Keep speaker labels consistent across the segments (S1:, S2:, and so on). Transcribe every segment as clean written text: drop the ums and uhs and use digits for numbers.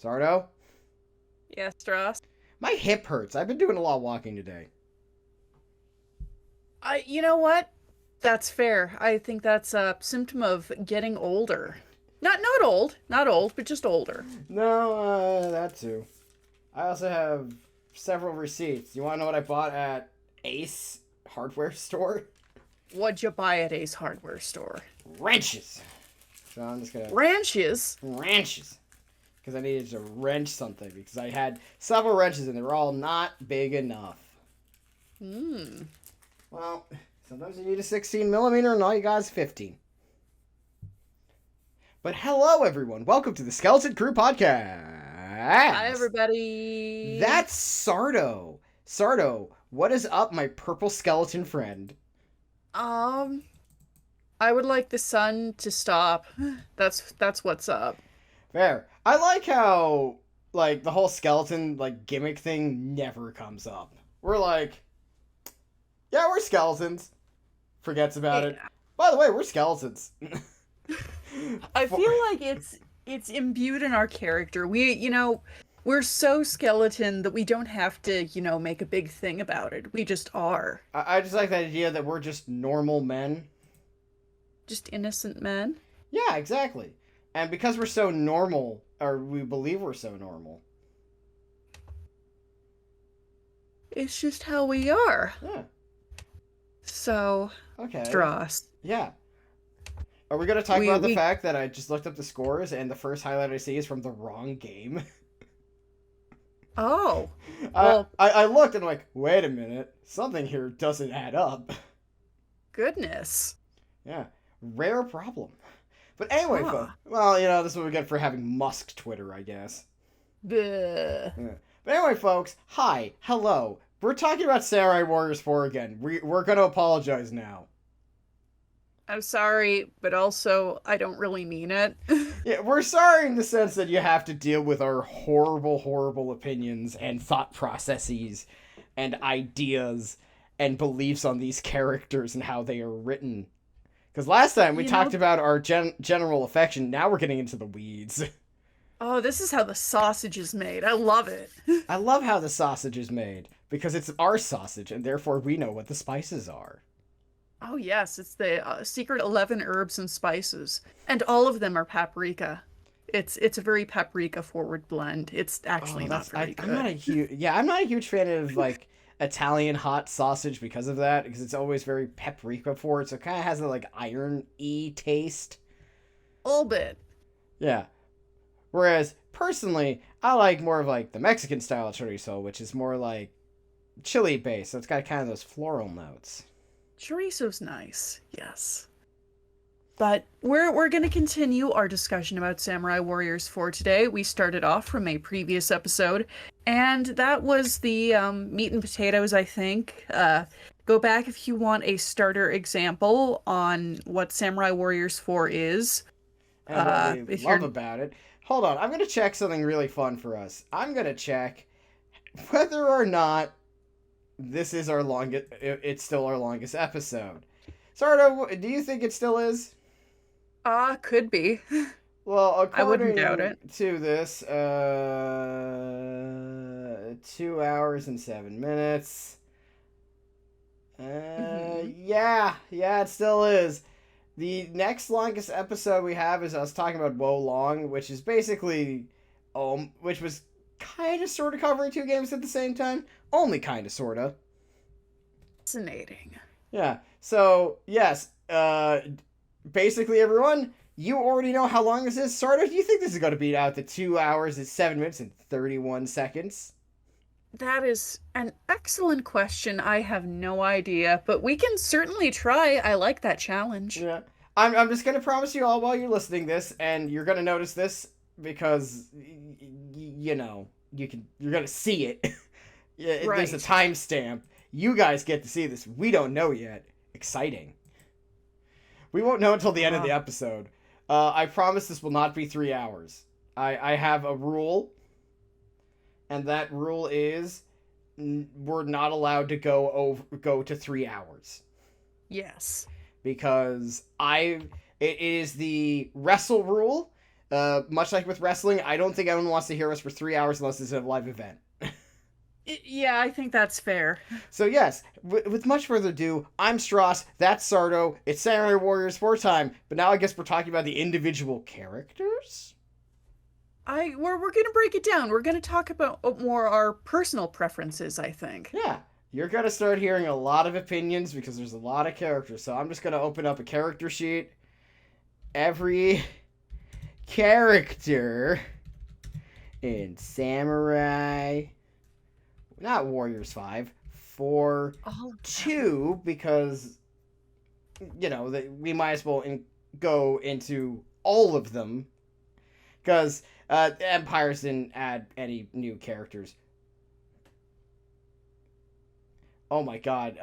S1: Sardo?
S2: Yeah, Stross.
S1: My hip hurts. I've been doing a lot of walking today.
S2: You know what? That's fair. I think that's a symptom of getting older. Not old, but just older.
S1: No, that too. I also have several receipts. You want to know what I bought at Ace Hardware Store?
S2: What'd you buy at Ace Hardware Store?
S1: Wrenches. So I'm just gonna...
S2: Ranches?
S1: Wrenches. Because I needed to wrench something. Because I had several wrenches and they were all not big enough.
S2: Hmm.
S1: Well, sometimes you need a 16 millimeter and all you got is 15. But hello, everyone. Welcome to the Skeleton Crew Podcast.
S2: Hi, everybody.
S1: That's Sardo. Sardo, what is up, my purple skeleton friend?
S2: I would like the sun to stop. That's what's up.
S1: Fair. I like how, the whole skeleton, gimmick thing never comes up. We're like, yeah, we're skeletons. Forgets about it. By the way, we're skeletons.
S2: I feel like it's imbued in our character. We're so skeleton that we don't have to, make a big thing about it. We just are.
S1: I just like the idea that we're just normal men.
S2: Just innocent men.
S1: Yeah, exactly. And because we're so normal, or we believe we're so normal.
S2: It's just how we are.
S1: Yeah.
S2: So,
S1: okay.
S2: Stross.
S1: Yeah. Are we going to talk about the fact that I just looked up the scores and the first highlight I see is from the wrong game?
S2: Oh.
S1: Well, I looked and I'm like, wait a minute. Something here doesn't add up.
S2: Goodness.
S1: Yeah. Rare problem. But anyway, folks. Well, this is what we get for having Musk Twitter, I guess.
S2: Bleh.
S1: Yeah. But anyway, folks. Hi. Hello. We're talking about Samurai Warriors 4 again. We're going to apologize now.
S2: I'm sorry, but also, I don't really mean it.
S1: Yeah, we're sorry in the sense that you have to deal with our horrible, horrible opinions and thought processes and ideas and beliefs on these characters and how they are written. Because last time we talked about our general affection, now we're getting into the weeds.
S2: Oh, this is how the sausage is made. I love it.
S1: I love how the sausage is made, because it's our sausage, and therefore we know what the spices are.
S2: Oh yes, it's the secret 11 herbs and spices, and all of them are paprika. It's a very paprika forward blend. It's actually not very good.
S1: I'm not a huge fan of Italian hot sausage because of that, because it's always very paprika forward, so it kind of has a iron-y taste.
S2: A little bit.
S1: Yeah. Whereas personally, I like more of the Mexican style chorizo, which is more chili based, so it's got kind of those floral notes.
S2: Chorizo's nice, yes. But we're going to continue our discussion about Samurai Warriors 4 today. We started off from a previous episode, and that was the meat and potatoes, I think. Go back if you want a starter example on what Samurai Warriors 4 is.
S1: And what we love about it. Hold on, I'm going to check something really fun for us. I'm going to check whether or not this is our longest. It's still our longest episode. Sardo, do you think it still is?
S2: Could be.
S1: Well, according
S2: I wouldn't doubt it.
S1: to this, 2 hours and 7 minutes. Yeah, it still is. The next longest episode we have is us talking about Wo Long, which is basically, which was kind of sort of covering two games at the same time. Only kind of, sort of.
S2: Fascinating.
S1: Yeah. So, yes. Basically, everyone, you already know how long this is. Sardo, do you think this is going to beat out the 2 hours and 7 minutes and 31 seconds?
S2: That is an excellent question. I have no idea, but we can certainly try. I like that challenge.
S1: Yeah. I'm just going to promise you all while you're listening this, and you're going to notice this because, you're going to see it. Yeah,
S2: right.
S1: There's a timestamp. You guys get to see this. We don't know yet. Exciting. We won't know until the end of the episode. I promise this will not be 3 hours. I have a rule, and that rule is we're not allowed to go to 3 hours.
S2: Yes.
S1: Because it is the wrestle rule Much like with wrestling, I don't think anyone wants to hear us for 3 hours unless it's a live event.
S2: Yeah, I think that's fair.
S1: So yes, with much further ado, I'm Stross, that's Sardo, it's Samurai Warriors 4 time, but now I guess we're talking about the individual characters?
S2: We're gonna break it down. We're gonna talk about more our personal preferences, I think.
S1: Yeah, you're gonna start hearing a lot of opinions because there's a lot of characters, so I'm just gonna open up a character sheet. Every character in Samurai... Not Warriors 5, 4, 2, because, you know, we might as well go into all of them, because Empires didn't add any new characters. Oh my god,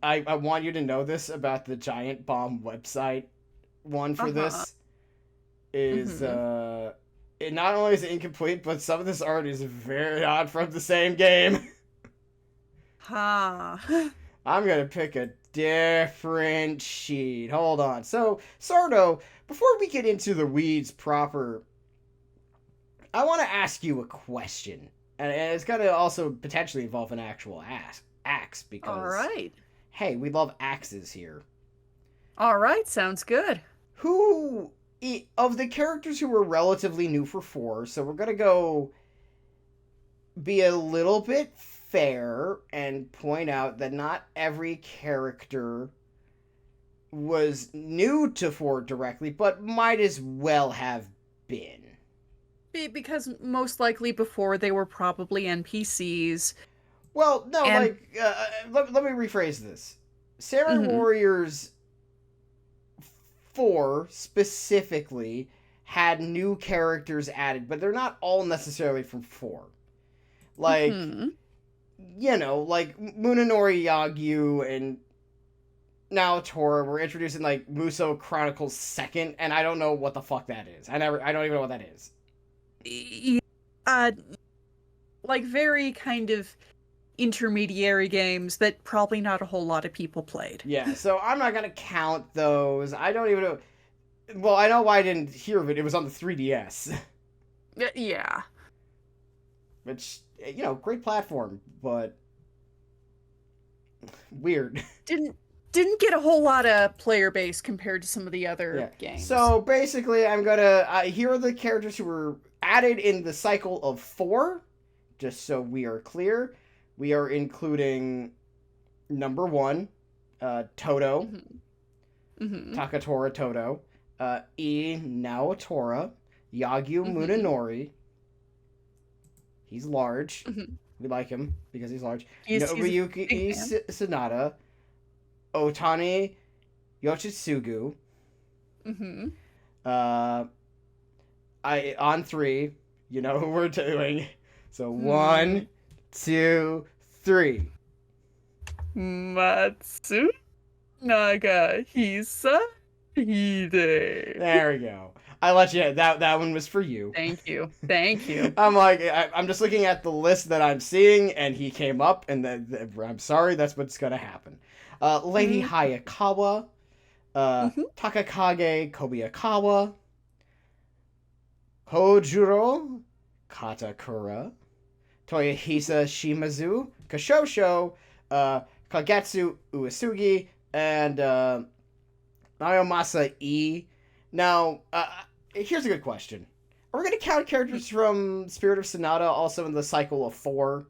S1: I want you to know this about the Giant Bomb website one for this, is, it not only is it incomplete, but some of this art is very odd from the same game.
S2: Ha.
S1: I'm gonna pick a different sheet. Hold on. So, Sardo, before we get into the weeds proper, I want to ask you a question. And it's gonna also potentially involve an actual axe, because...
S2: Alright.
S1: Hey, we love axes here.
S2: Alright, sounds good.
S1: Who... Of the characters who were relatively new for 4, so we're gonna go... be a little bit fair and point out that not every character was new to 4 directly, but might as well have been.
S2: Because most likely before they were probably NPCs.
S1: Well, no, let me rephrase this. Samurai Warriors 4 specifically had new characters added, but they're not all necessarily from 4. Like... You know, like Munenori Yagyu and Naotora were introduced in like Musou Chronicles 2nd, and I don't know what the fuck that is. I don't even know what that is.
S2: Like very kind of intermediary games that probably not a whole lot of people played.
S1: Yeah, so I'm not gonna count those. I don't even know. Well, I know why I didn't hear of it. It was on the 3DS.
S2: Yeah.
S1: Which, you know, great platform, but weird.
S2: Didn't get a whole lot of player base compared to some of the other games.
S1: So basically, I'm gonna here are the characters who were added in the cycle of 4. Just so we are clear, we are including number 1, Toto, Takatora Toto, Naotora, Yagyu Munenori. He's large. We like him because he's large. Nobuyuki Sanada, Otani Yoshitsugu. On 3, you know who we're doing. So 1, 2, 3.
S2: Matsu Nagahisa Hide.
S1: There we go. I let you. That one was for you.
S2: Thank you. Thank you.
S1: I'm just looking at the list that I'm seeing, and he came up, and I'm sorry, that's what's gonna happen. Lady Hayakawa, Takakage Kobayakawa, Hojuro Katakura, Toyohisa Shimazu, Kashosho, Kagetsu Uesugi, and Nayomasa E. Now, here's a good question. Are we going to count characters from Spirit of Sonata also in the cycle of 4? Do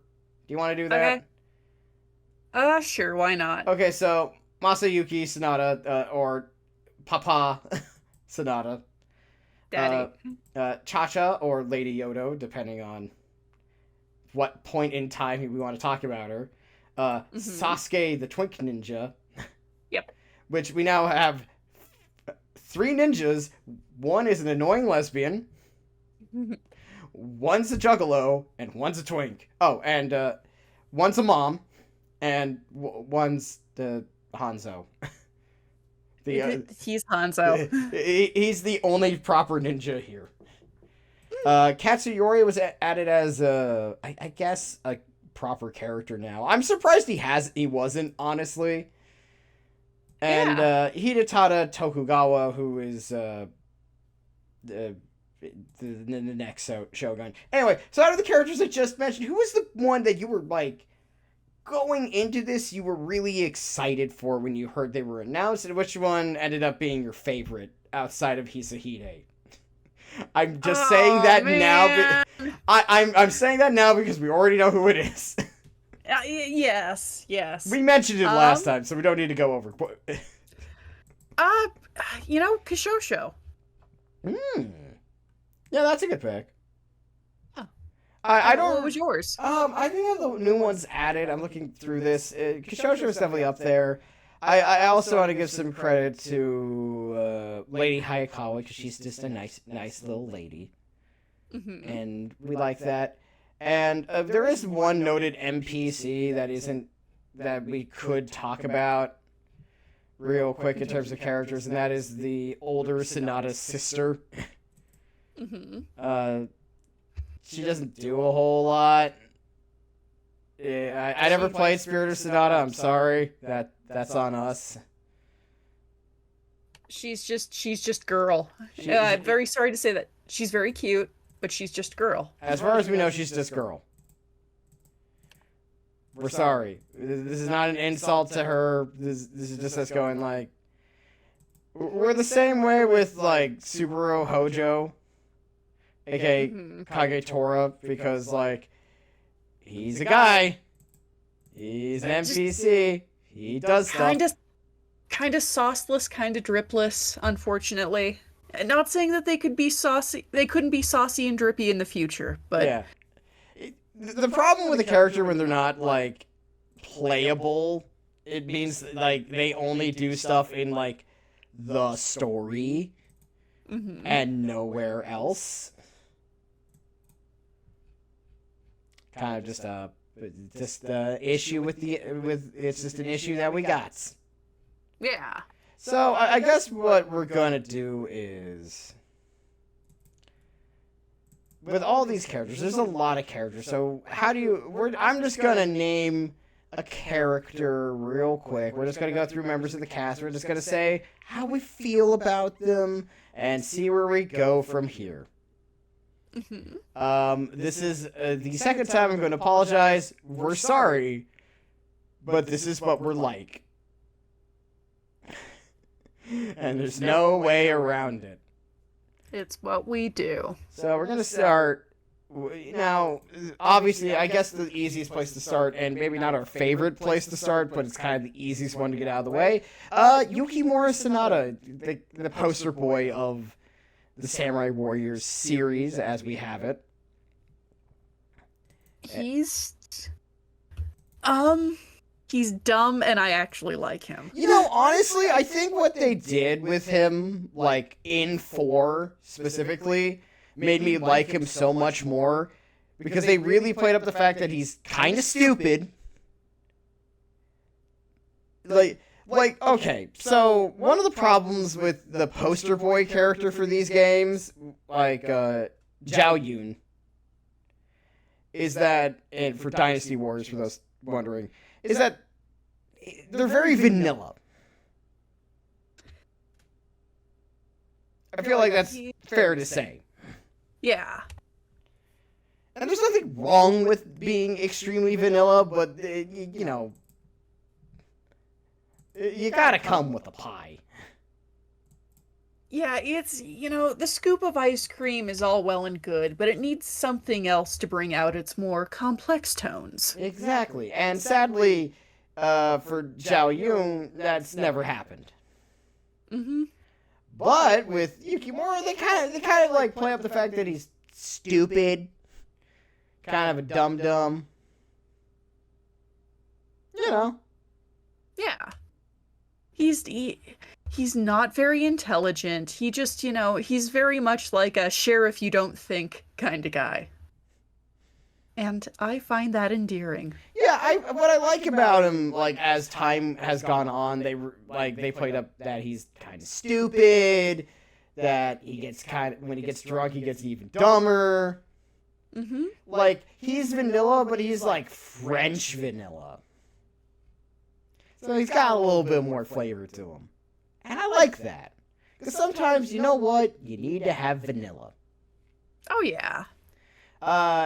S1: you want to do that?
S2: Okay. Sure, why not?
S1: Okay, so Masayuki Sonata, or Papa Sonata.
S2: Daddy.
S1: Cha-Cha, or Lady Yodo, depending on what point in time we want to talk about her. Sasuke the Twink Ninja.
S2: Yep.
S1: Which we now have 3 ninjas. One is an annoying lesbian. One's a juggalo, and one's a twink. Oh, and one's a mom, and one's the Hanzo.
S2: He's Hanzo.
S1: He's the only proper ninja here. Katsuyori was added as I guess a proper character now. I'm surprised he wasn't, honestly. And Hidetada Tokugawa, who is the next Shogun. Anyway, so out of the characters I just mentioned, who was the one that you were like going into this you were really excited for when you heard they were announced, and which one ended up being your favorite outside of Hisahide? I'm just saying that now. I'm saying that now because we already know who it is.
S2: Yes.
S1: We mentioned it last time, so we don't need to go over.
S2: Kishosho.
S1: Yeah, that's a good pick.
S2: Oh.
S1: I don't.
S2: What was yours?
S1: I think of the new ones added. I'm looking through this. Kishosho is definitely up there. I also want to give some credit to Lady Hayakawa because she's just a nice little lady, and we like that. And there is one noted NPC that we could talk about real quick in terms of characters, and that is the older Sonata's sister. She doesn't do a whole lot. I never played Spirit of Sonata. I'm sorry. That's on us.
S2: She's just girl. I'm very sorry to say that. She's very cute, but she's just girl.
S1: As far as we know, she's just girl. We're sorry. This is not an insult to her. This is just us going like... We're the same way with like Subaru Hojo, aka Kagetora, because like he's a guy. He's an NPC. He does stuff.
S2: Kind of sauceless, kind of dripless, unfortunately. Not saying that they could be saucy. They couldn't be saucy and drippy in the future, but
S1: yeah. The problem with a character when they're not like playable, it means like they only do stuff in like the story and nowhere else. Kind of just a issue with it's just an issue that we got.
S2: Yeah.
S1: So I guess what we're gonna do is, with all these characters, there's a lot of characters. So I'm just gonna name a character real quick. We're just gonna go through members of the cast. We're just gonna say how we feel about them and see where we go from here. This is the second time I'm going to apologize. We're sorry, but this is what we're like. And there's no way around it.
S2: It's what we do.
S1: So we're going to start. Now, obviously, I guess the easiest place to start, and maybe not our favorite place to start, but it's kind of the easiest one to get out of the way. Yukimura Sanada, the poster boy of the Samurai Warriors series as we have it.
S2: He's dumb, and I actually like him.
S1: You know, honestly, I think what they did with him, like in 4 specifically, made me like him so much more, because they really played up the fact that he's kind of stupid. Like, okay, so one of the problems with the poster boy character for these games, like Zhao Yun, is that, and for Dynasty Wars, for those wondering, is that they're very vanilla. I feel like that's fair to say.
S2: Yeah.
S1: And there's nothing wrong with being extremely vanilla, but, you know, you gotta come with a pie.
S2: Yeah, it's, the scoop of ice cream is all well and good, but it needs something else to bring out its more complex tones.
S1: Exactly. And sadly, for Zhao Yun, that's never happened. But with Yukimura, they kind of like play up the fact that he's stupid, kind of a dum-dum. You know.
S2: Yeah. He's not very intelligent. He just, he's very much like a share if you don't think kind of guy. And I find that endearing.
S1: Yeah, what I like about him, like, as time has gone on, they played up that he's kind of stupid, that he gets when he gets drunk, he gets even dumber. Like, he's vanilla, but he's like French vanilla. So he's got a little bit more flavor to him. And I like that. Because sometimes, you know what? You need to have vanilla.
S2: Oh yeah.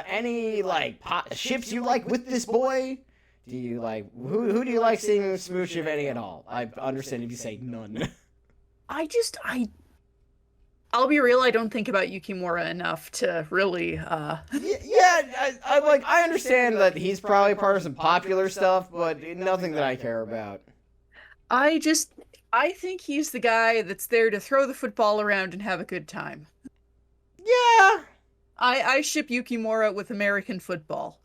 S1: Any like ships you like with this boy? Do you like who do you like seeing smooch, if any at all? I understand if you say none.
S2: I'll be real, I don't think about Yukimura enough to really
S1: I understand that he's probably part of some popular stuff, but nothing that I care about.
S2: I just I think he's the guy that's there to throw the football around and have a good time.
S1: Yeah.
S2: I ship Yukimura with American football.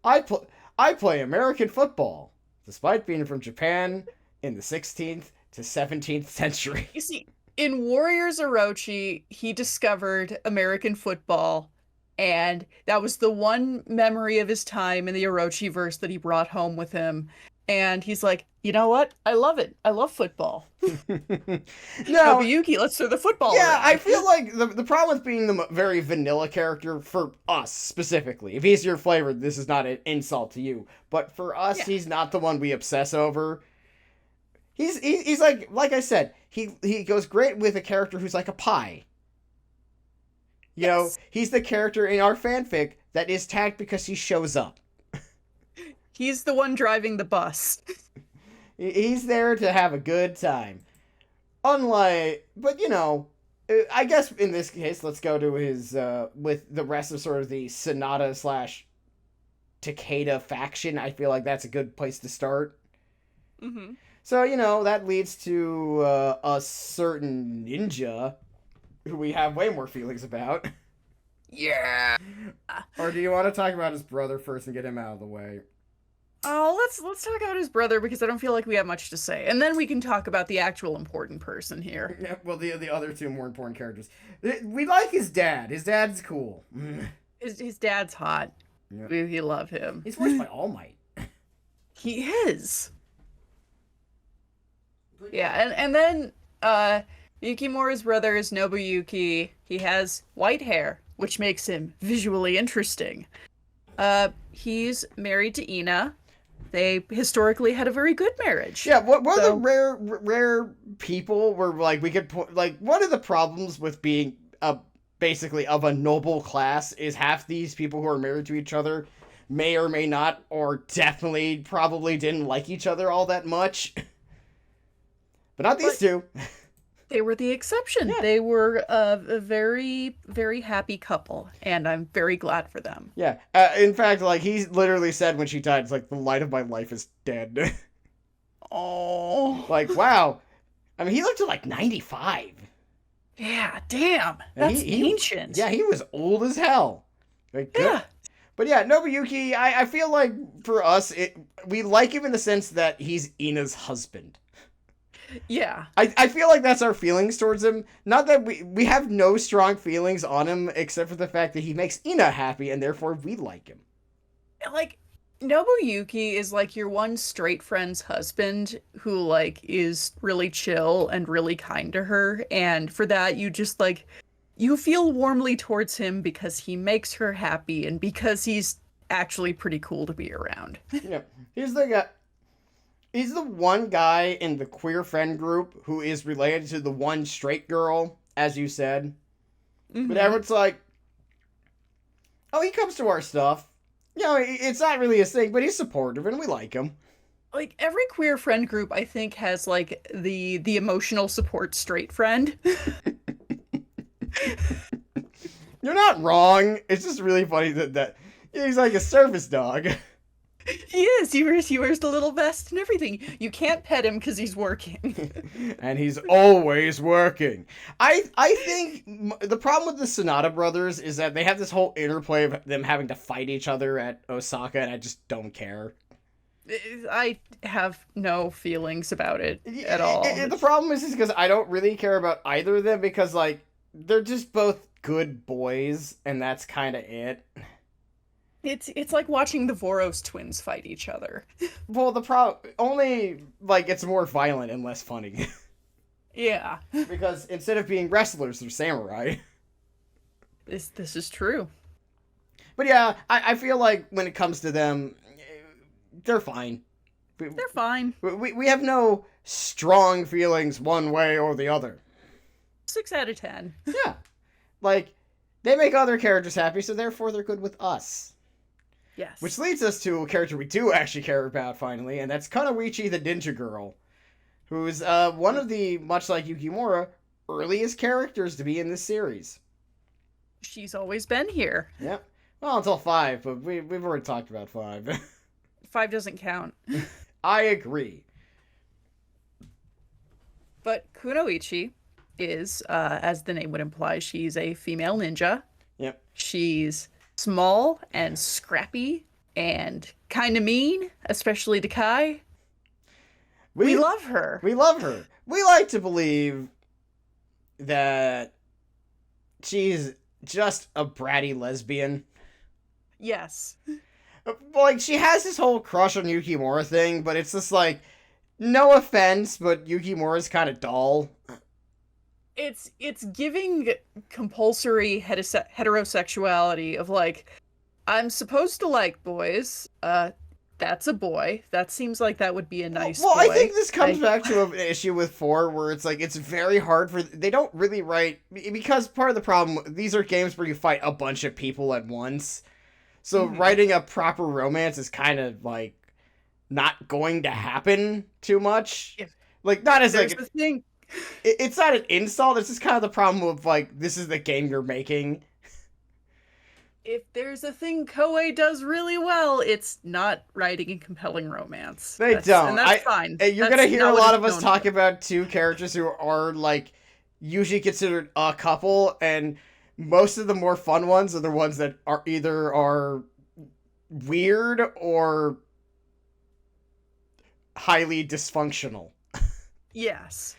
S1: I play American football, despite being from Japan in the 16th to 17th century.
S2: You see, in Warriors Orochi, he discovered American football, and that was the one memory of his time in the Orochi verse that he brought home with him. And he's like, you know what? I love it. I love football.
S1: No,
S2: Nobuyuki, let's throw the football
S1: yeah,
S2: around.
S1: I feel like the problem with being the very vanilla character for us specifically, if he's your flavor, this is not an insult to you, but for us,
S2: Yeah.
S1: he's not the one we obsess over. He's like I said, he goes great with a character who's like a pie. You know,
S2: Yes.
S1: he's the character in our fanfic that is tagged because he shows up.
S2: He's the one driving the bus.
S1: He's there to have a good time. Unlike, but you know, I guess in this case, let's go to his, with the rest of sort of the Sonata slash Takeda faction. I feel like that's a good place to start.
S2: Mm-hmm.
S1: So, you know, that leads to a certain ninja who we have way more feelings about.
S2: Yeah.
S1: Or do you want to talk about his brother first and get him out of the way?
S2: Oh, let's talk about his brother because I don't feel like we have much to say, and then we can talk about the actual important person here.
S1: Yeah, well, the other two more important characters. We like his dad. His dad's cool.
S2: His dad's hot.
S1: Yeah.
S2: We love him.
S1: He's voiced by All Might.
S2: He is. Yeah, and then Yukimura's brother is Nobuyuki. He has white hair, which makes him visually interesting. He's married to Ina. They historically had a very good marriage.
S1: Yeah, what are the rare people where like we could like one of the problems with being basically of a noble class is half these people who are married to each other may or may not or definitely probably didn't like each other all that much. But not these two.
S2: They were the exception.
S1: Yeah.
S2: They were a very, very happy couple, and I'm very glad for them.
S1: Yeah. In fact, like he literally said when she died, it's like the light of my life is dead.
S2: Oh.
S1: Like, wow. I mean, he looked like 95.
S2: Yeah, damn.
S1: And
S2: That's ancient.
S1: Yeah, he was old as hell. Like, good.
S2: Yeah.
S1: But yeah, Nobuyuki, I feel like for us, we like him in the sense that he's Ina's husband.
S2: Yeah.
S1: I feel like that's our feelings towards him. Not that we have no strong feelings on him, except for the fact that he makes Ina happy, and therefore we like him.
S2: Like, Nobuyuki is like your one straight friend's husband who, like, is really chill and really kind to her. And for that, you just, like, you feel warmly towards him because he makes her happy and because he's actually pretty cool to be around.
S1: Yeah. He's the guy. He's the one guy in the queer friend group who is related to the one straight girl, as you said.
S2: Mhm.
S1: But everyone's like, oh, he comes to our stuff. You know, it's not really his thing, but he's supportive and we like him.
S2: Like, every queer friend group, I think, has, like, the emotional support straight friend.
S1: You're not wrong. It's just really funny that he's like a service dog.
S2: He is. He wears the little vest and everything. You can't pet him because he's working.
S1: And he's always working. I think the problem with the Sonata brothers is that they have this whole interplay of them having to fight each other at Osaka, and I just don't care.
S2: I have no feelings about it at all.
S1: The problem is because I don't really care about either of them because, like, they're just both good boys, and that's kind of it.
S2: It's like watching the Voros twins fight each other.
S1: Well, only, like, it's more violent and less funny.
S2: Yeah.
S1: Because instead of being wrestlers, they're samurai.
S2: This is true.
S1: But yeah, I feel like when it comes to them, they're fine.
S2: They're fine.
S1: We have no strong feelings one way or the other.
S2: 6 out of 10.
S1: Yeah. Like, they make other characters happy, so therefore they're good with us.
S2: Yes.
S1: Which leads us to a character we do actually care about, finally, and that's Kunoichi the Ninja Girl, who's one of the, much like Yukimura, earliest characters to be in this series.
S2: She's always been here.
S1: Yep. Well, until 5, but we've already talked about 5.
S2: 5 doesn't count.
S1: I agree.
S2: But Kunoichi is, as the name would imply, she's a female ninja.
S1: Yep.
S2: She's small and scrappy and kind of mean, especially to Kai. We love her.
S1: We love her. We like to believe that she's just a bratty lesbian.
S2: Yes.
S1: Like, she has this whole crush on Yukimura thing, but it's just like, no offense, but Yukimura's kind of dull.
S2: It's giving compulsory heterosexuality of like, I'm supposed to like boys. That's a boy. That seems like that would be a nice boy.
S1: I think this comes back to an issue with 4 where it's like, it's very hard for... They don't really write... Because part of the problem, these are games where you fight a bunch of people at once. So writing a proper romance is kind of like not going to happen too much. Like, not as like...
S2: the thing.
S1: It's not an insult, it's just kind of the problem of like, this is the game you're making.
S2: If there's a thing Koei does really well, it's not writing a compelling romance.
S1: They don't.
S2: And that's fine.
S1: You're going to hear a lot of us talk about 2 characters who are, like, usually considered a couple, and most of the more fun ones are the ones that are either weird or highly dysfunctional.
S2: Yes.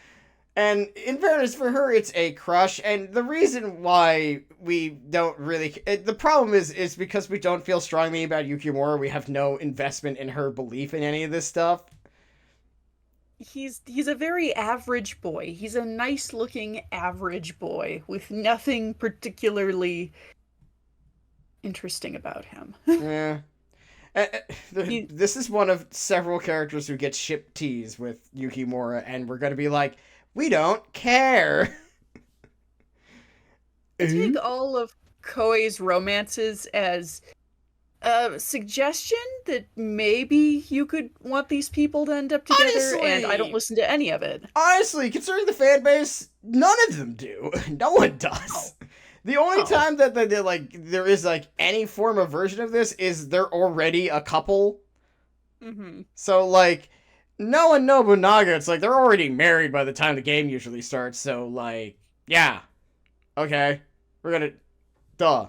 S1: And in fairness, for her, it's a crush. And the reason why we don't really... The problem is because we don't feel strongly about Yukimura. We have no investment in her belief in any of this stuff.
S2: He's a very average boy. He's a nice-looking average boy with nothing particularly interesting about him.
S1: Yeah. This is one of several characters who get ship teased with Yukimura, and we're going to be like... We don't care.
S2: I take all of Koei's romances as a suggestion that maybe you could want these people to end up together, honestly, and I don't listen to any of it.
S1: Honestly, considering the fan base, none of them do. No one does. Oh. The only time that there is like any form of version of this is they're already a couple.
S2: Mm-hmm.
S1: So like... Noah and Nobunaga, it's like they're already married by the time the game usually starts, so like, yeah. Okay. We're gonna... Duh.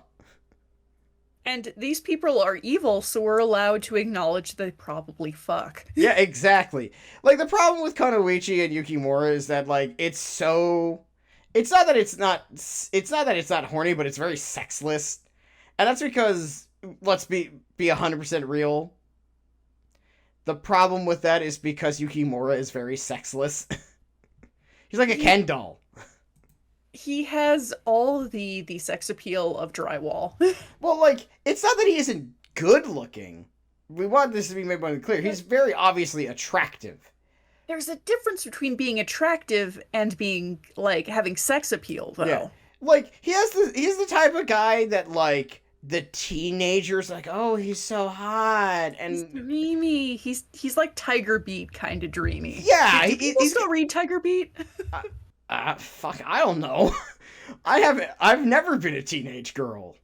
S2: And these people are evil, so we're allowed to acknowledge they probably fuck.
S1: Yeah, exactly. Like, the problem with Kunoichi and Yukimura is that, like, it's so... It's not that it's not horny, but it's very sexless. And that's because, let's be 100% real... The problem with that is because Yukimura is very sexless. He's like a Ken doll.
S2: He has all the sex appeal of drywall.
S1: Well, like, it's not that he isn't good looking. We want this to be made abundantly clear. He's very obviously attractive.
S2: There's a difference between being attractive and being, like, having sex appeal, though. Yeah.
S1: Like, he's the type of guy that, like... The teenagers like, oh, he's so hot, and
S2: he's dreamy. He's like Tiger Beat kind of dreamy.
S1: Yeah,
S2: do people still read Tiger Beat?
S1: Fuck, I don't know. I've never been a teenage girl.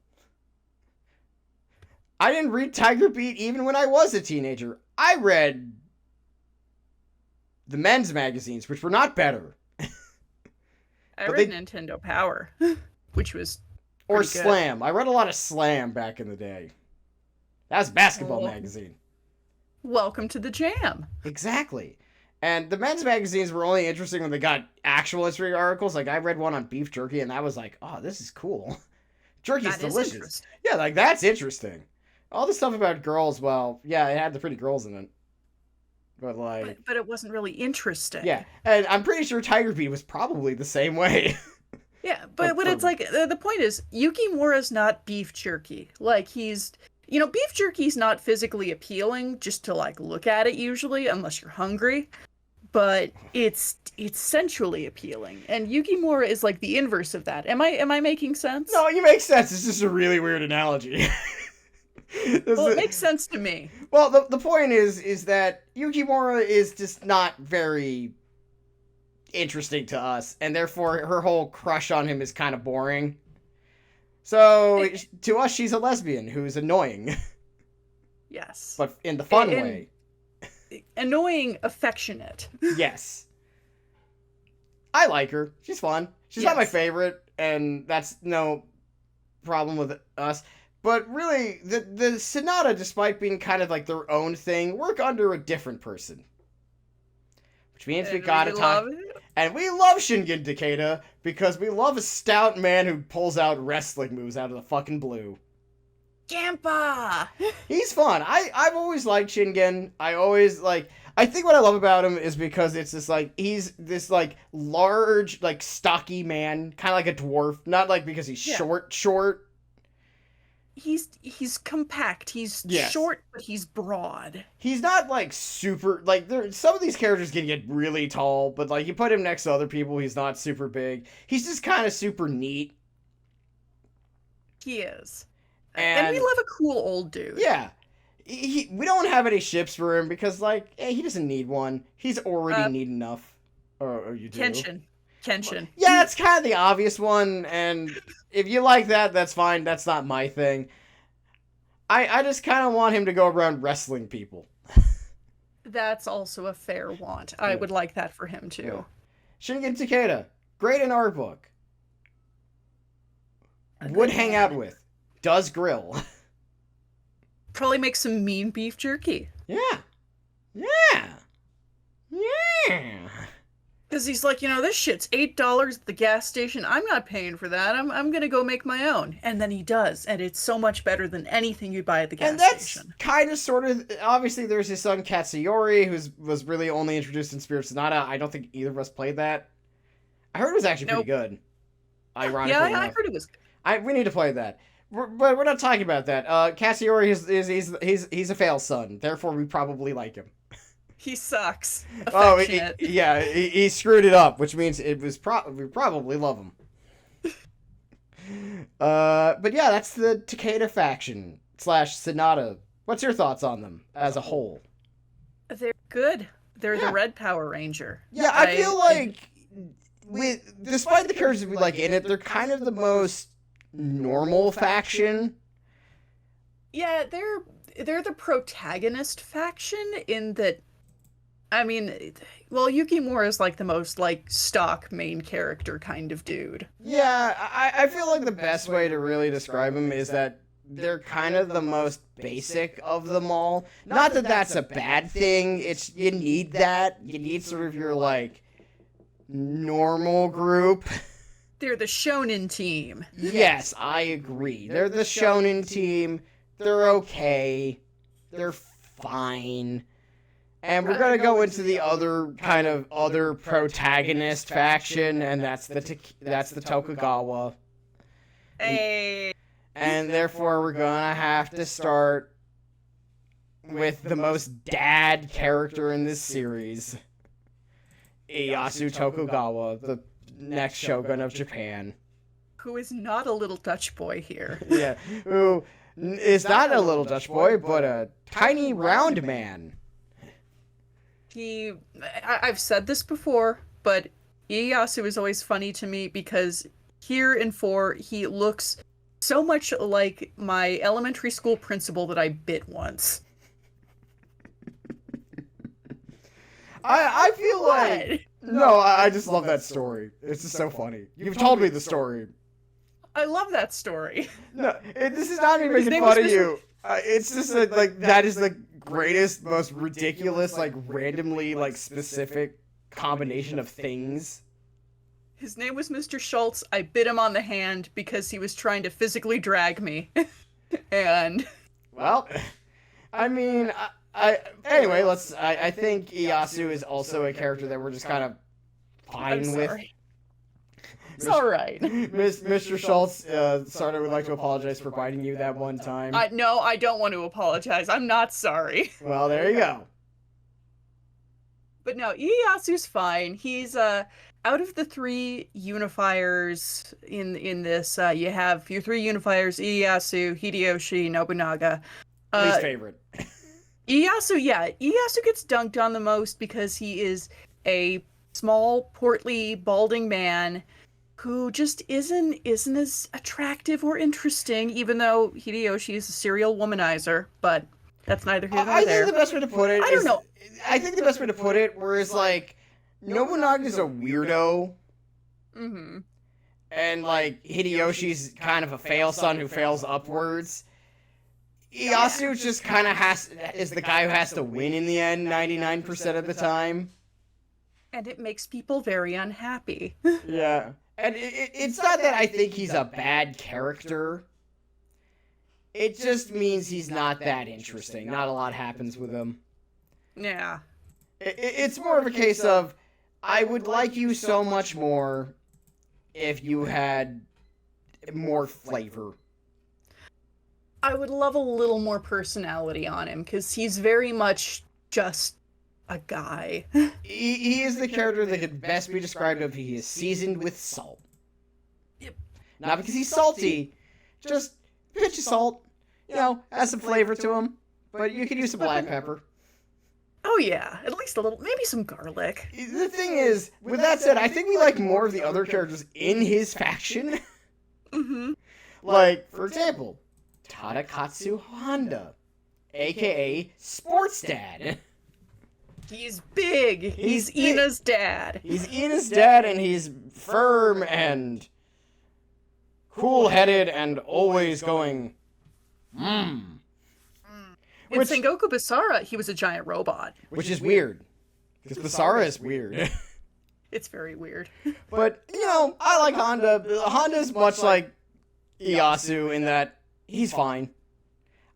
S1: I didn't read Tiger Beat even when I was a teenager. I read the men's magazines, which were not better.
S2: I read Nintendo Power, which was.
S1: Or Slam. I read a lot of Slam back in the day. That was Basketball Magazine.
S2: Welcome to the jam.
S1: Exactly. And the men's magazines were only interesting when they got actual history articles. Like, I read one on beef jerky, and that was like, oh, this is cool. Jerky's delicious. Yeah, like, that's interesting. All the stuff about girls, well, yeah, it had the pretty girls in it. But, like...
S2: But it wasn't really interesting.
S1: Yeah, and I'm pretty sure Tiger Beat was probably the same way.
S2: Yeah, but it's like, the point is, Yukimura's not beef jerky. Like, he's... beef jerky's not physically appealing just to, like, look at it usually, unless you're hungry. but it's sensually appealing. And Yukimura is like the inverse of that. Am I making sense?
S1: No, you make sense. It's just a really weird analogy.
S2: Well, it makes sense to me.
S1: Well, the point is that Yukimura is just not very interesting to us, and therefore her whole crush on him is kind of boring. So to us, she's a lesbian who's annoying.
S2: Yes.
S1: But in the fun way.
S2: Annoying, affectionate.
S1: Yes. I like her. She's fun. She's not my favorite, and that's no problem with us. But really, the Sonata, despite being kind of like their own thing, work under a different person. Which means we gotta talk. And we love Shingen Takeda because we love a stout man who pulls out wrestling moves out of the fucking blue.
S2: Gampa!
S1: He's fun. I've always liked Shingen. I think what I love about him is because it's just like, he's this like large, like stocky man, kind of like a dwarf. Not like because he's short.
S2: He's compact. He's short, but he's broad.
S1: He's not like super, like some of these characters can get really tall, but like you put him next to other people, he's not super big. He's just kind of super neat.
S2: He is. And we love a cool old dude.
S1: Yeah. We don't have any ships for him because, like, he doesn't need one. He's already neat enough. Or you do.
S2: Kenshin.
S1: Yeah, that's kind of the obvious one, and if you like that, that's fine. That's not my thing. I just kind of want him to go around wrestling people.
S2: That's also a fair want. I would like that for him, too.
S1: Yeah. Shingen Takeda. Great in art book. Would hang out with. Does grill.
S2: Probably make some mean beef jerky.
S1: Yeah.
S2: Because he's like, this shit's $8 at the gas station. I'm not paying for that. I'm gonna go make my own. And then he does, and it's so much better than anything you'd buy at the gas station.
S1: And that's kind of sort of, obviously there's his son Katsuyori, who was really only introduced in Spirit Sonata. I don't think either of us played that. I heard it was actually pretty good. Ironically enough.
S2: I heard it was good.
S1: We need to play that. But we're not talking about that. Katsuyori he's a fail son, therefore we probably like him.
S2: He sucks.
S1: He screwed it up, which means we probably love him. But yeah, that's the Takeda faction / Sonata. What's your thoughts on them as a whole?
S2: They're good. They're the Red Power Ranger.
S1: Yeah, I feel like despite the characters we like in it, they're kind of the most normal faction.
S2: Yeah, they're the protagonist faction in that. I mean, well, Yukimura is like the most like stock main character kind of dude.
S1: Yeah, I feel like the best way to really describe him is that they're kind of the most basic of them all. Not that that's a bad thing. It's you need that. You need sort of your like normal group.
S2: They're the shonen team.
S1: Yes, I agree. They're the shonen team. They're okay. They're fine. And we're going to go into the other protagonist faction, and that's the Tokugawa.
S2: Hey.
S1: And therefore we're going to have to start with the most dad character in this series. Ieyasu Tokugawa, the next shogun of Japan.
S2: Who is not a little Dutch boy here.
S1: Yeah, who is not a little Dutch boy, but a tiny round man.
S2: I've said this before, but Ieyasu is always funny to me because here in 4, he looks so much like my elementary school principal that I bit once.
S1: I feel like... No, I just love that story. It's just so funny. You've told me the story.
S2: I love that story.
S1: No, this is not me making fun of you. It's just that is the greatest, most ridiculous, like randomly, like specific combination of things.
S2: His name was Mr. Schultz. I bit him on the hand because he was trying to physically drag me. And... Well,
S1: I mean... Anyway, I think Ieyasu is also a character that we're just kind of fine with.
S2: It's alright.
S1: Mr. Schultz, Sardo would like to apologize for biting you that one time.
S2: No, I don't want to apologize. I'm not sorry.
S1: Well, there you go.
S2: But no, Ieyasu's fine. He's out of the three unifiers in this, you have your three unifiers: Ieyasu, Hideyoshi, Nobunaga.
S1: Least
S2: Uh,
S1: favorite.
S2: Ieyasu gets dunked on the most because he is a small, portly, balding man who just isn't as attractive or interesting, even though Hideyoshi is a serial womanizer. But that's neither here nor
S1: I
S2: there.
S1: think the best way to put it
S2: I don't know.
S1: I think the best way to put it, whereas like Nobunaga's a weirdo,
S2: Mm-hmm.
S1: and like Hideyoshi's kind of a fail son who fails upwards. Ieyasu just kind of is the guy who has to win in the end 99% of the time.
S2: And it makes people very unhappy.
S1: Yeah. And it's not that I think he's a bad character. It just means he's not that interesting. Not a lot happens with him.
S2: Yeah.
S1: It's more of a case of, I would like you so much more if you had more flavor.
S2: I would love a little more personality on him, because he's very much just a guy.
S1: He is the character that could best be described of he is seasoned with salt.
S2: Yep.
S1: Not because he's salty, just a pinch of salt. You know, has some flavor to him. But you could use some black pepper.
S2: Oh yeah, at least a little, maybe some garlic.
S1: The thing is, with that said, I think we like more of the other characters in his faction.
S2: Mm-hmm.
S1: Like, for example, Tadakatsu Honda, aka Sports Dad.
S2: He's big. He's
S1: big.
S2: Ina's dad.
S1: He's Ina's dad, and he's firm and cool-headed and always going,
S2: In
S1: Which-
S2: Sengoku Basara, he was a giant robot.
S1: which is weird. Because Basara is weird.
S2: It's very weird.
S1: But, you know, I like Honda. Honda's much like Ieyasu in that he's fine.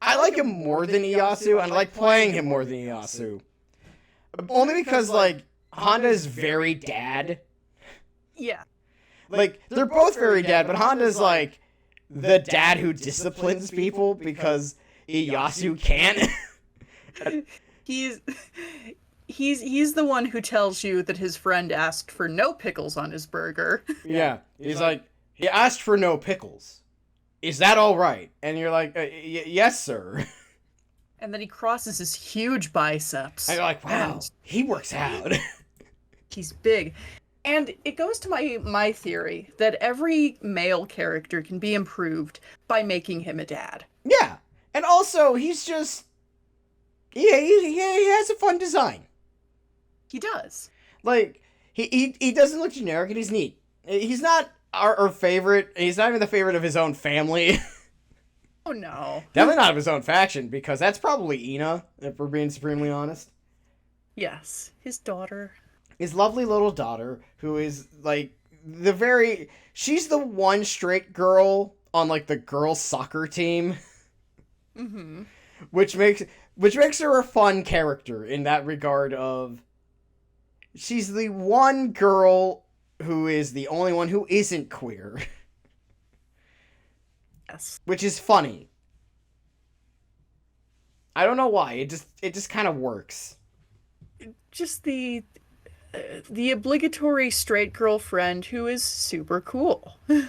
S1: I like him more than Ieyasu, and I like playing him more than Ieyasu. Only because, like, Honda is very dad.
S2: Yeah.
S1: Like, they're both very dad, but Honda's, like, the dad who disciplines people because Ieyasu can't.
S2: He's the one who tells you that his friend asked for no pickles on his burger.
S1: Yeah. He's like, he asked for no pickles. Is that all right? And you're like, yes, sir.
S2: And then he crosses his huge biceps.
S1: And you're like, wow,
S2: And
S1: he works out.
S2: he's big. And it goes to my theory that every male character can be improved by making him a dad.
S1: Yeah. And also, he's just, yeah, he has a fun design.
S2: He does.
S1: Like, he doesn't look generic, and he's neat. He's not our favorite. He's not even the favorite of his own family.
S2: Oh no.
S1: Definitely not of his own faction, because that's probably Ina, if we're being supremely honest.
S2: Yes. His daughter.
S1: His lovely little daughter, who is, like, she's the one straight girl on, like, the girls' soccer team.
S2: Mm-hmm.
S1: Which makes her a fun character in that regard of, she's the one girl who is the only one who isn't queer.
S2: Yes.
S1: Which is funny. I don't know why. It just kind of works.
S2: Just the obligatory straight girlfriend who is super cool.
S1: Yeah.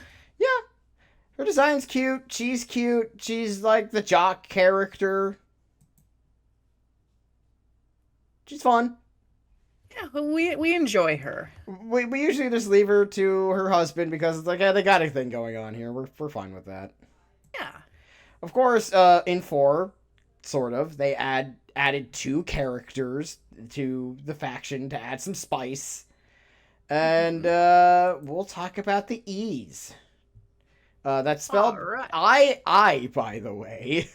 S1: Her design's cute. She's cute. She's like the jock character. She's fun.
S2: Yeah, we enjoy her.
S1: We usually just leave her to her husband because it's like, yeah, they got a thing going on here. We're fine with that.
S2: Yeah.
S1: Of course, in 4, sort of, they added 2 characters to the faction to add some spice. And we'll talk about the E's. That's spelled
S2: Alright.
S1: I, by the way.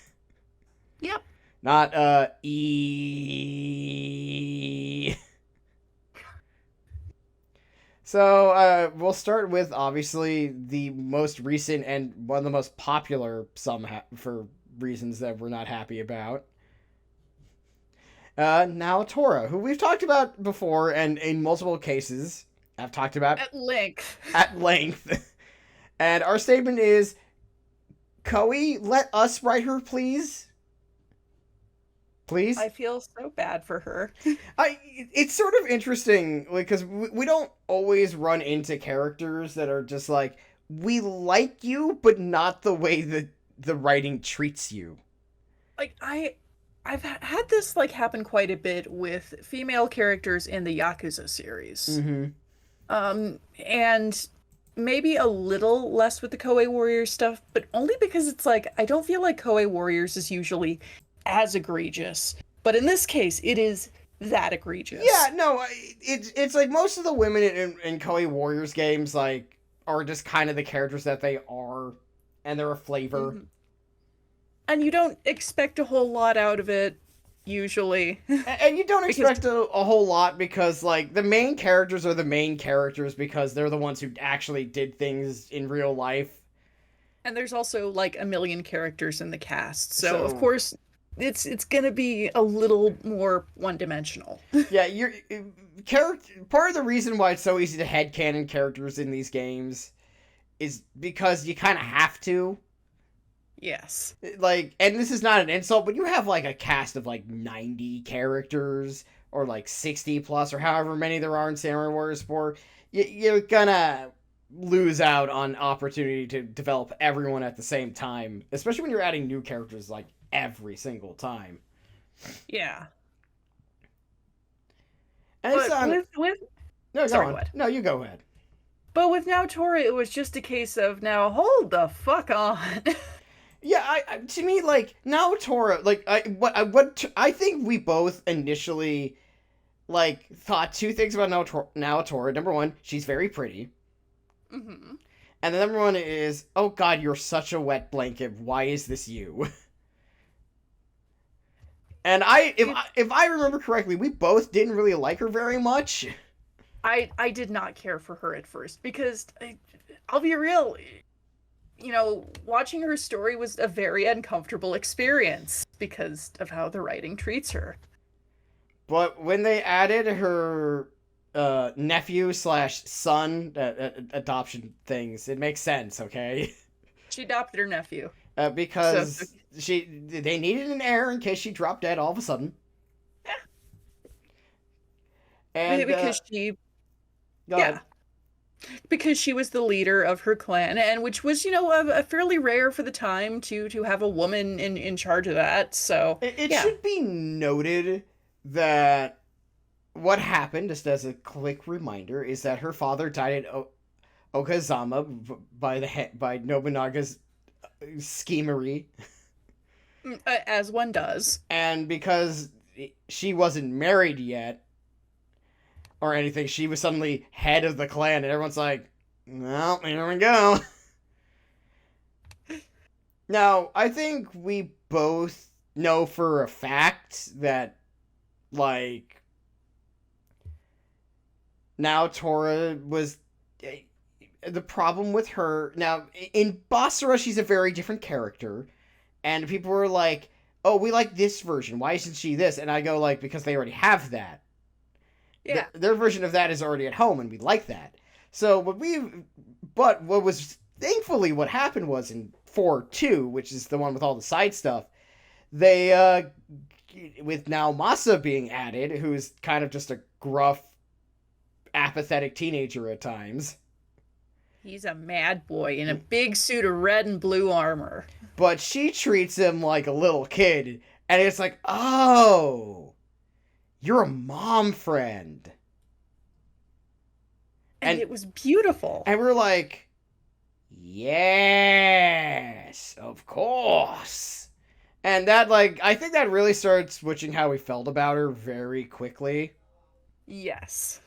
S2: Yep.
S1: Not E. So, we'll start with, obviously, the most recent and one of the most popular, for reasons that we're not happy about. Naotora, who we've talked about before, and in multiple cases, I've talked about
S2: At length.
S1: at length. And our statement is, Koei, let us write her, please. Please?
S2: I feel so bad for her.
S1: It's sort of interesting because we don't always run into characters that are just like, we like you, but not the way that the writing treats you.
S2: Like I've had this like happen quite a bit with female characters in the Yakuza series.
S1: Mm-hmm.
S2: And maybe a little less with the Koei Warriors stuff, but only because it's like I don't feel like Koei Warriors is usually as egregious. But in this case, it is that egregious.
S1: Yeah, no, it's like most of the women in Koei Warriors games like are just kind of the characters that they are, and they're a flavor.
S2: Mhm. And you don't expect a whole lot out of it, usually.
S1: And you don't
S2: Because
S1: expect a whole lot because like the main characters are the main characters because they're the ones who actually did things in real life.
S2: and there's also like a million characters in the cast. So of
S1: So
S2: course it's gonna be a little more one-dimensional.
S1: yeah, you're character. Part of the reason why it's so easy to headcanon characters in these games is because you kind of have to.
S2: Yes.
S1: Like, and this is not an insult, but you have like a cast of like 90 characters or like 60 plus or however many there are in Samurai Warriors 4. You're gonna lose out on opportunity to develop everyone at the same time, especially when you're adding new characters like every single time.
S2: Yeah.
S1: And it's
S2: But
S1: on.
S2: with
S1: No, go
S2: sorry,
S1: on.
S2: what?
S1: No, you go ahead.
S2: But with Naotora, it was just a case of now hold the fuck on.
S1: Yeah, to me, like Naotora, like I think we both initially like thought two things about Naotora. Number one, she's very pretty,
S2: hmm
S1: and the number one is, oh God, you're such a wet blanket. Why is this you? And if I remember correctly, we both didn't really like her very much.
S2: I did not care for her at first because I'll be real, watching her story was a very uncomfortable experience because of how the writing treats her.
S1: But when they added her nephew slash son adoption things, it makes sense. Okay.
S2: She adopted her nephew. So
S1: Because they needed an heir in case she dropped dead all of a sudden. And
S2: because she
S1: go
S2: yeah,
S1: ahead.
S2: because she was the leader of her clan, and which was a fairly rare for the time to have a woman in charge of that. So
S1: It
S2: yeah.
S1: should be noted that what happened, just as a quick reminder, is that her father died at Okazama by Nobunaga's schemery,
S2: As one does.
S1: and because she wasn't married yet or anything, she was suddenly head of the clan, and everyone's like, well, here we go. Now, I think we both know for a fact that, like, now Tora was the problem with her. Now, in Basara, she's a very different character, and people were like, oh, we like this version. Why isn't she this? And I go, like, because they already have that.
S2: Yeah.
S1: Their version of that is already at home, and we like that. So but what was thankfully what happened was in 4-2, which is the one with all the side stuff, they with now Masa being added, who's kind of just a gruff, apathetic teenager at times,
S2: He's a mad boy in a big suit of red and blue armor.
S1: but she treats him like a little kid, and it's like, oh, you're a mom friend.
S2: And it was beautiful.
S1: And we're like, yes, of course. And that, like, I think that really started switching how we felt about her very quickly.
S2: Yes.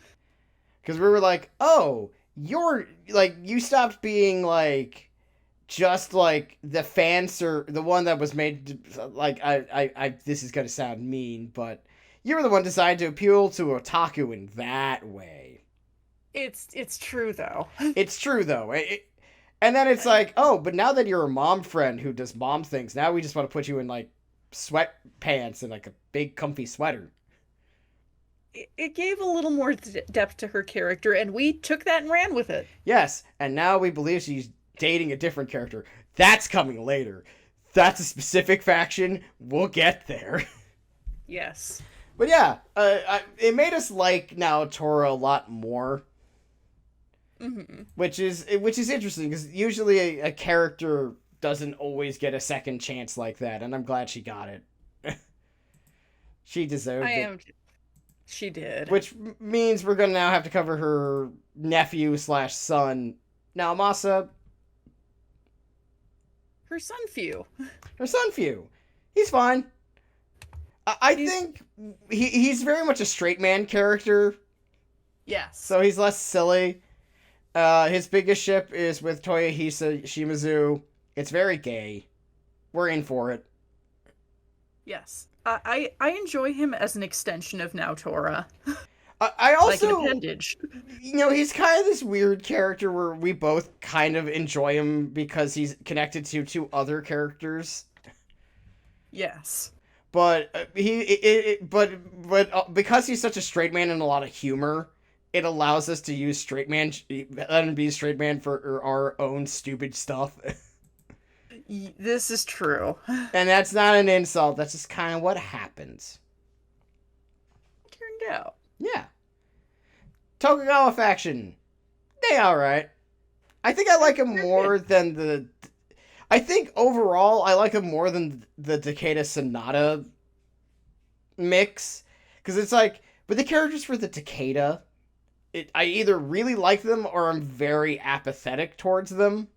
S1: Because we were like, oh, you're, like, you stopped being, like, just, like, the the one that was made, to, like, this is going to sound mean, but you were the one decided to appeal to otaku in that way.
S2: It's true though.
S1: It's true though. And then it's like, oh, but now that you're a mom friend who does mom things, now we just want to put you in like sweatpants and like a big comfy sweater.
S2: It gave a little more depth to her character, and we took that and ran with it.
S1: Yes, and now we believe she's dating a different character. That's coming later. That's a specific faction. We'll get there.
S2: Yes.
S1: But yeah, it made us like Naotora a lot more,
S2: Mm-hmm.
S1: which is interesting because usually a character doesn't always get a second chance like that, and I'm glad she got it. She
S2: I
S1: deserved it.
S2: am. She did.
S1: Which means we're gonna now have to cover her nephew slash son, Naomasa,
S2: Her son few.
S1: her son Few. He's fine. I
S2: He's-
S1: think he's very much a straight man character,
S2: Yes.
S1: so he's less silly. His biggest ship is with Toyohisa Shimizu. It's very gay. We're in for it.
S2: Yes. I enjoy him as an extension of Naotora.
S1: I
S2: Like an
S1: also,
S2: appendage.
S1: he's kind of this weird character where we both kind of enjoy him because he's connected to two other characters.
S2: Yes.
S1: But because he's such a straight man and a lot of humor, it allows us to use let him be straight man for our own stupid stuff.
S2: This is true.
S1: And that's not an insult. That's just kind of what happens.
S2: Turned out.
S1: Yeah. Tokugawa faction. They alright. I think I like him more than the... I think overall I like him more than the Takeda Sonata mix. Because it's like, with the characters for the Takeda, I either really like them or I'm very apathetic towards them.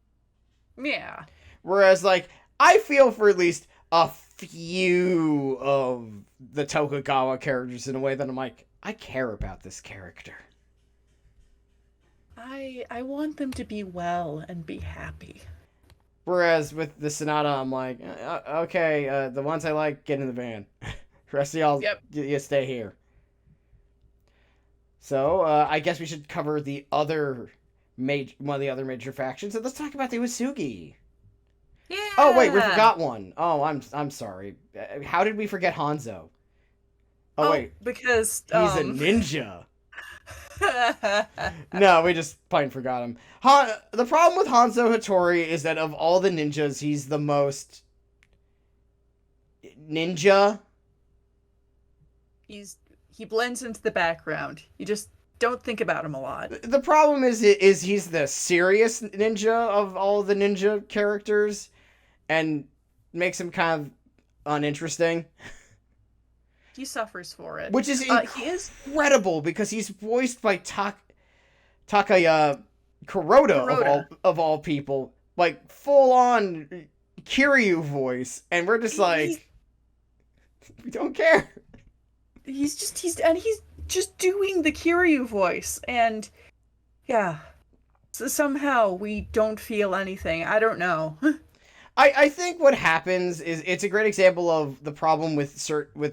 S2: Yeah.
S1: Whereas, like, I feel for at least a few of the Tokugawa characters in a way that I'm like, I care about this character.
S2: I want them to be well and be happy.
S1: Whereas with the Sonata, I'm like, okay, the ones I like, get in the van. Rest of y'all,
S2: Yep.
S1: you stay here. So, I guess we should cover one of the other major factions, and let's talk about the Uesugi.
S2: Yeah.
S1: Oh wait, we forgot one. Oh, I'm sorry. How did we forget Hanzo? Oh wait,
S2: because
S1: he's a ninja. No, we just plain forgot him. The problem with Hanzo Hattori is that of all the ninjas, he's the most ninja.
S2: He blends into the background. You just don't think about him a lot.
S1: The problem is he's the serious ninja of all the ninja characters, and makes him kind of uninteresting.
S2: He suffers for it.
S1: Which is
S2: He is
S1: incredible because he's voiced by Takaya Kuroda. Of all people. Like, full on Kiryu voice. And we're just like, we don't care.
S2: He's just doing the Kiryu voice. And yeah. So somehow we don't feel anything. I don't know.
S1: I think what happens is it's a great example of the problem with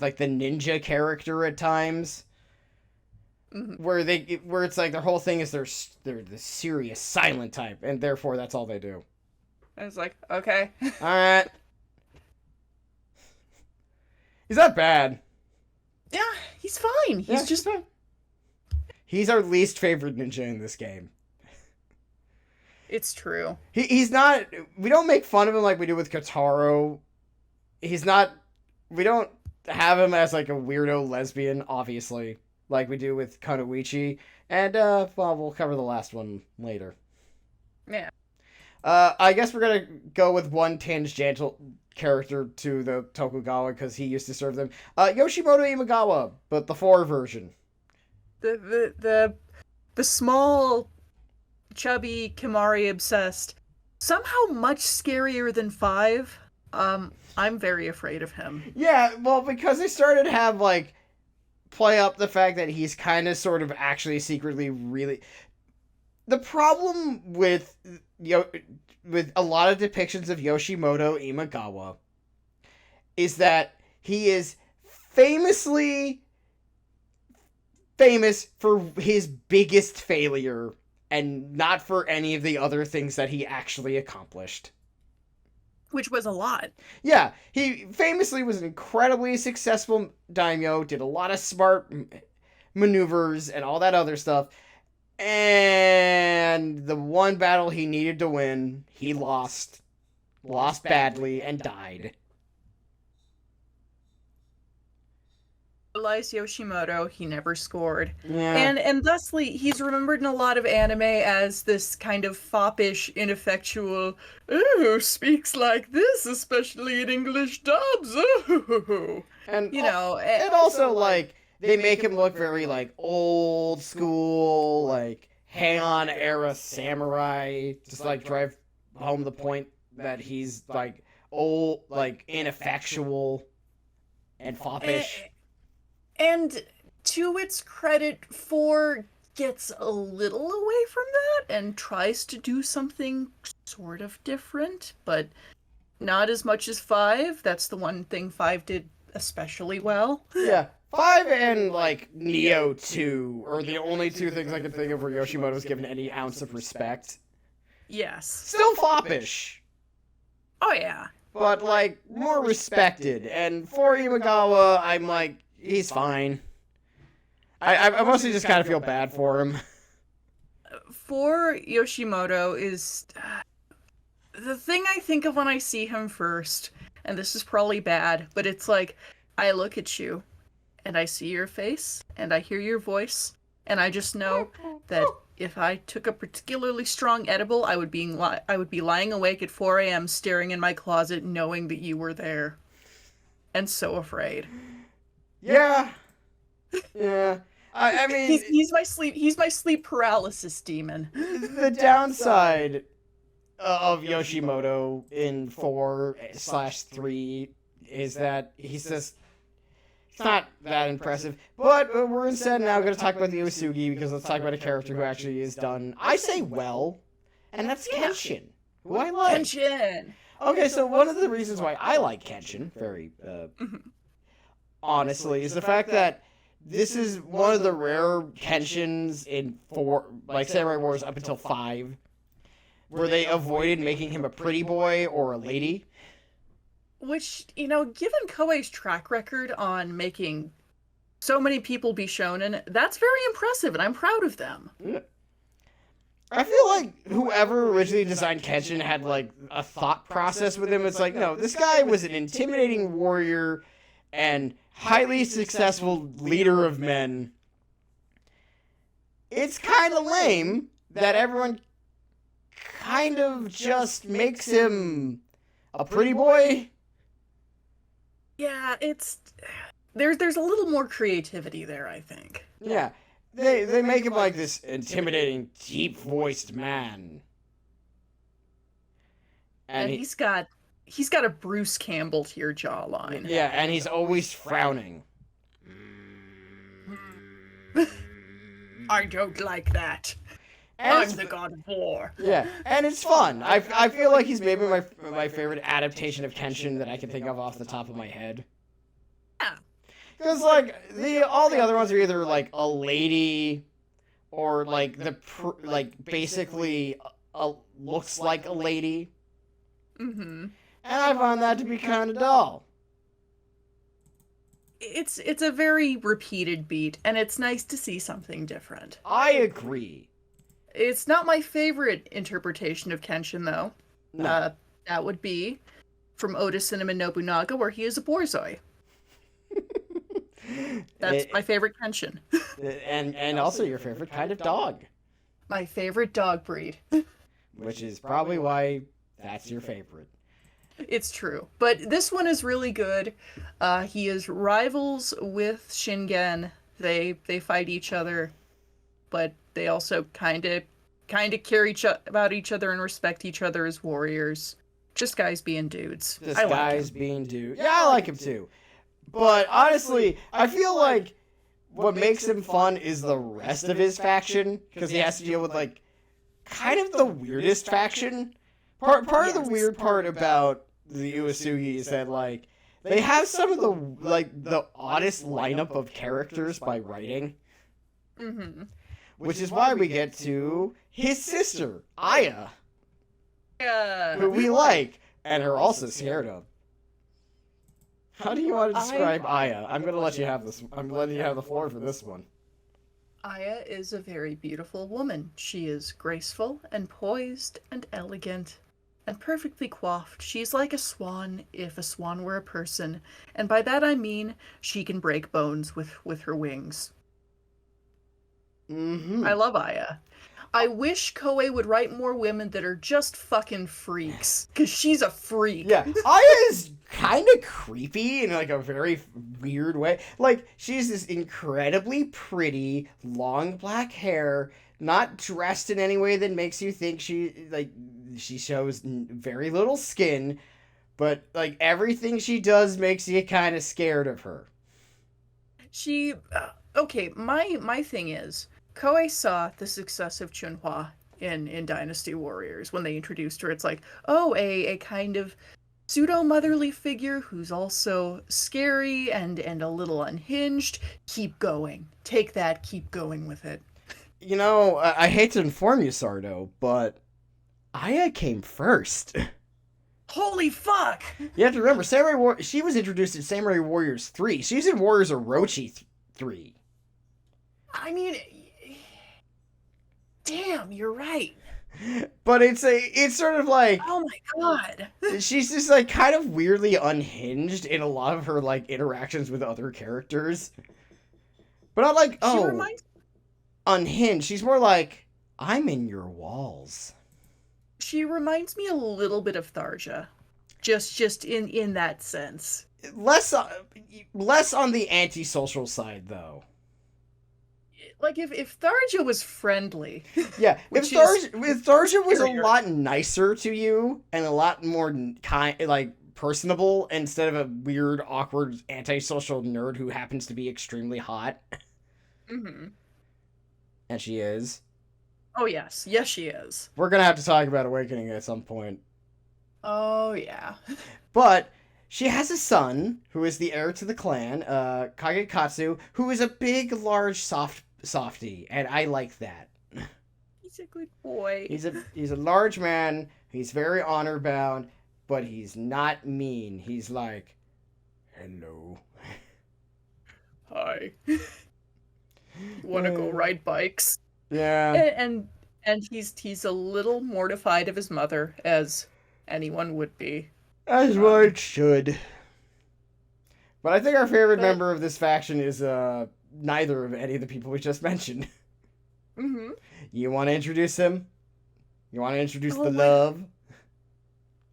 S1: like the ninja character at times, where it's like their whole thing is they're the serious silent type, and therefore that's all they do.
S2: I was like, okay,
S1: all right, he's not bad.
S2: Yeah, he's fine. He's just
S1: fine. He's our least favorite ninja in this game.
S2: It's true.
S1: He's not... We don't make fun of him like we do with Kotaro. He's not... We don't have him as like a weirdo lesbian, obviously, like we do with Kunoichi. And, well, we'll cover the last one later.
S2: Yeah.
S1: I guess we're gonna go with one tangential character to the Tokugawa, because he used to serve them. Yoshimoto Imagawa, but the 4 version.
S2: The small... chubby, Kimari obsessed, somehow much scarier than 5. I'm very afraid of him.
S1: Yeah, well, because they started to have, like, play up the fact that he's kind of sort of actually secretly really... The problem with a lot of depictions of Yoshimoto Imagawa is that he is famously famous for his biggest failure and not for any of the other things that he actually accomplished.
S2: Which was a lot.
S1: Yeah, he famously was an incredibly successful daimyo, did a lot of smart maneuvers and all that other stuff, and the one battle he needed to win, he lost badly, and died.
S2: idolized Yoshimoto. He never scored.
S1: Yeah.
S2: And thusly, he's remembered in a lot of anime as this kind of foppish, ineffectual, oh, speaks like this, especially in English dubs. Oh.
S1: And,
S2: And
S1: also, like, they make him look very, like, old school, like, Heian era samurai. Just, like, drive home the point that he's, like, old, like, ineffectual and foppish.
S2: And to its credit, 4 gets a little away from that and tries to do something sort of different, but not as much as 5. That's the one thing 5 did especially well.
S1: Yeah. 5 and, like, Neo 2 are the only two things I can think of where Yoshimoto's given any ounce of respect.
S2: Yes.
S1: Still foppish,
S2: Oh, yeah.
S1: but, like, more respected. And for Imagawa, I'm like, he's fine. I mostly just kind of feel bad for him.
S2: For Yoshimoto is the thing I think of when I see him first, and this is probably bad, but it's like, I look at you, and I see your face, and I hear your voice, and I just know that if I took a particularly strong edible, I would be lying awake at 4 a.m. staring in my closet knowing that you were there. And so afraid.
S1: Yeah. Yeah. I mean...
S2: He's my sleep paralysis demon.
S1: The downside of Yoshimoto in 4/3 is that he's just... It's not that impressive. But we're instead now going to talk about the Uesugi, because let's talk about a character who actually is done, I say well, and that's Kenshin, who I like.
S2: Kenshin!
S1: Okay, so one of the reasons why I like Kenshin, very honestly, is the fact that this is one of the rare Kenshins in 4, like Samurai Wars up until 5, where they avoided making him a pretty boy or a lady.
S2: Which, given Koei's track record on making so many people be shonen, that's very impressive, and I'm proud of them.
S1: I feel like whoever originally designed Kenshin had, like, a thought process with him. It's like, no, this guy was an intimidating warrior and highly successful leader of men. It's kind of lame that everyone kind of just makes him a pretty boy.
S2: Yeah, there's a little more creativity there, I think.
S1: Yeah. They make him like this intimidating, deep-voiced man.
S2: And he's got a Bruce Campbell to your jawline.
S1: Yeah, and he's always frowning.
S2: I don't like that. I'm the god of war.
S1: Yeah, and it's fun. I feel like he's maybe my favorite adaptation of Kenshin that I can think of off the top of my head.
S2: Yeah.
S1: Because, like, all the other ones are either, like, a lady or, like, basically looks like a lady.
S2: Mm-hmm.
S1: And I find that to be kind of dull.
S2: It's a very repeated beat, and it's nice to see something different.
S1: I agree.
S2: It's not my favorite interpretation of Kenshin, though.
S1: No.
S2: That would be from Oda Cinnamon Nobunaga, where he is a borzoi. That's my favorite Kenshin.
S1: and also your favorite kind of dog.
S2: My favorite dog breed.
S1: Which is probably why that's your favorite.
S2: It's true. But this one is really good. He is rivals with Shingen. They fight each other, but they also kind of care about each other and respect each other as warriors. Just guys being dudes.
S1: Just guys being dudes. Yeah, I like him too. But honestly, I feel like what makes him fun is the rest of his faction, because he has to deal with, like, kind of the weirdest faction. Part of the weird part about the Uesugi is that, like, they have some of the oddest lineup of characters by writing.
S2: Mm-hmm.
S1: Which is why we get to his sister, Aya.
S2: Yeah.
S1: Who we like, and are also scared of. How do you want to describe Aya? I'm going to let you have this. I'm letting you have the floor for this one.
S2: Aya is a very beautiful woman. She is graceful and poised and elegant. and perfectly coiffed. She's like a swan if a swan were a person, and by that I mean she can break bones with her wings.
S1: Mm-hmm.
S2: I love Aya. I wish Koei would write more women that are just fucking freaks, because she's a freak.
S1: Yeah, Aya is kind of creepy in like a very weird way. Like, she's this incredibly pretty, long black hair, not dressed in any way that makes you think she shows very little skin, but like everything she does makes you kind of scared of her.
S2: She okay, my thing is Koei saw the success of Chunhua in Dynasty Warriors when they introduced her. It's like, oh, a kind of pseudo motherly figure who's also scary and a little unhinged. Keep going. Take that, keep going with it.
S1: You know, I hate to inform you, Sardo, but Aya came first.
S2: Holy fuck!
S1: You have to remember, she was introduced in Samurai Warriors 3. She's in Warriors Orochi 3.
S2: I mean, damn, you're right.
S1: But it's sort of like,
S2: oh my god,
S1: she's just like kind of weirdly unhinged in a lot of her like interactions with other characters. But not like, unhinged. She's more like, I'm in your walls.
S2: She reminds me a little bit of Tharja, just in that sense.
S1: Less on the antisocial side, though.
S2: Like if Tharja was friendly.
S1: Yeah, if Tharja was a lot nicer to you and a lot more personable instead of a weird, awkward, antisocial nerd who happens to be extremely hot.
S2: Mm-hmm.
S1: And she is.
S2: Oh yes, she is.
S1: We're gonna have to talk about Awakening at some point.
S2: Oh yeah.
S1: But she has a son who is the heir to the clan, Kagekatsu, who is a big, large, softy, and I like that.
S2: He's a good boy.
S1: He's a large man. He's very honor bound, but he's not mean. He's like, hello.
S2: Hi. Want to go ride bikes?
S1: Yeah.
S2: And he's a little mortified of his mother, as anyone would be.
S1: As one should. But I think our favorite member of this faction is neither of any of the people we just mentioned.
S2: Mm-hmm.
S1: You want to introduce him? You want to introduce the love?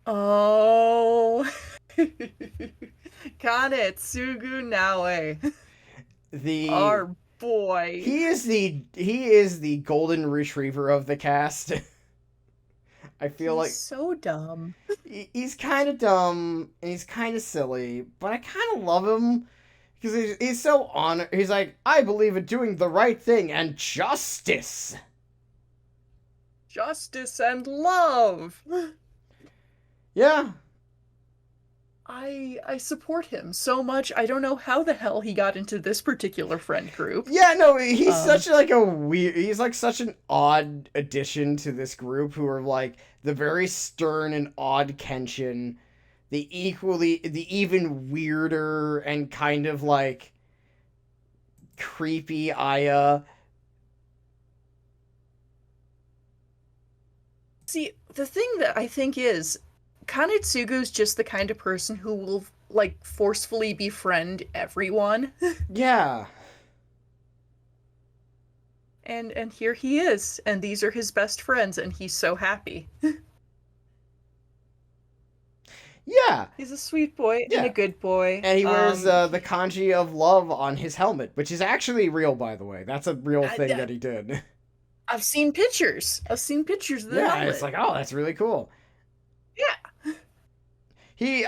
S2: Oh. Kanetsugu Naoe. Our boy.
S1: He is the golden retriever of the cast. I feel like
S2: so dumb.
S1: He's kind of dumb and he's kind of silly, but I kind of love him because he's so he's like, I believe in doing the right thing and justice.
S2: Justice and love.
S1: Yeah.
S2: I support him so much. I don't know how the hell he got into this particular friend group.
S1: Yeah, no, he's such such an odd addition to this group who are like the very stern and odd Kenshin, the even weirder and kind of like creepy Aya.
S2: See, the thing that I think is Kanetsugu's just the kind of person who will like forcefully befriend everyone.
S1: Yeah.
S2: And here he is, and these are his best friends, and he's so happy.
S1: Yeah.
S2: He's a sweet boy and a good boy.
S1: And he wears the kanji of love on his helmet, which is actually real, by the way. That's a real thing that he did.
S2: I've seen pictures. Of the helmet.
S1: It's like, oh, that's really cool.
S2: Yeah.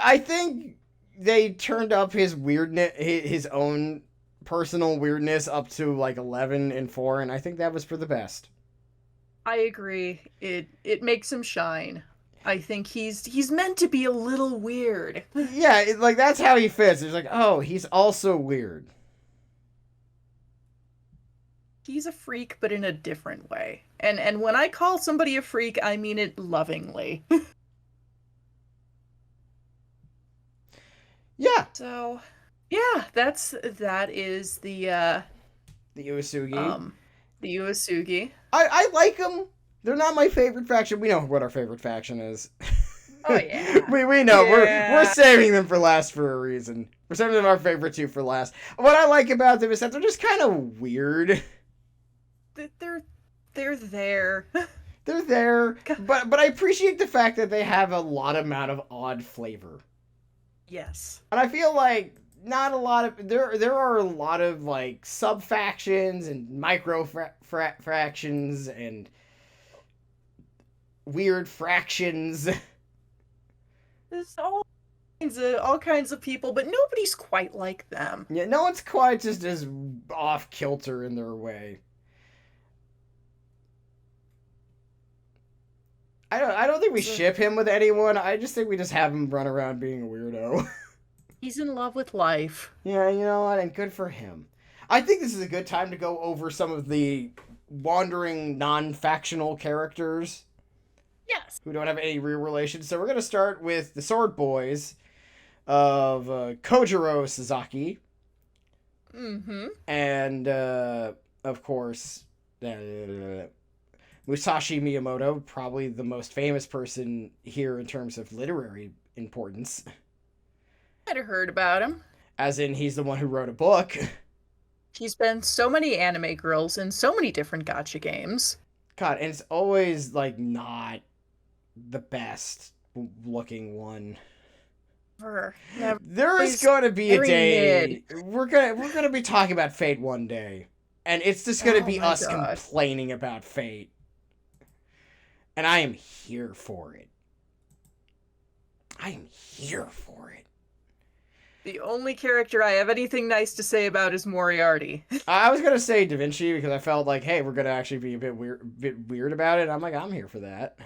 S1: I think they turned up his weirdness, his own personal weirdness up to like 11 and 4, and I think that was for the best.
S2: I agree. It makes him shine. I think he's meant to be a little weird.
S1: Yeah, like that's how he fits. It's like, oh, he's also weird.
S2: He's a freak, but in a different way. And when I call somebody a freak, I mean it lovingly.
S1: Yeah.
S2: So, yeah, that is the
S1: Uesugi.
S2: The Uesugi.
S1: I like them. They're not my favorite faction. We know what our favorite faction is.
S2: Oh yeah.
S1: We know we're
S2: Yeah.
S1: saving them for last for a reason. We're saving them our favorite two for last. What I like about them is that they're just kind of weird.
S2: They're there.
S1: They're there, but I appreciate the fact that they have a lot amount of odd flavor.
S2: Yes.
S1: And I feel like not a lot of there are a lot of like sub factions and micro fractions and weird fractions.
S2: There's all kinds of people, but nobody's quite like them.
S1: Yeah, no one's quite just as off kilter in their way. I don't think we ship him with anyone. I just think we just have him run around being a weirdo.
S2: He's in love with life.
S1: Yeah, you know what? And good for him. I think this is a good time to go over some of the wandering non-factional characters.
S2: Yes.
S1: Who don't have any real relations. So we're going to start with the Sword Boys of Kojiro Sasaki.
S2: Mm-hmm.
S1: And, of course, Musashi Miyamoto, probably the most famous person here in terms of literary importance.
S2: I'd have heard about him.
S1: As in, he's the one who wrote a book.
S2: He's been so many anime girls in so many different gacha games.
S1: God, and it's always, like, not the best looking one.
S2: Never.
S1: There is going to be a day we're gonna be talking about Fate one day, and it's just gonna be us complaining about Fate, and I am here for it. I am here for it.
S2: The only character I have anything nice to say about is Moriarty.
S1: I was gonna say Da Vinci because I felt like, hey, we're gonna actually be a bit weird about it. I'm like, I'm here for that.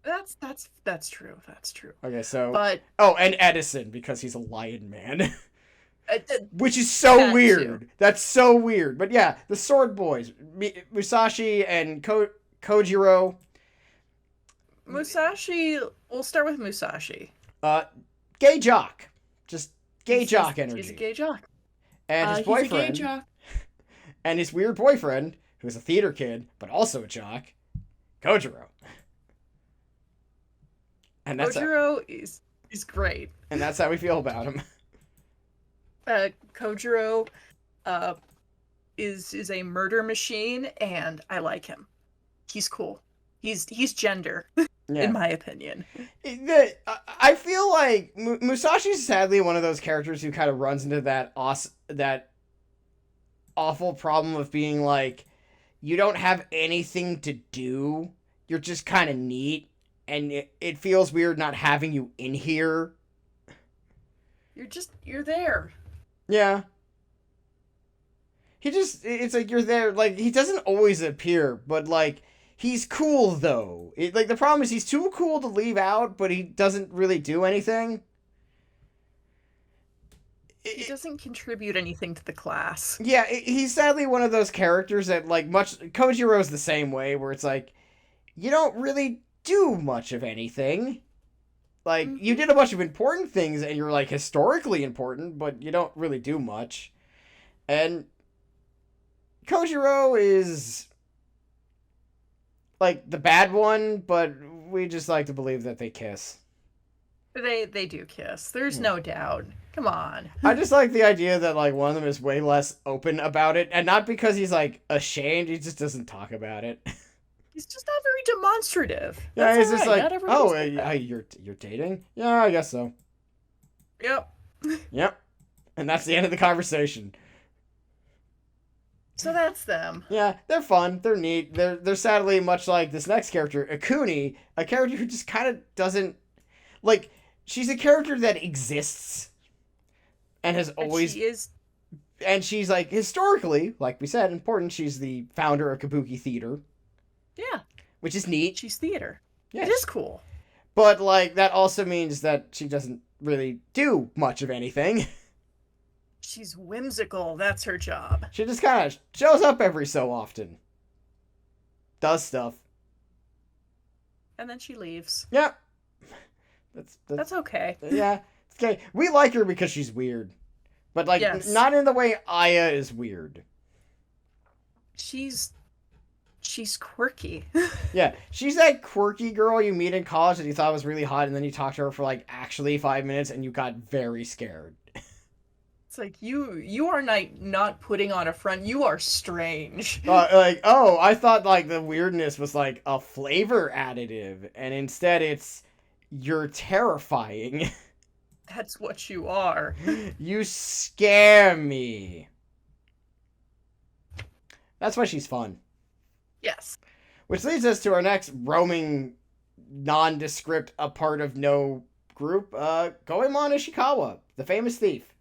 S2: That's true. That's true.
S1: Okay, so and Edison because he's a lion man, which is so weird. Too. That's so weird. But yeah, the Sword Boys, Musashi and Kojiro.
S2: Musashi. We'll start with Musashi.
S1: Gay jock, just gay jock energy.
S2: He's a gay jock.
S1: And his boyfriend.
S2: He's a gay jock.
S1: And his weird boyfriend, who's a theater kid but also a jock, Kojiro. And
S2: Kojiro is great.
S1: And that's how we feel about him.
S2: Kojiro is a murder machine, and I like him. He's cool. He's gender, in my opinion.
S1: I feel like Musashi's sadly one of those characters who kind of runs into that awful problem of being like, you don't have anything to do. You're just kind of neat. And it feels weird not having you in here.
S2: You're there.
S1: Yeah. It's like you're there. Like, he doesn't always appear, but, like, he's cool, though. Like, the problem is he's too cool to leave out, but he doesn't really do anything.
S2: He doesn't contribute anything to the class.
S1: Yeah, he's sadly one of those characters that, like, Kojiro's the same way, where it's like, you don't really do much of anything. Like, you did a bunch of important things and you're like historically important, but you don't really do much. And Kojiro is like the bad one, but we just like to believe that they kiss.
S2: They do kiss. There's no doubt. Come on.
S1: I just like the idea that like one of them is way less open about it, and not because he's like ashamed, he just doesn't talk about it.
S2: He's just not very demonstrative.
S1: Yeah, he's just like, oh, you're dating? Yeah, I guess so.
S2: Yep.
S1: Yep. And that's the end of the conversation.
S2: So that's them.
S1: Yeah, they're fun. They're neat. They're sadly much like this next character, Akuni, a character who just kind of doesn't, like, she's a character that exists and has always...
S2: She is...
S1: And she's, like, historically, like we said, important. She's the founder of Kabuki Theater.
S2: Yeah.
S1: Which is neat.
S2: She's theater.
S1: Yes.
S2: It is cool.
S1: But, like, that also means that she doesn't really do much of anything.
S2: She's whimsical. That's her job.
S1: She just kind of shows up every so often. Does stuff.
S2: And then she leaves.
S1: Yep.
S2: That's okay.
S1: Yeah. It's okay. We like her because she's weird. But, like, not in the way Aya is weird.
S2: She's She's quirky.
S1: Yeah, she's that quirky girl you meet in college that you thought was really hot, and then you talk to her for like actually 5 minutes, and you got very scared.
S2: It's like you are not putting on a front. You are strange.
S1: Like, oh, I thought like the weirdness was like a flavor additive, and instead it's you're terrifying.
S2: That's what you are.
S1: You scare me. That's why she's fun.
S2: Yes.
S1: Which leads us to our next roaming, nondescript, a part of no group, Goemon Ishikawa, the famous thief.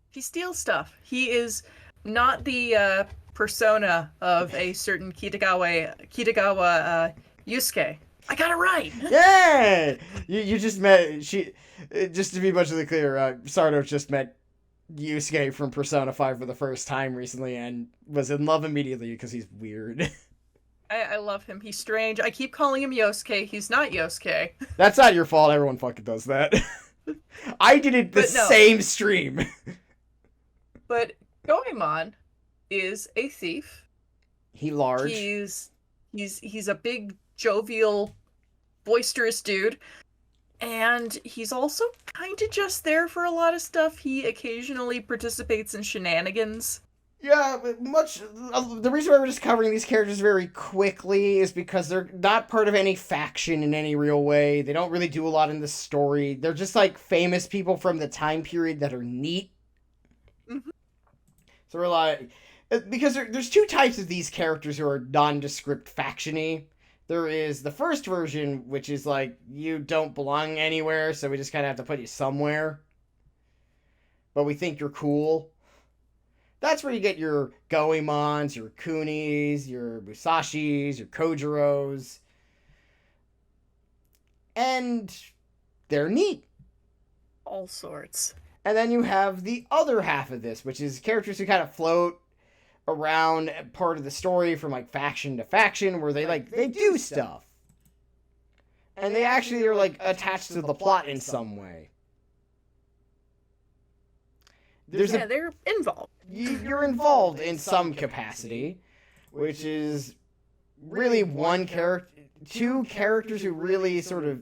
S2: He steals stuff. He is not the persona of a certain Kitagawa Yusuke. I got it right.
S1: Yay! You just met just to be much clearer, Sardo just met Yusuke from Persona 5 for the first time recently and was in love immediately because he's weird.
S2: I love him. He's strange. I keep calling him Yosuke. He's not Yosuke.
S1: That's not your fault. Everyone fucking does that. I did it the same stream.
S2: But Goemon is a thief.
S1: Large.
S2: He's a big, jovial, boisterous dude. And he's also kind of just there for a lot of stuff. He occasionally participates in shenanigans.
S1: Yeah, the reason why we're just covering these characters very quickly is because they're not part of any faction in any real way. They don't really do a lot in the story. They're just like famous people from the time period that are neat.
S2: Mm-hmm.
S1: So we're like, because there's two types of these characters who are nondescript faction-y. There is the first version, which is like, you don't belong anywhere, so we just kind of have to put you somewhere. But we think you're cool. That's where you get your Goemons, your Kunis, your Musashis, your Kojiros. And they're neat.
S2: All sorts.
S1: And then you have the other half of this, which is characters who kind of float around part of the story from like faction to faction, where they do stuff. And they actually are like attached to the plot in some way.
S2: They're involved.
S1: You're involved in some capacity, which is really two characters who really sort of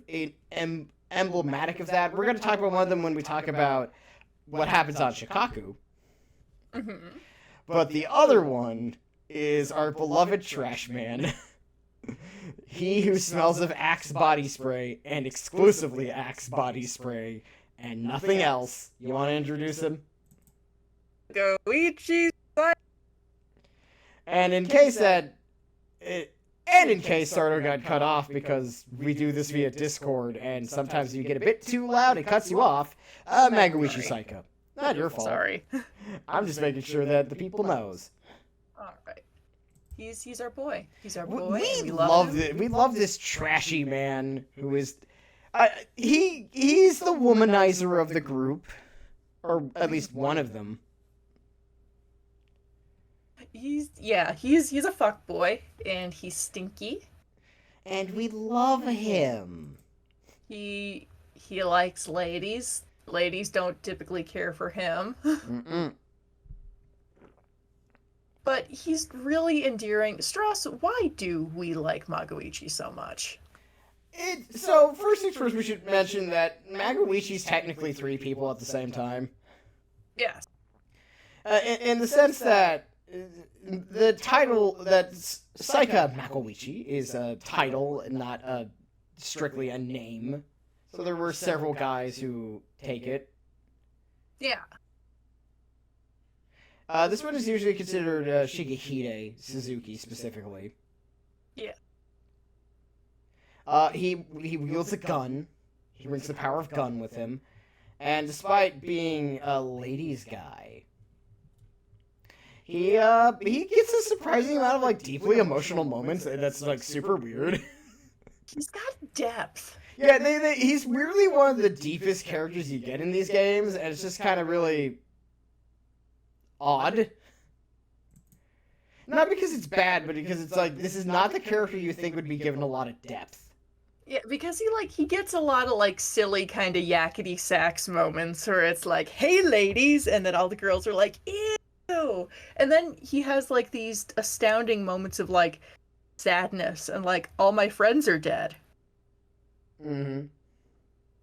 S1: emblematic of that. We're going to talk about one of them when we talk about what happens on Shikaku.
S2: Mm-hmm.
S1: But the other one is our beloved Trash Man. He who smells of Axe body spray, and exclusively Axe body spray, and nothing else. You want to introduce him?
S2: Goichi.
S1: And in case Sardo got cut off because we do this via Discord, and sometimes you get a bit too loud, it cuts you off, Magoichi Saika. Not your fault.
S2: Sorry.
S1: I'm just making sure that the people knows.
S2: Alright. He's our boy. He's our boy.
S1: We love this trashy man who is... he's the womanizer of the group. Or at least one of them.
S2: He's a fuck boy, and he's stinky.
S1: And we love him.
S2: He likes ladies. Ladies don't typically care for him.
S1: Mm-mm.
S2: But he's really endearing. Stross, why do we like Magoichi so much?
S1: So, first things first, we should mention that Magoichi's technically three people at the same time.
S2: Yes.
S1: In the sense that the title, that Saika Magoichi is a title, not strictly a name. So there were several guys who take it.
S2: Yeah.
S1: This one is usually considered Shigehide Suzuki specifically.
S2: Yeah.
S1: He wields a gun. He brings the power of gun with him. And despite being a ladies' guy, he gets a surprising amount of like deeply emotional moments, and that's like super weird.
S2: He's got depth.
S1: Yeah, he's weirdly one of the deepest characters you get in these games, and it's just kind of really odd. Not because it's bad, but because it's like, this is not the character you think would be given a lot of depth.
S2: Yeah, because he gets a lot of like silly kind of yakety sax moments where it's like, "Hey ladies," and then all the girls are like, "Ew." And then he has like these astounding moments of like, sadness and like all my friends are dead.
S1: Mm-hmm.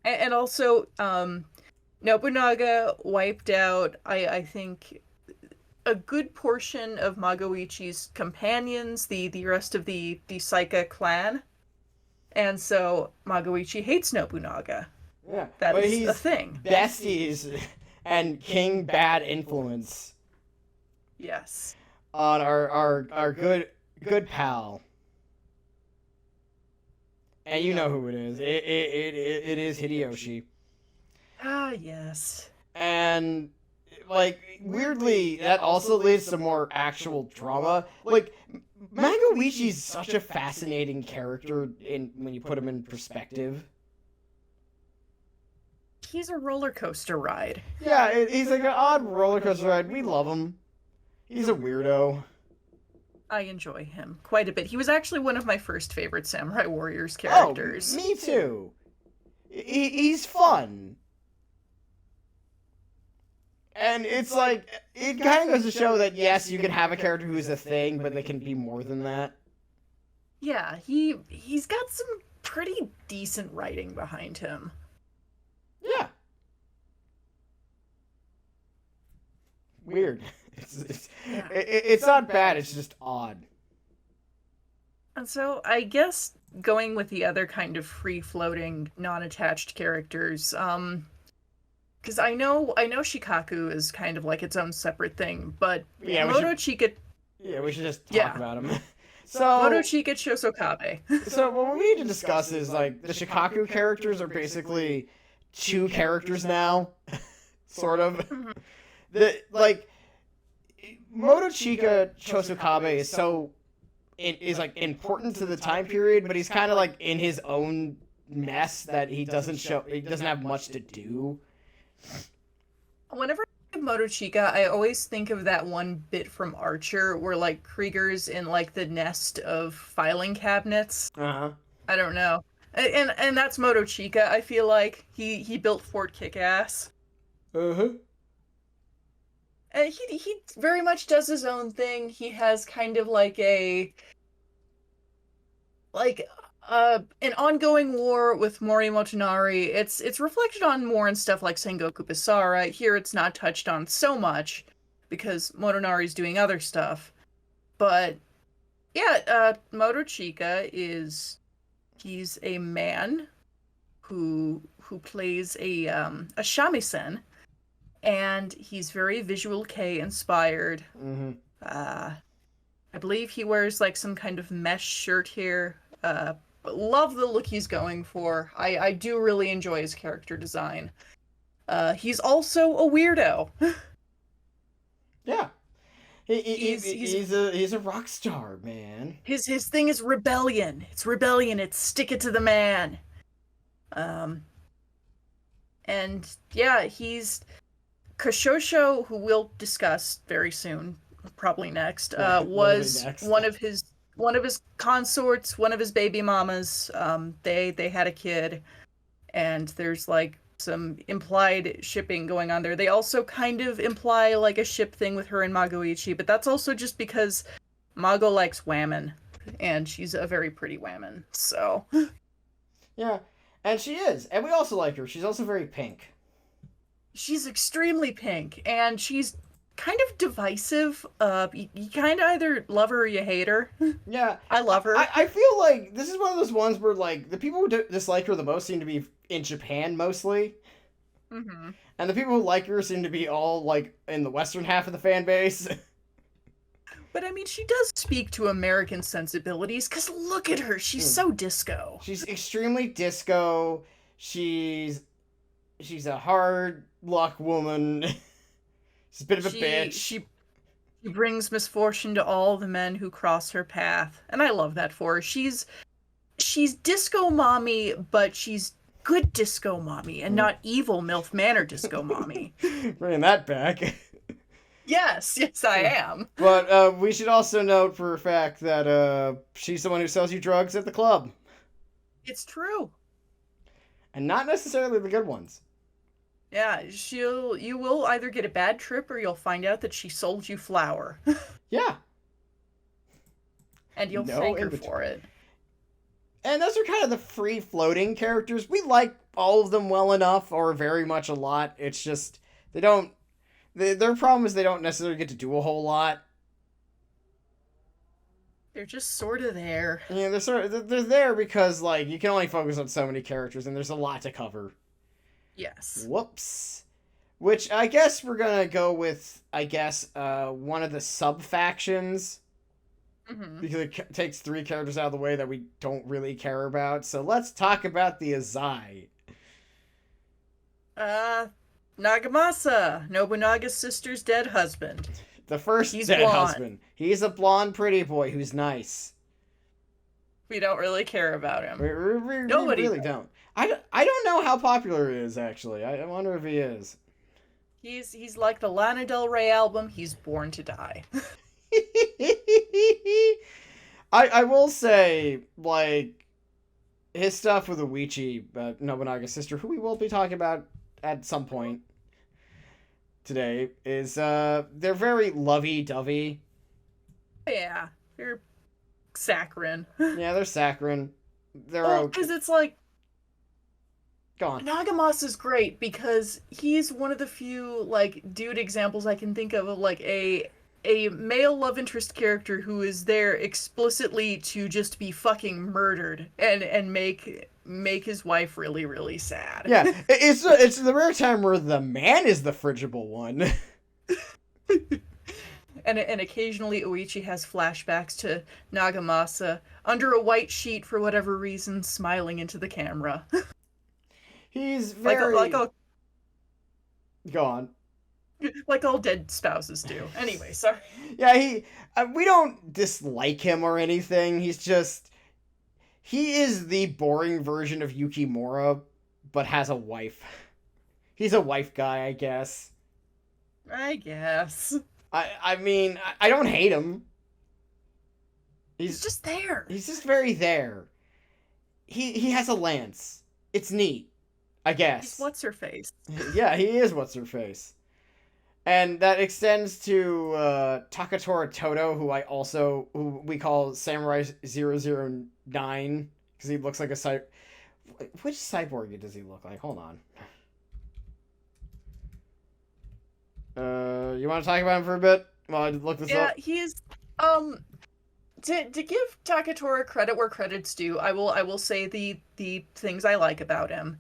S2: And also, Nobunaga wiped out, I think, a good portion of Magoichi's companions, the rest of the Saika clan. And so Magoichi hates Nobunaga.
S1: Yeah,
S2: That
S1: but
S2: is a
S1: he's
S2: thing.
S1: besties and king bad influence
S2: Yes.
S1: on our good pal. And you know who it is. It is Hideyoshi.
S2: Ah, yes.
S1: And like weirdly, that also leads to more actual drama. Like Magoichi's such a fascinating character in when you put him in perspective.
S2: He's a roller coaster ride.
S1: Yeah, he's like an odd roller coaster ride. We love him. He's a weirdo.
S2: I enjoy him quite a bit. He was actually one of my first favorite Samurai Warriors characters.
S1: Oh, me too. He's fun. And it's like, it kind of goes to show that, yes, you can have a character who's a thing, but they can be more than that.
S2: Yeah, he's got some pretty decent writing behind him.
S1: Yeah. Weird. It's not bad, it's just odd.
S2: And so I guess going with the other kind of free-floating, non-attached characters, because I know Shikaku is kind of like its own separate thing, but
S1: Yeah,
S2: Motochika...
S1: Yeah, we should just talk about him. So,
S2: Motochika Shosokabe.
S1: So what we need to discuss is, like, the Shikaku characters are basically two characters now, sort of. Like, Motochika Chosokabe is so is like important to the time period, but he's kind of like in his own mess that he doesn't have much to do.
S2: Whenever I think of Motochika, I always think of that one bit from Archer where like Krieger's in like the nest of filing cabinets.
S1: Uh-huh.
S2: I don't know. And that's Motochika. I feel like he built Fort Kickass.
S1: Uh-huh.
S2: And he very much does his own thing. He has kind of like an ongoing war with Mori Motonari. It's reflected on more in stuff like Sengoku Basara. Here it's not touched on so much because Motonari's doing other stuff. But yeah, Motochika he's a man who plays a shamisen. And he's very Visual Kei inspired.
S1: Mm-hmm.
S2: I believe he wears like some kind of mesh shirt here. But love the look he's going for. I do really enjoy his character design. He's also a weirdo.
S1: Yeah. He's a rock star, man.
S2: His thing is rebellion. It's rebellion. It's stick it to the man. And yeah, he's Kashosho, who we'll discuss very soon, probably next, was
S1: next.
S2: one of his consorts, one of his baby mamas. They had a kid, and there's like some implied shipping going on there. They also kind of imply like a ship thing with her and Magoichi, but that's also just because Mago likes women, and she's a very pretty woman. So
S1: yeah, and she is, and we also like her. She's also very pink.
S2: She's extremely pink, and she's kind of divisive. You kind of either love her or you hate her.
S1: Yeah.
S2: I love her.
S1: I feel like this is one of those ones where, like, the people who dislike her the most seem to be in Japan, mostly.
S2: Mm-hmm.
S1: And the people who like her seem to be all, like, in the western half of the fan base.
S2: But, I mean, she does speak to American sensibilities, because look at her. She's so disco.
S1: She's extremely disco. She's a hard luck woman. She's a bit of a bitch.
S2: She brings misfortune to all the men who cross her path. And I love that for her. She's disco mommy, but she's good disco mommy and not evil MILF Manor disco mommy.
S1: Bringing that back.
S2: Yes, I am.
S1: But we should also note for a fact that she's the one who sells you drugs at the club.
S2: It's true.
S1: And not necessarily the good ones.
S2: Yeah, you will either get a bad trip or you'll find out that she sold you flour.
S1: Yeah.
S2: and you'll
S1: No
S2: thank
S1: in
S2: her
S1: between.
S2: for it.
S1: And those are kind of the free-floating characters. We like all of them well enough, or very much a lot. It's just, they don't... Their problem is they don't necessarily get to do a whole lot.
S2: They're just sort of there.
S1: Yeah, they're there because, like, you can only focus on so many characters, and there's a lot to cover.
S2: Yes.
S1: Whoops. Which, I guess we're gonna go with, one of the sub-factions.
S2: Mm-hmm.
S1: Because it takes 3 characters out of the way that we don't really care about. So let's talk about the Azai.
S2: Nagamasa, Nobunaga's sister's dead husband.
S1: The first
S2: He's
S1: dead
S2: blonde.
S1: husband. He's a blonde pretty boy who's nice.
S2: We don't really care about him.
S1: We
S2: Nobody
S1: really don't. I don't know how popular he is, actually. I wonder if he is.
S2: He's like the Lana Del Rey album, He's Born to Die.
S1: I will say, like, his stuff with Uichi, Nobunaga's sister, who we will be talking about at some point today, is, they're very lovey-dovey.
S2: Yeah, they're saccharine.
S1: Yeah, they're saccharine. They're okay.
S2: Because it's like,
S1: Go on.
S2: Nagamasa's great because he's one of the few, like, dude examples I can think of like, a male love interest character who is there explicitly to just be fucking murdered and make his wife really, really sad.
S1: Yeah, it's the rare time where the man is the frigible one.
S2: And occasionally Uichi has flashbacks to Nagamasa under a white sheet for whatever reason, smiling into the camera.
S1: He's very... Go on.
S2: Like all dead spouses do. Anyway, sorry.
S1: Yeah, we don't dislike him or anything. He is the boring version of Yukimura, but has a wife. He's a wife guy, I guess.
S2: I guess.
S1: I mean, I don't hate him.
S2: He's just there.
S1: He's just very there. He has a lance. It's neat, I guess.
S2: He's what's-her-face.
S1: Yeah, he is what's-her-face. And that extends to Takatora Toto, who we call Samurai 009, because he looks like a Which cyborg does he look like? Hold on. You want to talk about him for a bit while I look this up?
S2: Yeah, he's to give Takatora credit where credit's due, I will say the things I like about him.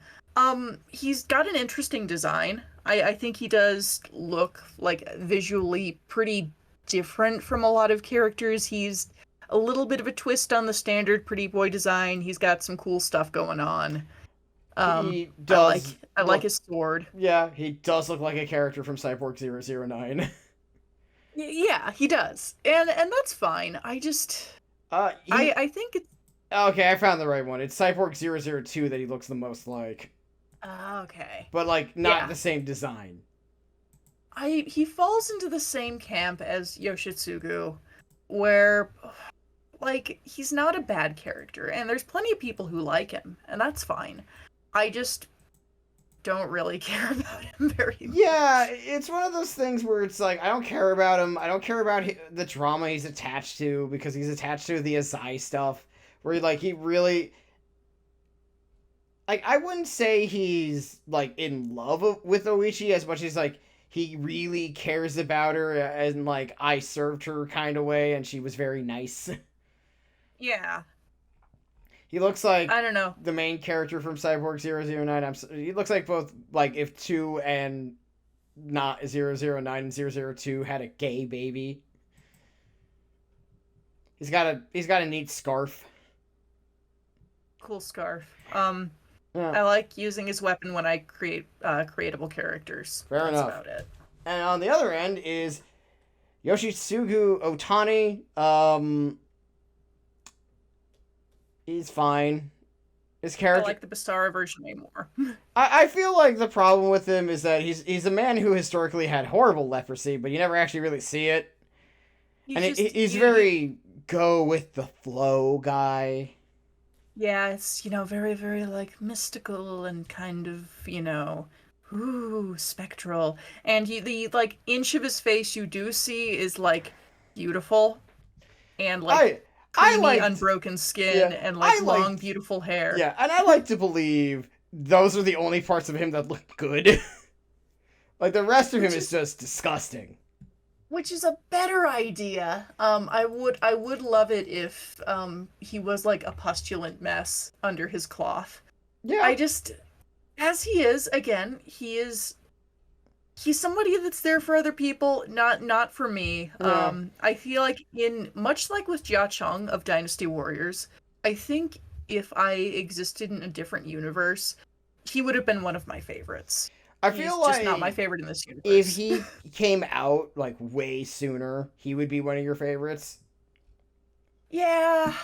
S2: He's got an interesting design. I think he does look like visually pretty different from a lot of characters. He's a little bit of a twist on the standard pretty boy design. He's got some cool stuff going on.
S1: He does.
S2: I like his sword.
S1: Yeah, he does look like a character from Cyborg 009.
S2: Yeah, he does. And that's fine. I just I think it's
S1: okay, I found the right one. It's Cyborg 002 that he looks the most like.
S2: okay.
S1: But like not the same design.
S2: He falls into the same camp as Yoshitsugu, where like he's not a bad character, and there's plenty of people who like him, and that's fine. I just don't really care about him very much.
S1: Yeah, it's one of those things where it's like, I don't care about him. I don't care about the drama he's attached to, because he's attached to the Azai stuff, where he really... Like, I wouldn't say he's, like, in love with Oichi as much as, like, he really cares about her and, like, I served her kind of way, and she was very nice.
S2: Yeah.
S1: He looks like...
S2: I don't know.
S1: The main character from Cyborg 009. He looks like both, like, if 2 and not 009 and 002 had a gay baby. He's got a neat scarf.
S2: Cool scarf.
S1: Yeah.
S2: I like using his weapon when I create creatable characters.
S1: Fair enough.
S2: That's about it.
S1: And on the other end is Yoshitsugu Otani. He's fine. His character...
S2: I like the Basara version way more.
S1: I feel like the problem with him is that he's a man who historically had horrible leprosy, but you never actually really see it. He's very go with the flow guy.
S2: Yeah, it's, very, very, like, mystical and kind of, spectral. And the, like, inch of his face you do see is, like, beautiful. And, like... creamy, unbroken skin,
S1: yeah,
S2: and like long, beautiful hair.
S1: Yeah, and I like to believe those are the only parts of him that look good. Like the rest of him is just disgusting.
S2: Which is a better idea. I would love it if he was like a pustulant mess under his cloth.
S1: Yeah.
S2: I just, as he is, again, he's somebody that's there for other people, not for me.
S1: Yeah.
S2: I feel like much like with Jia Chong of Dynasty Warriors, I think if I existed in a different universe, he would have been one of my favorites.
S1: I
S2: He's
S1: feel like
S2: just not my favorite in this universe.
S1: If he came out like way sooner, he would be one of your favorites.
S2: Yeah.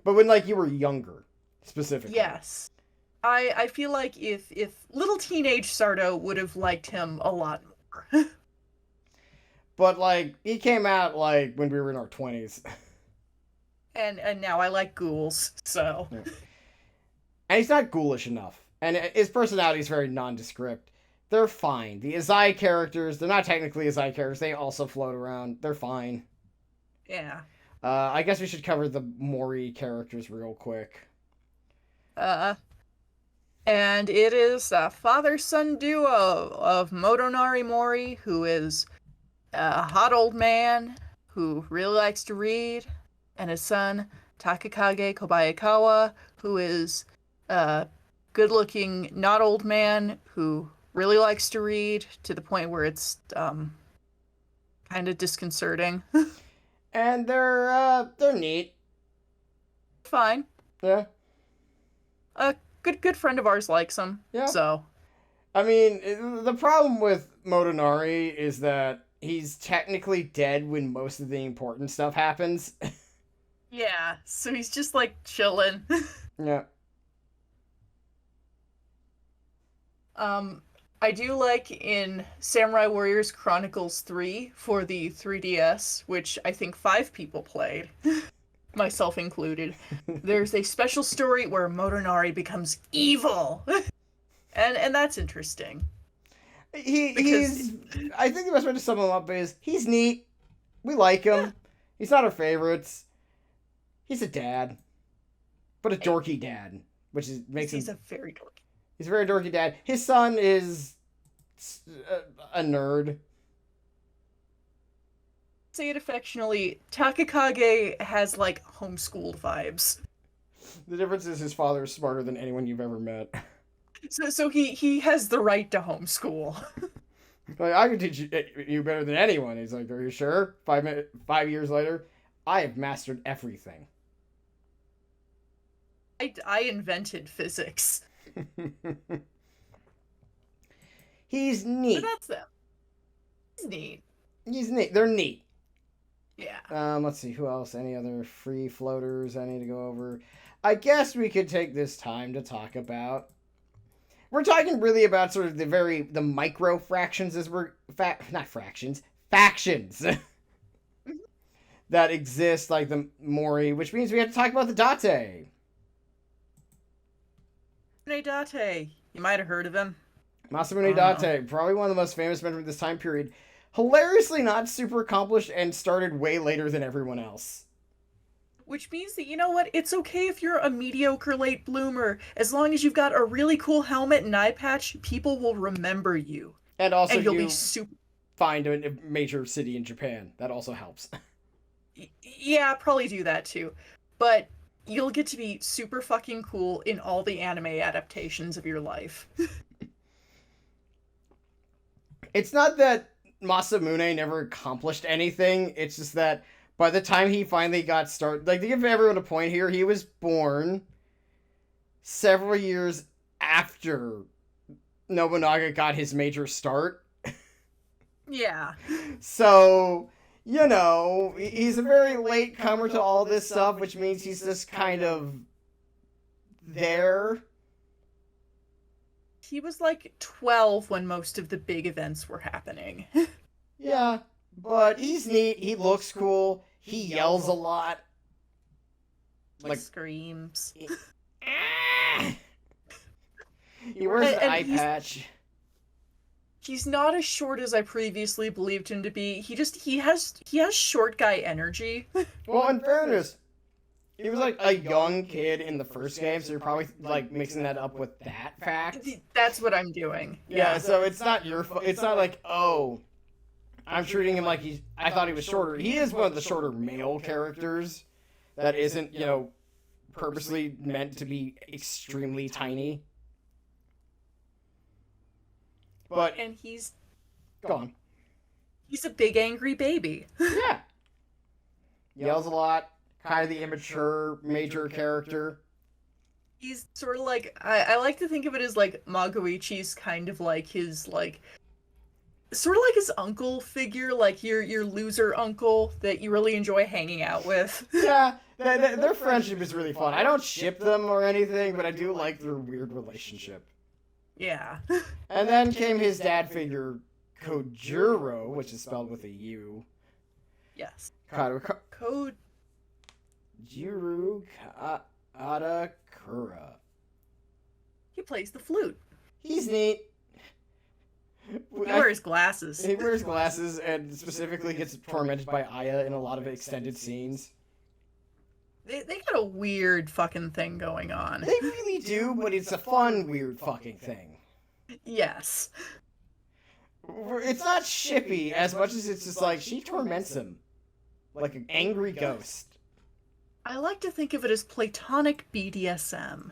S1: But when like you were younger, specifically.
S2: Yes. I feel like if little teenage Sardo would have liked him a lot more.
S1: But like he came out like when we were in our 20s.
S2: And now I like ghouls, so.
S1: Yeah. And he's not ghoulish enough. And his personality is very nondescript. They're fine. The Izai characters, they're not technically Izai characters. They also float around. They're fine.
S2: Yeah.
S1: I guess we should cover the Mori characters real quick.
S2: And it is a father-son duo of Motonari Mori, who is a hot old man who really likes to read, and his son, Takakage Kobayakawa, who is a good-looking, not old man who really likes to read to the point where it's kind of disconcerting.
S1: And they're neat.
S2: Fine.
S1: Yeah.
S2: A good friend of ours likes him.
S1: Yeah.
S2: So.
S1: I mean, the problem with Motonari is that he's technically dead when most of the important stuff happens.
S2: Yeah, so he's just like chilling.
S1: Yeah.
S2: I do like in Samurai Warriors Chronicles 3 for the 3DS, which I think 5 people played, myself included. There's a special story where Motonari becomes evil. And that's interesting.
S1: I think the best way to sum him up is he's neat. We like him. Yeah. He's not our favorites. He's a dad. But a dorky dad, which makes him...
S2: He's a very dorky.
S1: He's a very dorky dad. His son is a nerd.
S2: Say it affectionately, Takakage has like homeschooled vibes.
S1: The difference is his father is smarter than anyone you've ever met.
S2: So he has the right to homeschool.
S1: Like, I can teach you better than anyone. He's like, are you sure? 5 years later, I have mastered everything.
S2: I invented physics.
S1: He's neat.
S2: But that's them. He's neat.
S1: He's neat. They're neat.
S2: Yeah.
S1: Let's see. Who else? Any other free floaters I need to go over? I guess we could take this time to talk about... We're talking really about sort of the micro fractions as not fractions, factions that exist, like the Mori, which means we have to talk about the Date.
S2: Date. You might have heard of him.
S1: Masamune Date, probably one of the most famous men from this time period. Hilariously not super accomplished and started way later than everyone else.
S2: Which means that, you know what, it's okay if you're a mediocre late bloomer. As long as you've got a really cool helmet and eye patch, people will remember you.
S1: And also
S2: you'll be super...
S1: find a major city in Japan. That also helps.
S2: Yeah, probably do that too. But you'll get to be super fucking cool in all the anime adaptations of your life.
S1: It's not that Masamune never accomplished anything. It's just that by the time he finally got started, like, to give everyone a point here, he was born several years after Nobunaga got his major start.
S2: Yeah.
S1: So, you know, he's a very late comer to all this stuff, which means he's just kind of there.
S2: He was like 12 when most of the big events were happening.
S1: Yeah, but he's neat. He looks cool. He yells a lot.
S2: Like screams.
S1: He wears an eye patch.
S2: He's not as short as I previously believed him to be. He has short guy energy.
S1: Well, in fairness, he was like a young kid in the first game, so you're probably like mixing that up with that fact.
S2: That's what I'm doing.
S1: Yeah, so it's not your it's not like, oh, I'm treating him like I thought he was shorter. He is one of the shorter male characters that isn't, purposely meant to be extremely tiny. But
S2: And he's
S1: gone.
S2: He's a big angry baby.
S1: Yeah. Yells a lot. Kind of the immature major character.
S2: He's sort of like I like to think of it as like Magoichi's kind of like his like sort of like his uncle figure, like your loser uncle that you really enjoy hanging out with.
S1: Yeah, their friendship is really fun. I don't ship them or anything, but I do like their weird relationship.
S2: Yeah.
S1: And then came his dad figure, Kojuro, which is spelled with a U.
S2: Yes.
S1: Kojuro Adakura.
S2: He plays the flute.
S1: He's neat.
S2: He wears glasses.
S1: He wears glasses and specifically gets tormented by Aya in a lot of extended scenes.
S2: They got a weird fucking thing going on.
S1: They really do, but it's a fun, weird fucking thing.
S2: Yes.
S1: It's not shippy as much as it's just like she torments him. Like an angry ghost.
S2: I like to think of it as platonic BDSM.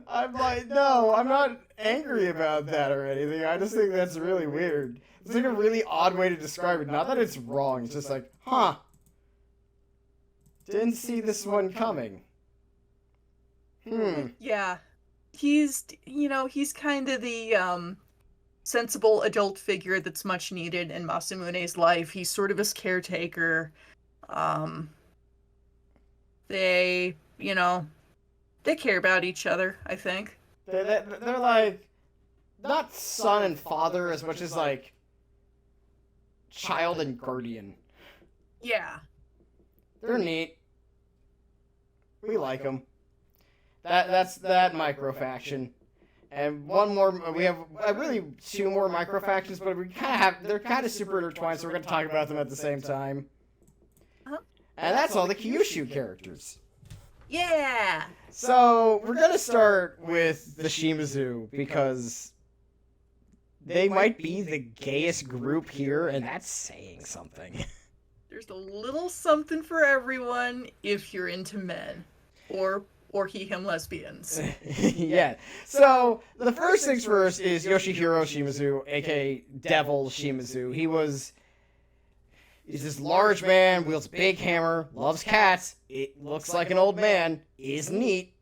S1: I'm like, no, I'm not angry about that or anything. I just think that's really weird. It's like a really odd way to describe it. Not that it's wrong, it's just like, huh. Didn't see this one coming.
S2: Yeah. He's kind of the, sensible adult figure that's much needed in Masamune's life. He's sort of his caretaker. They care about each other, I think.
S1: They're like, not son and father as much as like, child and guardian.
S2: Yeah.
S1: They're neat. We like them. That's that micro faction. And one more, we have really two more micro factions, but they're kind of super intertwined, so we're going to talk about them at the same time.
S2: Uh-huh.
S1: And that's all the Kyushu characters.
S2: Yeah!
S1: So, we're going to start with the Shimazu, because they might be the gayest group here, and that's saying something.
S2: There's a little something for everyone if you're into men. Or he/him lesbians.
S1: Yeah. So, the first things first is Yoshihiro Shimazu, aka Devil Shimazu. He's this large man, wields a big hammer, loves cats, it looks like an old man, is neat.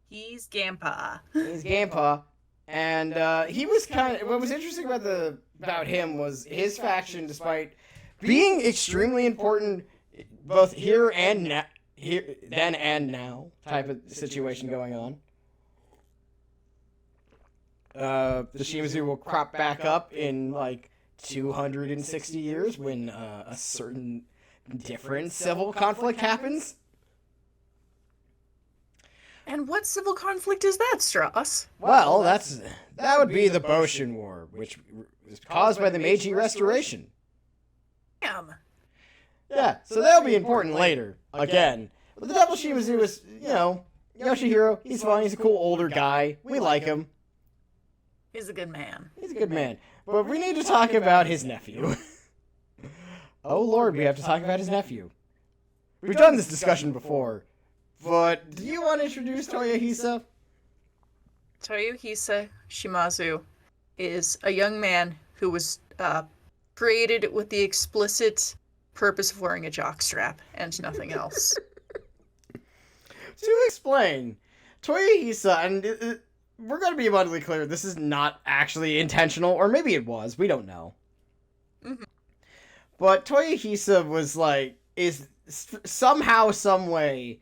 S2: He's Gampa.
S1: He's Gampa. And he was what was interesting about him was his faction, despite being extremely important both here and now, then and now type of situation going on. The Shimazu will crop back up in like 260 years when a certain different civil conflict happens.
S2: And what civil conflict is that, Stross?
S1: Well, that would be the Boshin War, which was caused by the Meiji Restoration.
S2: Damn.
S1: Yeah, so that'll be important later, again. But the Devil Shimazu is, Yoshihiro, he's fine, he's a cool older guy. We like him.
S2: He's a good man.
S1: He's a good man. But we need to talk about his nephew. Oh lord, we have to talk about his nephew. We've done this discussion before, but do you want to introduce Toyohisa?
S2: Toyohisa Shimazu is a young man who was created with the explicit purpose of wearing a jockstrap and nothing else.
S1: To explain, Toyohisa, and we're going to be abundantly clear, this is not actually intentional, or maybe it was, we don't know.
S2: Mm-hmm.
S1: But Toyohisa is somehow, some way,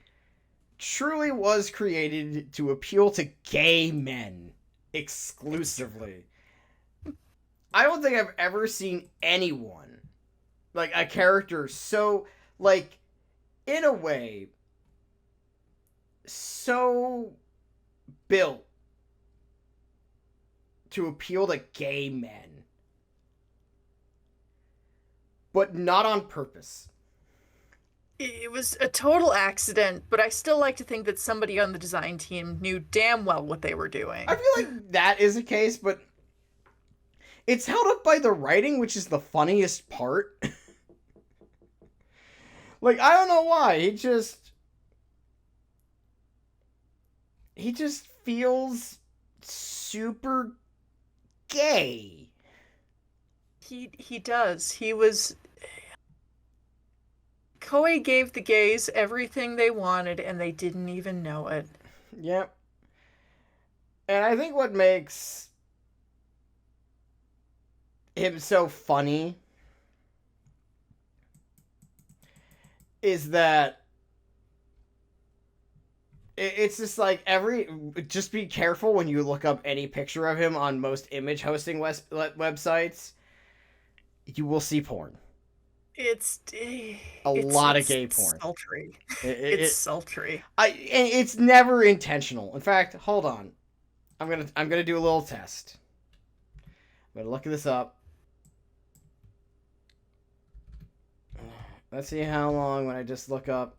S1: truly was created to appeal to gay men exclusively. I don't think I've ever seen anyone, like a character so, like, in a way, so built to appeal to gay men, but not on purpose.
S2: It was a total accident, but I still like to think that somebody on the design team knew damn well what they were doing.
S1: I feel like that is the case, but it's held up by the writing, which is the funniest part. Like, I don't know why. He just feels super gay.
S2: He does. He was... Koei gave the gays everything they wanted, and they didn't even know it.
S1: Yep. And I think what makes him so funny is that it's just like just be careful when you look up any picture of him on most image hosting websites. You will see porn.
S2: It's
S1: lot of gay porn.
S2: Sultry. It's sultry.
S1: And it's never intentional. In fact, hold on. I'm gonna do a little test. I'm gonna look this up. Let's see how long when I just look up.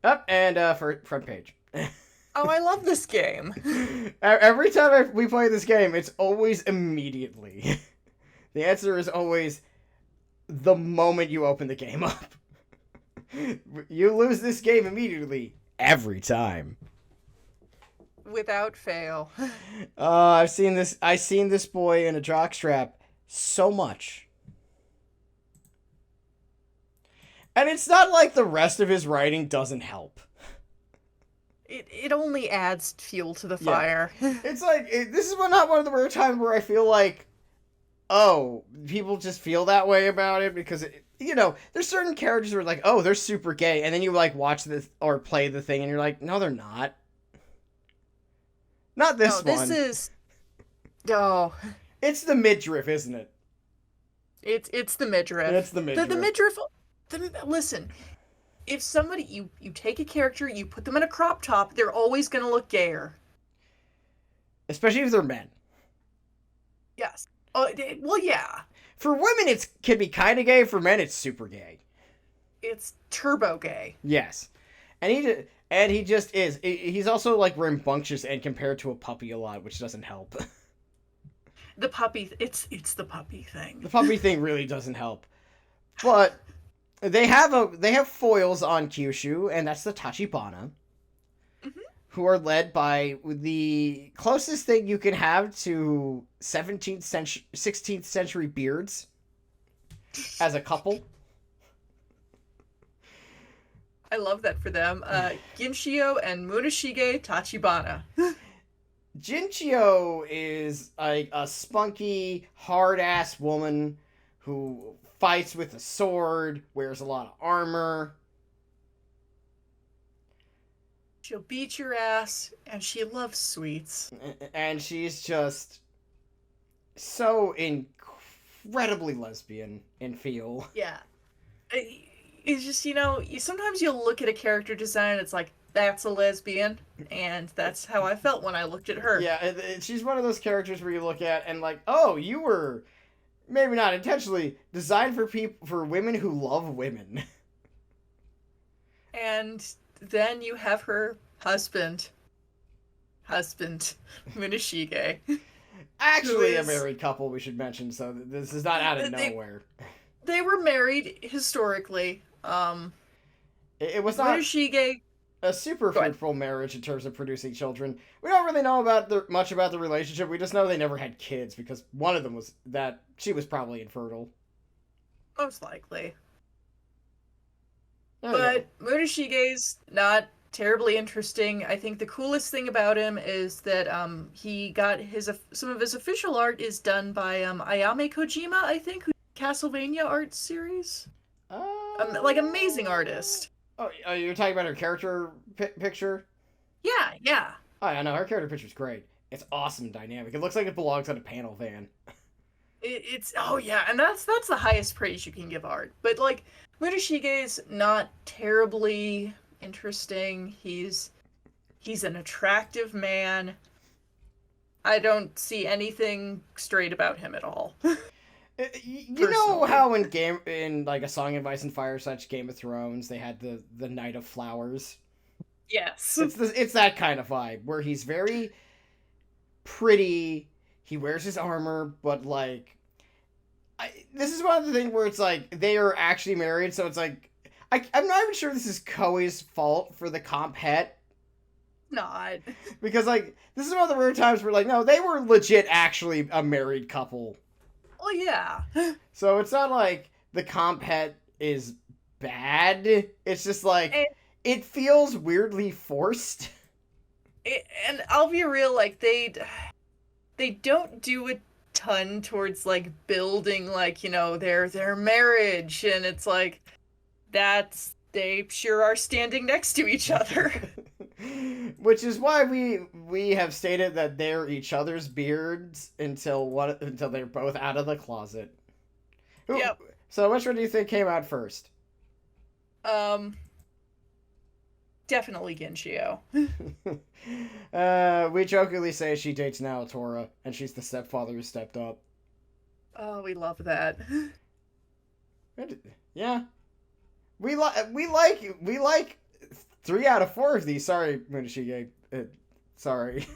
S1: For front page.
S2: Oh, I love this game.
S1: Every time we play this game, it's always immediately. The answer is always the moment you open the game up. You lose this game immediately. Every time.
S2: Without fail.
S1: I've seen this boy in a jockstrap so much. And it's not like the rest of his writing doesn't help.
S2: It only adds fuel to the fire.
S1: Yeah. It's like, this is not one of the rare times where I feel like, oh, people just feel that way about it because, there's certain characters who are like, oh, they're super gay. And then you, like, watch this or play the thing and you're like, no, they're not. Not this one.
S2: This is... Oh.
S1: It's the midriff, isn't it?
S2: It's the midriff.
S1: It's the midriff.
S2: The midriff... Listen, if somebody... You take a character, you put them in a crop top, they're always going to look gayer.
S1: Especially if they're men.
S2: Yes. Well, yeah.
S1: For women, it can be kind of gay. For men, it's super gay.
S2: It's turbo gay.
S1: Yes. And he just is. He's also, like, rambunctious and compared to a puppy a lot, which doesn't help.
S2: The puppy... It's the puppy thing.
S1: The puppy thing really doesn't help. But they have foils on Kyushu, and that's the Tachibana. Mm-hmm. Who are led by the closest thing you can have to 16th century beards as a couple.
S2: I love that for them. Ginshio and Muneshige Tachibana.
S1: Ginshio is like a spunky, hard-ass woman who fights with a sword, wears a lot of armor.
S2: She'll beat your ass, and she loves sweets.
S1: And she's just so incredibly lesbian in feel.
S2: Yeah. It's just, sometimes you'll look at a character design and it's like, that's a lesbian, and that's how I felt when I looked at her.
S1: Yeah, she's one of those characters where you look at and like, oh, you were, maybe not intentionally, designed for women who love women.
S2: And then you have her husband, Muneshige.
S1: Actually, a married couple, we should mention, so this is not out of nowhere.
S2: They were married historically.
S1: It was not
S2: Muneshige,
S1: a super fruitful marriage in terms of producing children. We don't really know much about the relationship. We just know they never had kids because one of them was that she was probably infertile.
S2: Most likely. But Muneshige's not terribly interesting. I think the coolest thing about him is that he got some of his official art is done by Ayame Kojima, I think, who did Castlevania art series. Like amazing artist.
S1: Oh, you're talking about her character picture?
S2: Yeah.
S1: Oh, I know her character picture's great. It's awesome, dynamic. It looks like it belongs on a panel van.
S2: And that's the highest praise you can give art. But like Muneshige's not terribly interesting. He's an attractive man. I don't see anything straight about him at all.
S1: You know how in like A Song of Ice and Fire, such Game of Thrones, they had the Knight of Flowers.
S2: Yes.
S1: It's that kind of vibe where he's very pretty. He wears his armor, but like, this is one of the things where it's like they are actually married, so it's like I'm not even sure this is Koei's fault for the comp het.
S2: Not.
S1: Because like this is one of the rare times where like no, they were legit actually a married couple.
S2: Oh yeah.
S1: So it's not like the comp het is bad. It's just like it feels weirdly forced.
S2: And I'll be real, like they don't do a ton towards like building like, you know, their marriage, and it's like they sure are standing next to each other.
S1: Which is why we have stated that they're each other's beards until they're both out of the closet.
S2: Yep.
S1: So which one do you think came out first?
S2: Definitely Genshio.
S1: We jokingly say she dates Naotora, and she's the stepfather who stepped up.
S2: Oh, we love that.
S1: Yeah. We like 3 out of 4 of these. Sorry, Munishige. Sorry.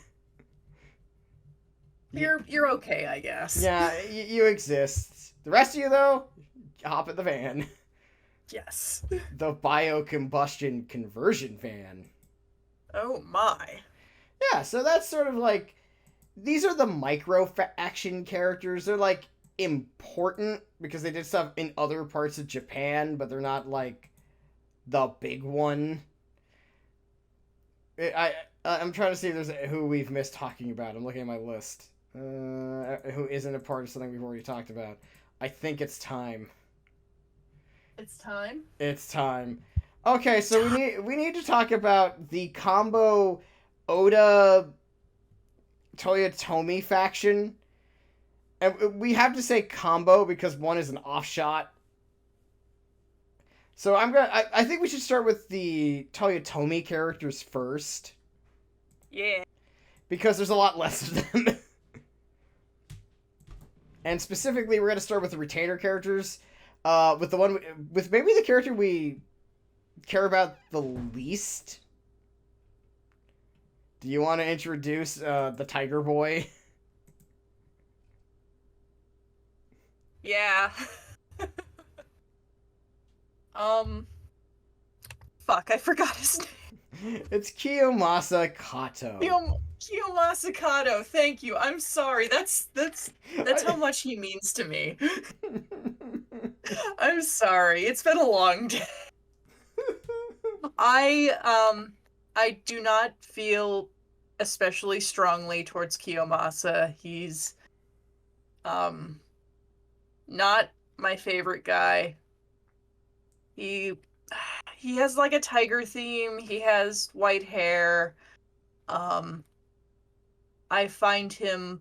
S2: You're okay, I guess.
S1: Yeah, you exist. The rest of you, though, hop in the van.
S2: Yes.
S1: The biocombustion conversion van.
S2: Oh my.
S1: Yeah, so that's sort of like, these are the micro action characters. They're like important because they did stuff in other parts of Japan, but they're not like the big one. I'm trying to see if there's who we've missed talking about. I'm looking at my list. Who isn't a part of something we've already talked about. I think it's time.
S2: It's time?
S1: It's time. Okay, so we need to talk about the combo Oda Toyotomi faction. And we have to say combo because one is an offshot. So I think we should start with the Toyotomi characters first.
S2: Yeah.
S1: Because there's a lot less of them. And specifically, we're going to start with the retainer characters. With maybe the character we care about the least. Do you want to introduce the Tiger Boy?
S2: Yeah. Fuck, I forgot his name.
S1: It's Kiyomasa Kato.
S2: Kiyomasa Kato, thank you. I'm sorry. That's how much he means to me. I'm sorry. It's been a long day. I do not feel especially strongly towards Kiyomasa. He's not my favorite guy. He has like a tiger theme. He has white hair. I find him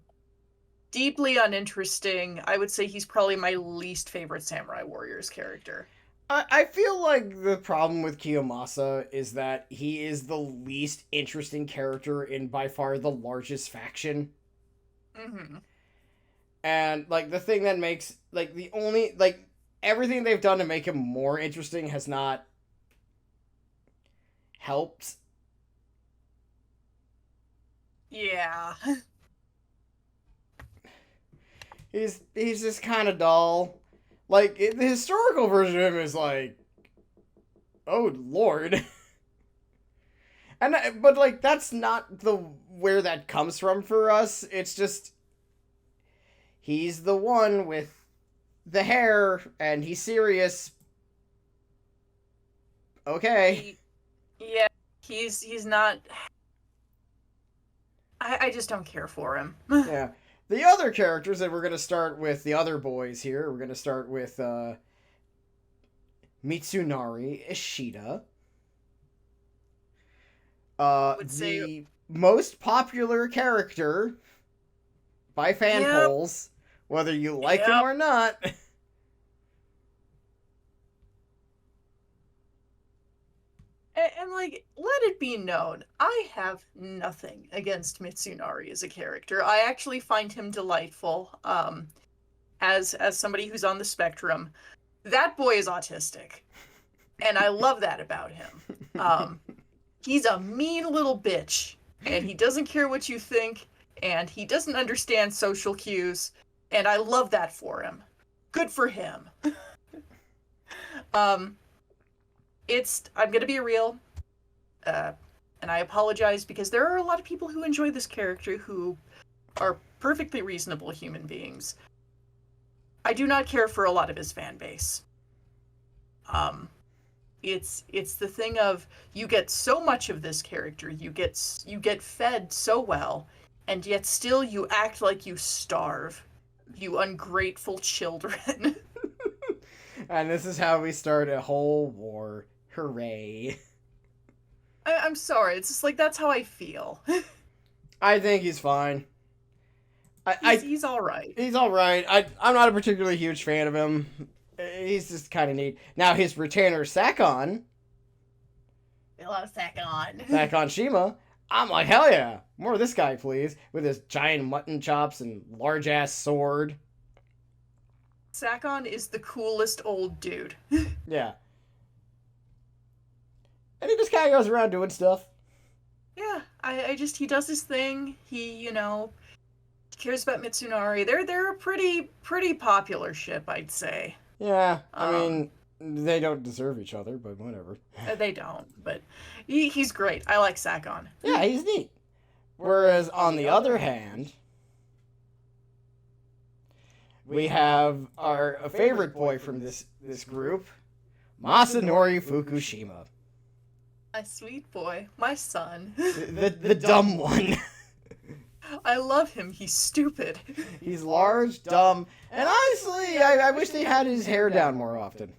S2: deeply uninteresting. I would say he's probably my least favorite Samurai Warriors character.
S1: I feel like the problem with Kiyomasa is that he is the least interesting character in by far the largest faction.
S2: Mm-hmm.
S1: And like the thing that makes like the only like everything they've done to make him more interesting has not helped.
S2: Yeah.
S1: He's just kind of dull. Like the historical version of him is like, oh Lord. But like that's not the where that comes from for us. It's just he's the one with the hair and he's serious. Okay.
S2: Yeah, he's not. I just don't care for him.
S1: Yeah. The other characters that we're going to start with, the other boys here, we're going to start with Mitsunari Ishida. The most popular character by fan polls, whether you like him or not.
S2: And let it be known, I have nothing against Mitsunari as a character. I actually find him delightful. As somebody who's on the spectrum, that boy is autistic, and I love that about him. He's a mean little bitch, and he doesn't care what you think, and he doesn't understand social cues, and I love that for him. Good for him. I'm gonna be real, and I apologize because there are a lot of people who enjoy this character who are perfectly reasonable human beings. I do not care for a lot of his fan base. It's the thing of you get so much of this character, you get fed so well, and yet still you act like you starve, you ungrateful children.
S1: And this is how we start a whole war. Hooray.
S2: I'm sorry, it's just like that's how I feel.
S1: I think he's fine.
S2: He's all right.
S1: He's all right. I'm not a particularly huge fan of him. He's just kind of neat. Now his retainer Sakon.
S2: Hello, Sakon.
S1: Sakon Shima. I'm like, hell yeah. More of this guy, please. With his giant mutton chops and large ass sword.
S2: Sakon is the coolest old dude.
S1: Yeah. And he just kind of goes around doing stuff.
S2: Yeah, he does his thing. He cares about Mitsunari. They're a pretty popular ship, I'd say.
S1: Yeah, I mean, they don't deserve each other, but whatever.
S2: They don't, but he's great. I like Sakon.
S1: Yeah, he's neat. Whereas, on the other hand, we have our favorite boy from this group, Masanori Fukushima.
S2: My sweet boy. My son.
S1: The dumb one.
S2: I love him. He's stupid.
S1: He's large, dumb, and honestly, I wish they had his hair down more often.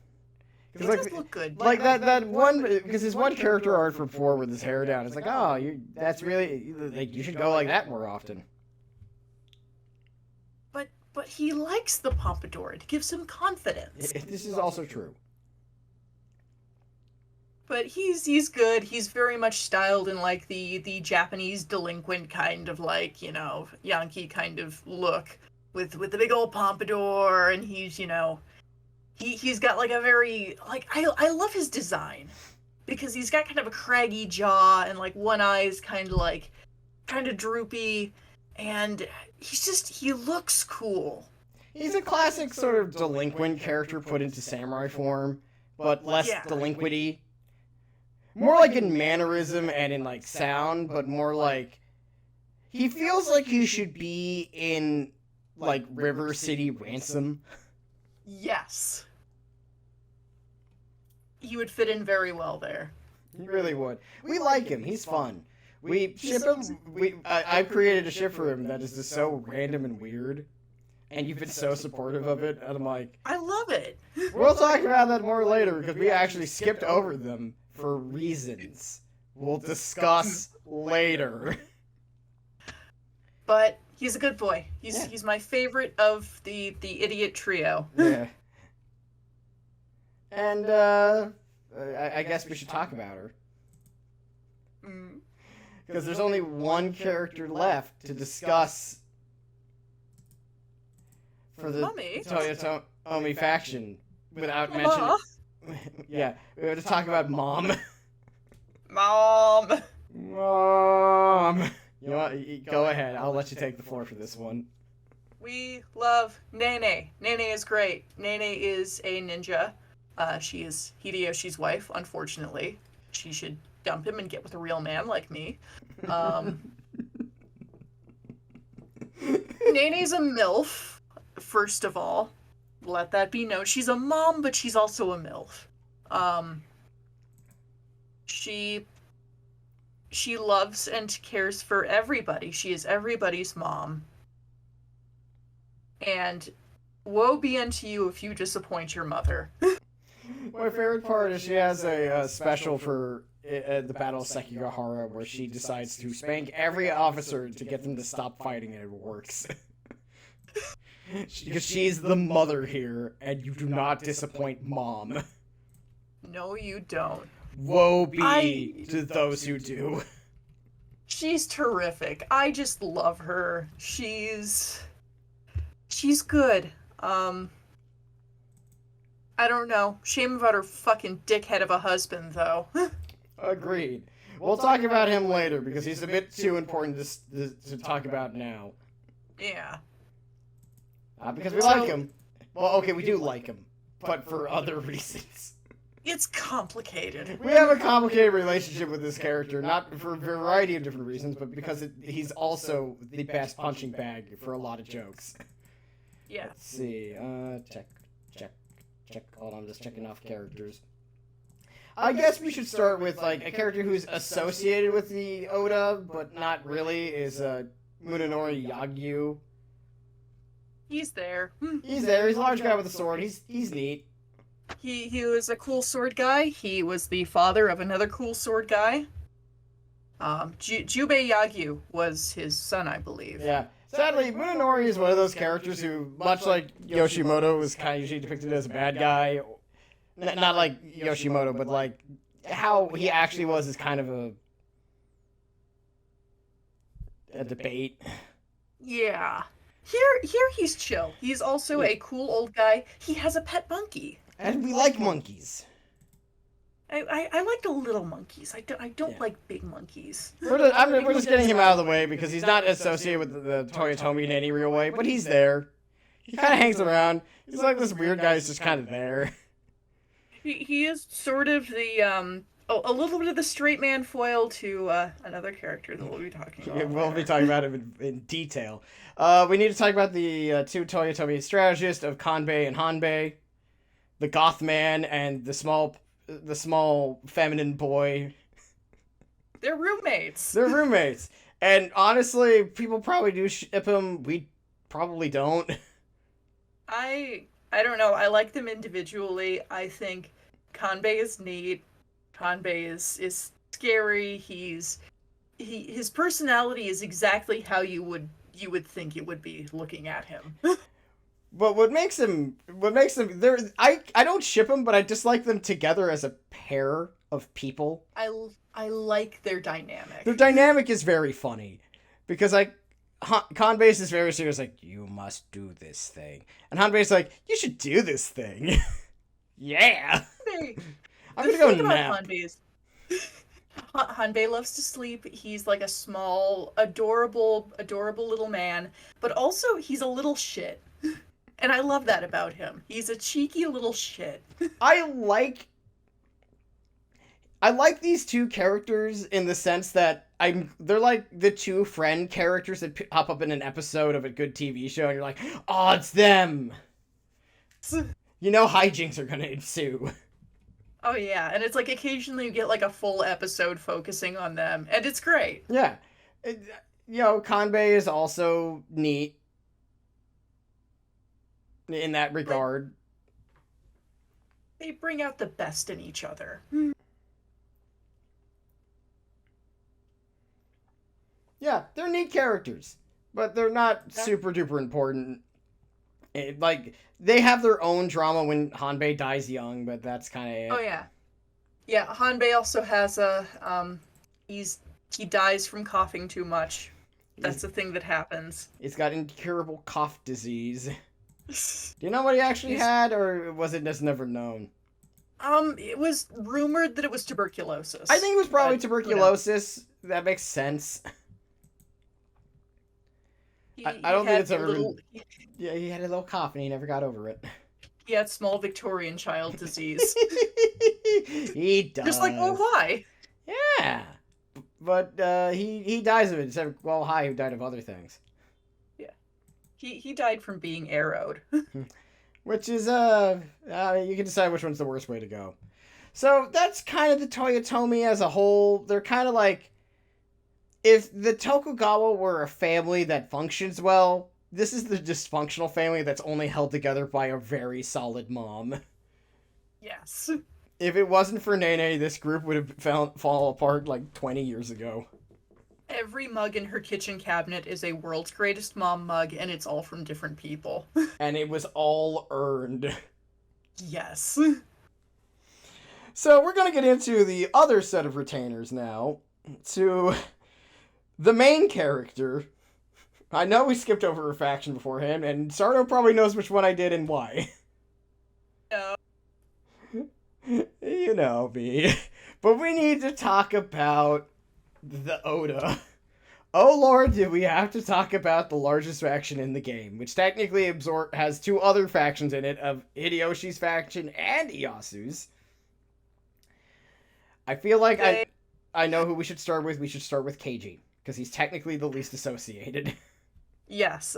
S2: He does look good.
S1: Like that one, because his one character art from 4 with his hair down, it's like, oh, that's really, like, you should go like that more often.
S2: But he likes the pompadour. It gives him confidence.
S1: This is also true.
S2: But he's good. He's very much styled in like the Japanese delinquent kind of like, Yankee kind of look with the big old pompadour, and he's he's got like a very like I love his design because he's got kind of a craggy jaw and like one eye is kind of droopy, and he looks cool.
S1: He's a classic sort of delinquent character put into samurai form, but less delinquent-y. More like in mannerism and in like sound, but more like he feels like he should be in like River City Ransom.
S2: Yes. He would fit in very well there.
S1: He really would. We like him. He's fun. We ship him. I've created a ship for him that is just so random and weird, and you've been so supportive of it. And I'm like,
S2: I love it.
S1: We'll talk about that more later because we actually skipped over them for reasons we'll discuss later.
S2: But he's a good boy. He's my favorite of the idiot trio.
S1: Yeah. And I guess we should talk about her. Because there's only one character left to discuss for the Toyotomi faction without mentioning. Yeah, we have to talk about Mom.
S2: Mom.
S1: You know what? Go ahead. I'll let you take the floor for this one.
S2: We love Nene. Nene is great. Nene is a ninja. She is Hideyoshi's wife, unfortunately. She should dump him and get with a real man like me. Nene's a MILF, first of all. Let that be known. She's a mom, but she's also a MILF. She loves and cares for everybody. She is everybody's mom. And woe be unto you if you disappoint your mother.
S1: My favorite part is she has a special for the Battle of Sekigahara where she decides to spank every officer to get them to stop fighting, and it works. Because she's the mother here, and you do not disappoint Mom.
S2: No, you don't.
S1: Woe be to those who do.
S2: She's terrific. I just love her. She's good. I don't know. Shame about her fucking dickhead of a husband, though.
S1: Agreed. We'll talk about him later because he's a bit too important to talk about now.
S2: Yeah.
S1: Because we like him. Well, okay, we do like him, but for other reasons.
S2: It's complicated.
S1: We have a complicated relationship with this character, not for a variety of different reasons, but because he's also the best punching bag for a lot of jokes.
S2: Yeah.
S1: Let's see. Check. Hold on, I'm just checking off characters. I guess we should start with, like, a character who's associated with the Oda, but not really, is Munenori Yagyu.
S2: He's there.
S1: He's there. He's a large guy with a sword. He's neat.
S2: He was a cool sword guy. He was the father of another cool sword guy. Jubei Yagyu was his son, I believe.
S1: Yeah. Sadly, Munenori is one of those characters who, much like Yoshimoto, was kind of usually depicted as a bad guy. Not like Yoshimoto, but like how he actually was is kind of a debate.
S2: Yeah. Here he's chill. He's also a cool old guy. He has a pet monkey.
S1: And we like monkeys.
S2: I like the little monkeys. I don't like big monkeys.
S1: We're just getting him out of the way because he's not associated with the Toyotomi in any real way, but he's there. He kind of hangs around. He's like this weird guy who's just kind of there.
S2: He is sort of the a little bit of the straight man foil to another character that we'll be talking about.
S1: We'll be talking about him in detail. We need to talk about the two Toyotomi strategists of Kanbei and Hanbei, the goth man and the small feminine boy.
S2: They're roommates.
S1: They're roommates. And honestly, people probably do ship them. We probably don't.
S2: I don't know. I like them individually. I think Kanbei is neat. Kanbei is scary. His personality is exactly how you would think it would be looking at him.
S1: But what makes them I don't ship them, but I just like them together as a pair of people.
S2: I like their dynamic.
S1: Their dynamic is very funny because Kanbei's is very serious, like, you must do this thing, and Hanbei's like, you should do this thing. Yeah. I'm gonna go nap.
S2: Hanbei loves to sleep. He's like a small, adorable little man, but also he's a little shit. And I love that about him. He's a cheeky little shit.
S1: I like these two characters in the sense that they're like the two friend characters that pop up in an episode of a good TV show, and you're like, oh, it's them. You know hijinks are gonna ensue.
S2: Oh yeah, and it's like occasionally you get like a full episode focusing on them, and it's great.
S1: Yeah. Kanbei is also neat in that regard.
S2: They bring out the best in each other.
S1: Yeah, they're neat characters, but they're not super duper important. They have their own drama when Hanbei dies young, but that's kind of it.
S2: Oh yeah. Yeah, Hanbei also has he dies from coughing too much. That's the thing that happens.
S1: He's got incurable cough disease. Do you know what he actually had, or was it just never known?
S2: It was rumored that it was tuberculosis.
S1: I think it was probably tuberculosis. That makes sense. I don't think it's ever been... Yeah, he had a little cough and he never got over it.
S2: He had small Victorian child disease.
S1: He does.
S2: Just like, oh, hi.
S1: Yeah. But he dies of it, except, well, hi, who died of other things.
S2: Yeah. He died from being arrowed.
S1: Which is, you can decide which one's the worst way to go. So that's kind of the Toyotomi as a whole. They're kind of like, if the Tokugawa were a family that functions well, this is the dysfunctional family that's only held together by a very solid mom.
S2: Yes.
S1: If it wasn't for Nene, this group would have fall apart like 20 years ago.
S2: Every mug in her kitchen cabinet is a world's greatest mom mug, and it's all from different people.
S1: And it was all earned.
S2: Yes.
S1: So we're gonna get into the other set of retainers now. To the main character. I know we skipped over a faction beforehand, and Sardo probably knows which one I did and why.
S2: No.
S1: You know me. But we need to talk about the Oda. Oh lord, do we have to talk about the largest faction in the game, which technically has two other factions in it, of Hideyoshi's faction and Iyasu's. I feel like I know who we should start with. We should start with Keiji, because he's technically the least associated.
S2: Yes,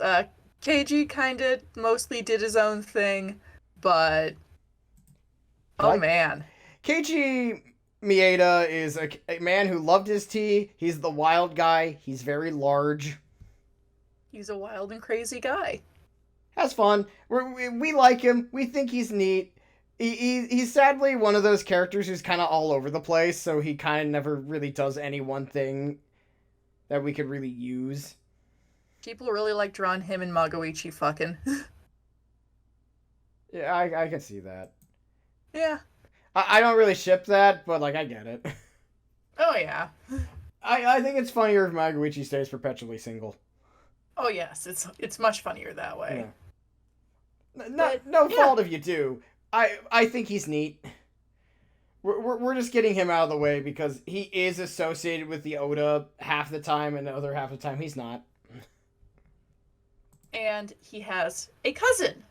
S2: Keiji kind of mostly did his own thing, but... Oh, man.
S1: Keiji Maeda is a man who loved his tea. He's the wild guy. He's very large.
S2: He's a wild and crazy guy.
S1: Has fun. We like him. We think he's neat. He's sadly one of those characters who's kind of all over the place, so he kind of never really does any one thing that we could really use.
S2: People really like drawing him and Magoichi fucking.
S1: Yeah, I can see that.
S2: Yeah.
S1: I don't really ship that, but, like, I get it.
S2: Oh, yeah.
S1: I think it's funnier if Magoichi stays perpetually single.
S2: Oh, yes. It's much funnier that way.
S1: Yeah. No fault if you do. I think he's neat. We're just getting him out of the way because he is associated with the Oda half the time, and the other half the time he's not.
S2: And he has a cousin.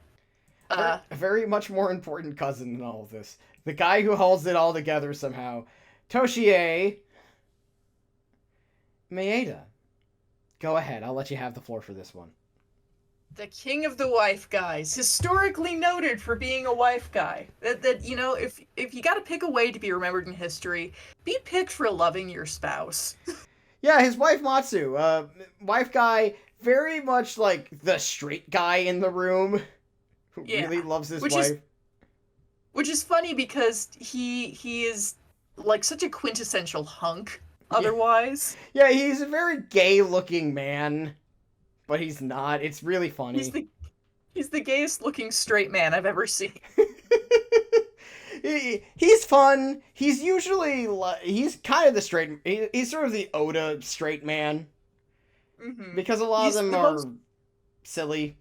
S1: A very much more important cousin in all of this. The guy who holds it all together somehow. Toshie Maeda. Go ahead, I'll let you have the floor for this one.
S2: The king of the wife guys. Historically noted for being a wife guy. That you know, if you gotta pick a way to be remembered in history, be picked for loving your spouse.
S1: Yeah, his wife Matsu. Wife guy, very much like the straight guy in the room. Who really loves his wife.
S2: Which is funny because he is like such a quintessential hunk otherwise.
S1: Yeah, he's a very gay-looking man, but he's not. It's really funny.
S2: He's the gayest looking straight man I've ever seen.
S1: He's fun. He's usually he's kind of the straight. He's sort of the Oda straight man. Mm-hmm. Because a lot of them are silly.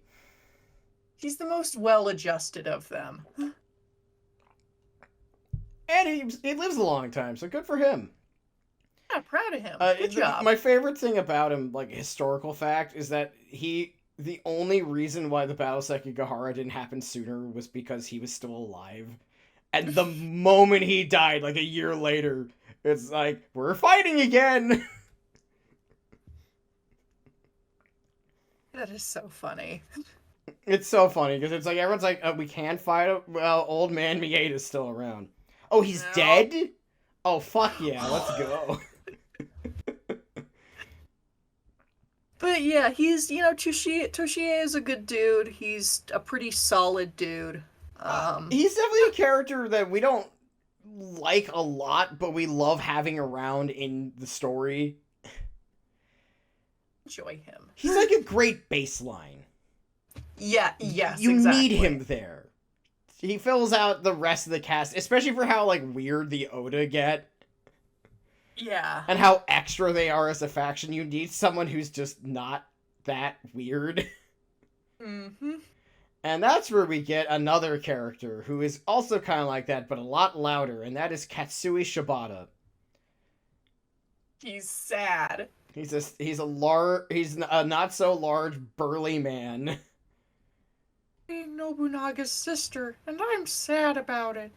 S2: He's the most well-adjusted of them.
S1: And he lives a long time, so good for him.
S2: Yeah, proud of him. Good job.
S1: My favorite thing about him, like historical fact, is that the only reason why the Battle of Sekigahara didn't happen sooner was because he was still alive. And the moment he died, like a year later, it's like, we're fighting again!
S2: That is so funny.
S1: It's so funny, because it's like, everyone's like, we can't fight him? Well, old man Mieda's still around. Oh, he's dead? Oh, fuck yeah, let's go.
S2: But yeah, he's, Toshie is a good dude. He's a pretty solid dude.
S1: He's definitely a character that we don't like a lot, but we love having around in the story.
S2: Enjoy him.
S1: He's like a great baseline.
S2: Yeah, yes,
S1: You
S2: exactly.
S1: need him there. He fills out the rest of the cast, especially for how, like, weird the Oda get.
S2: Yeah.
S1: And how extra they are as a faction. You need someone who's just not that weird.
S2: Mm-hmm.
S1: And that's where we get another character who is also kind of like that, but a lot louder, and that is Katsui Shibata.
S2: He's sad.
S1: He's a not so large, burly man.
S2: I'm Nobunaga's sister, and I'm sad about it.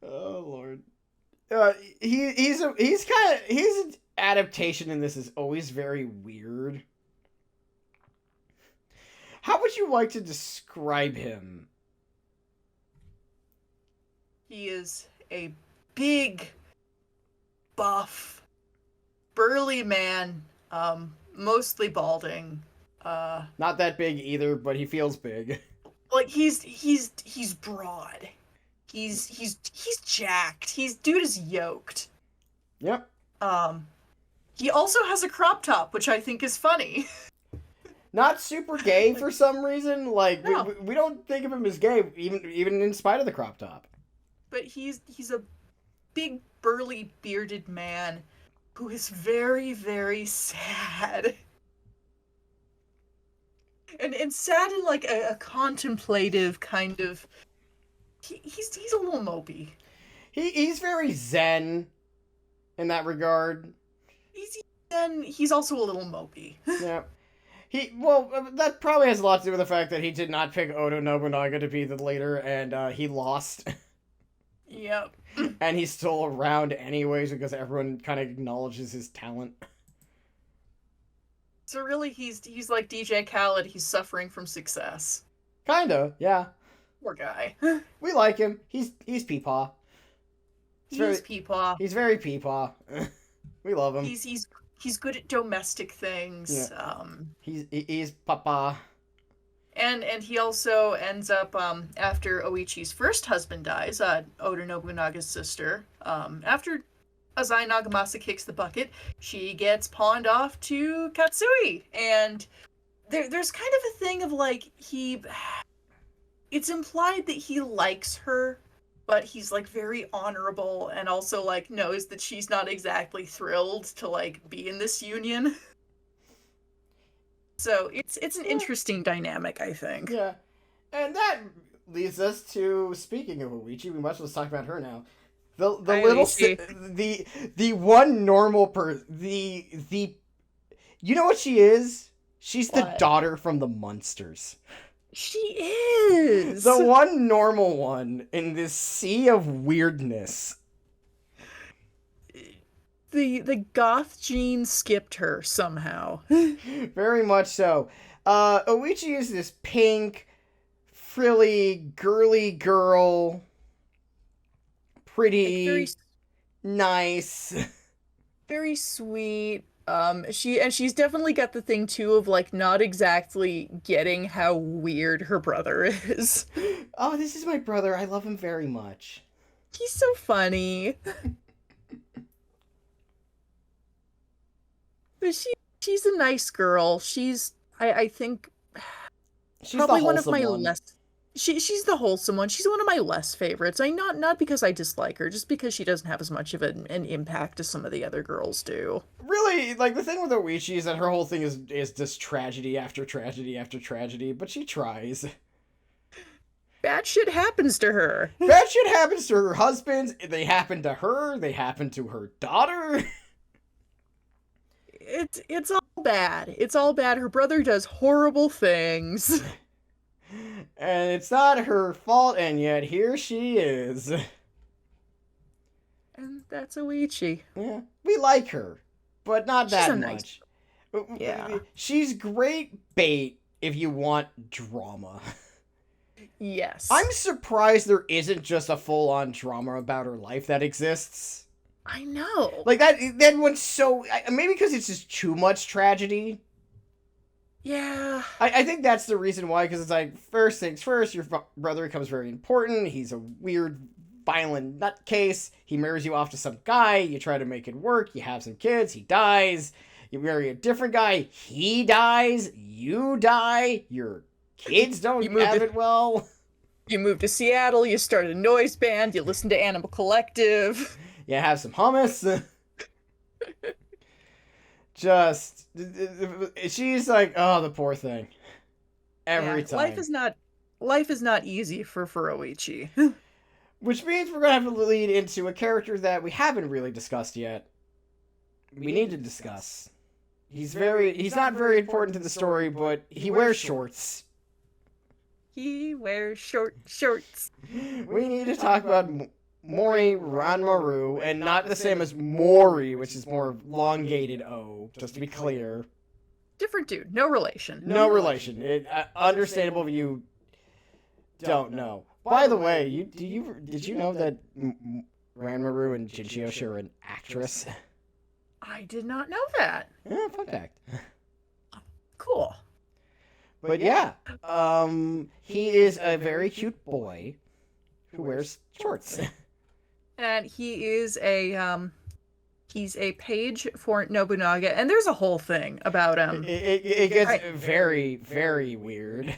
S1: Oh Lord. His adaptation in this is always very weird. How would you like to describe him?
S2: He is a big, buff, burly man, mostly balding.
S1: Not that big either, but he feels big.
S2: Like he's broad. He's jacked. Dude is yoked.
S1: Yep.
S2: He also has a crop top, which I think is funny.
S1: Not super gay for some reason. Like,
S2: No.
S1: we don't think of him as gay, even in spite of the crop top.
S2: But he's a big, burly, bearded man who is very, very sad. And sad in like a contemplative kind of. He's a little mopey.
S1: He's very zen in that regard.
S2: He's also a little mopey.
S1: Yeah. That probably has a lot to do with the fact that he did not pick Oda Nobunaga to be the leader, and he lost.
S2: Yep.
S1: And he's still around anyways because everyone kind of acknowledges his talent.
S2: So really, he's like DJ Khaled. He's suffering from success.
S1: Kinda, yeah.
S2: Poor guy.
S1: We like him. He's Peepaw.
S2: He's Peepaw.
S1: He's very Peepaw. We love him.
S2: He's good at domestic things.
S1: Yeah. He's Papa.
S2: And he also ends up after Oichi's first husband dies, Oda Nobunaga's sister. After Azai Nagamasa kicks the bucket, she gets pawned off to Katsui, and there's kind of a thing of like it's implied that he likes her, but he's like very honorable and also like knows that she's not exactly thrilled to like be in this union. So it's an interesting dynamic, I think.
S1: Yeah. And that leads us to, speaking of Oichi, we might as well talk about her now. The little the one normal the you know what she is? She's the daughter from the Munsters.
S2: She is
S1: the one normal one in this sea of weirdness.
S2: The goth gene skipped her somehow.
S1: Very much so. Oichi is this pink, frilly, girly girl. Pretty,
S2: very
S1: nice.
S2: Very sweet. She's definitely got the thing too of like not exactly getting how weird her brother is.
S1: Oh, this is my brother. I love him very much.
S2: He's so funny. But she's a nice girl. I think
S1: she's
S2: probably
S1: the
S2: one of my
S1: one.
S2: less. She's the wholesome one. She's one of my less favorites. Not because I dislike her, just because she doesn't have as much of an impact as some of the other girls do.
S1: Really, like the thing with Oichi is that her whole thing is just tragedy after tragedy after tragedy, but she tries.
S2: Bad shit happens to her.
S1: Bad shit happens to her husbands. They happen to her. They happen to her daughter.
S2: It's all bad. It's all bad. Her brother does horrible things.
S1: And it's not her fault, and yet here she is.
S2: And that's Oichi.
S1: Yeah, we like her, but not that much.
S2: Yeah.
S1: She's great bait if you want drama.
S2: Yes.
S1: I'm surprised there isn't just a full-on drama about her life that exists.
S2: I know.
S1: Like, that one's so... Maybe because it's just too much tragedy.
S2: Yeah.
S1: I think that's the reason why, because it's like, first things first, your brother becomes very important. He's a weird, violent nutcase. He marries you off to some guy. You try to make it work. You have some kids. He dies. You marry a different guy. He dies. You die. Your kids don't have it well.
S2: You move to Seattle. You start a noise band. You listen to Animal Collective.
S1: You have some hummus. Just, she's like, oh, the poor thing. Every time.
S2: Life is not easy for Oichi.
S1: Which means we're gonna have to lead into a character that we haven't really discussed yet. We need to discuss. He's not very important to the story, but he wears shorts.
S2: He wears shorts.
S1: We need to talk about Mori Ranmaru, and not the same as Mori, which is more elongated O, just to be clear.
S2: Different dude, no relation.
S1: No relation. Understandable if you don't know. By the way, did you know that Ranmaru and Jinchioshi are an actress?
S2: I did not know that.
S1: Yeah, fun fact.
S2: Cool.
S1: But yeah, he is a very cute boy who wears shorts.
S2: And he is He's a page for Nobunaga, and there's a whole thing about him.
S1: It gets very, very weird.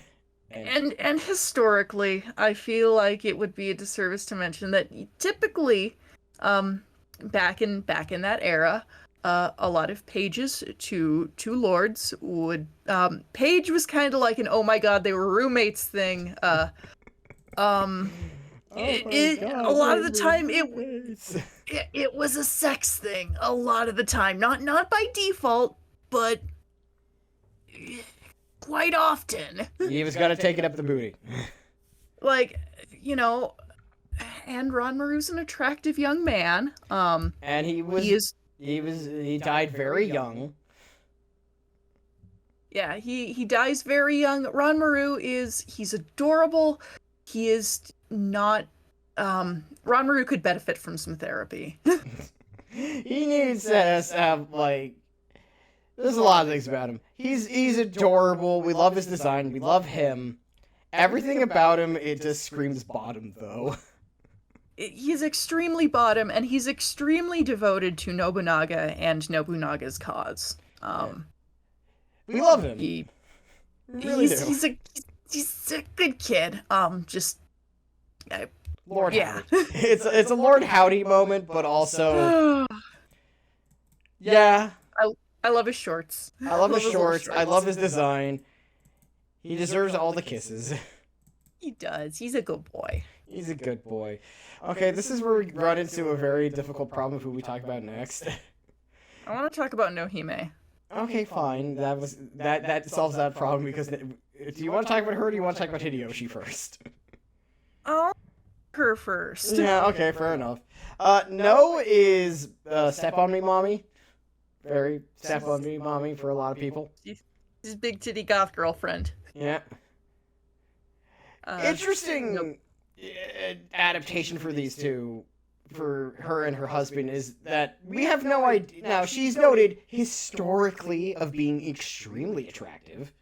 S2: And historically, I feel like it would be a disservice to mention that typically, back in that era, a lot of pages to lords would page was kind of like an oh my god they were roommates thing. A lot of the time it was a sex thing. A lot of the time, not by default, but quite often.
S1: He was gonna take it up the booty.
S2: Like, you know, and Ranmaru's an attractive young man.
S1: And he died very young.
S2: Yeah, he dies very young. Ranmaru he's adorable. He is not Ranmaru could benefit from some therapy.
S1: He needs to have like there's a lot of things about him. He's adorable. We love his design. We love him. Everything about him, it just screams bottom, though.
S2: He's extremely bottom, and he's extremely devoted to Nobunaga and Nobunaga's cause.
S1: We love him.
S2: He's a good kid.
S1: Lord Howdy. It's a Lord Howdy moment, but also yeah.
S2: I love his shorts.
S1: I love his shorts. I love his design. He deserves all the kisses.
S2: He does. He's a good boy.
S1: He's a good boy. Okay, this is where we run into a very difficult problem of who we talk about next.
S2: I want to talk about Nohime.
S1: Okay, fine. That solves that problem because do you want to talk about her or do you want to talk about Hideyoshi first?
S2: Oh, her first.
S1: Yeah, okay, fair enough. No is Step On Me Mommy. Very Step On Me Mommy for a lot of people.
S2: His big titty goth girlfriend.
S1: Yeah. Interesting adaptation for these two, for her and her husband, is that we have no idea. Now, she's noted historically of being extremely attractive.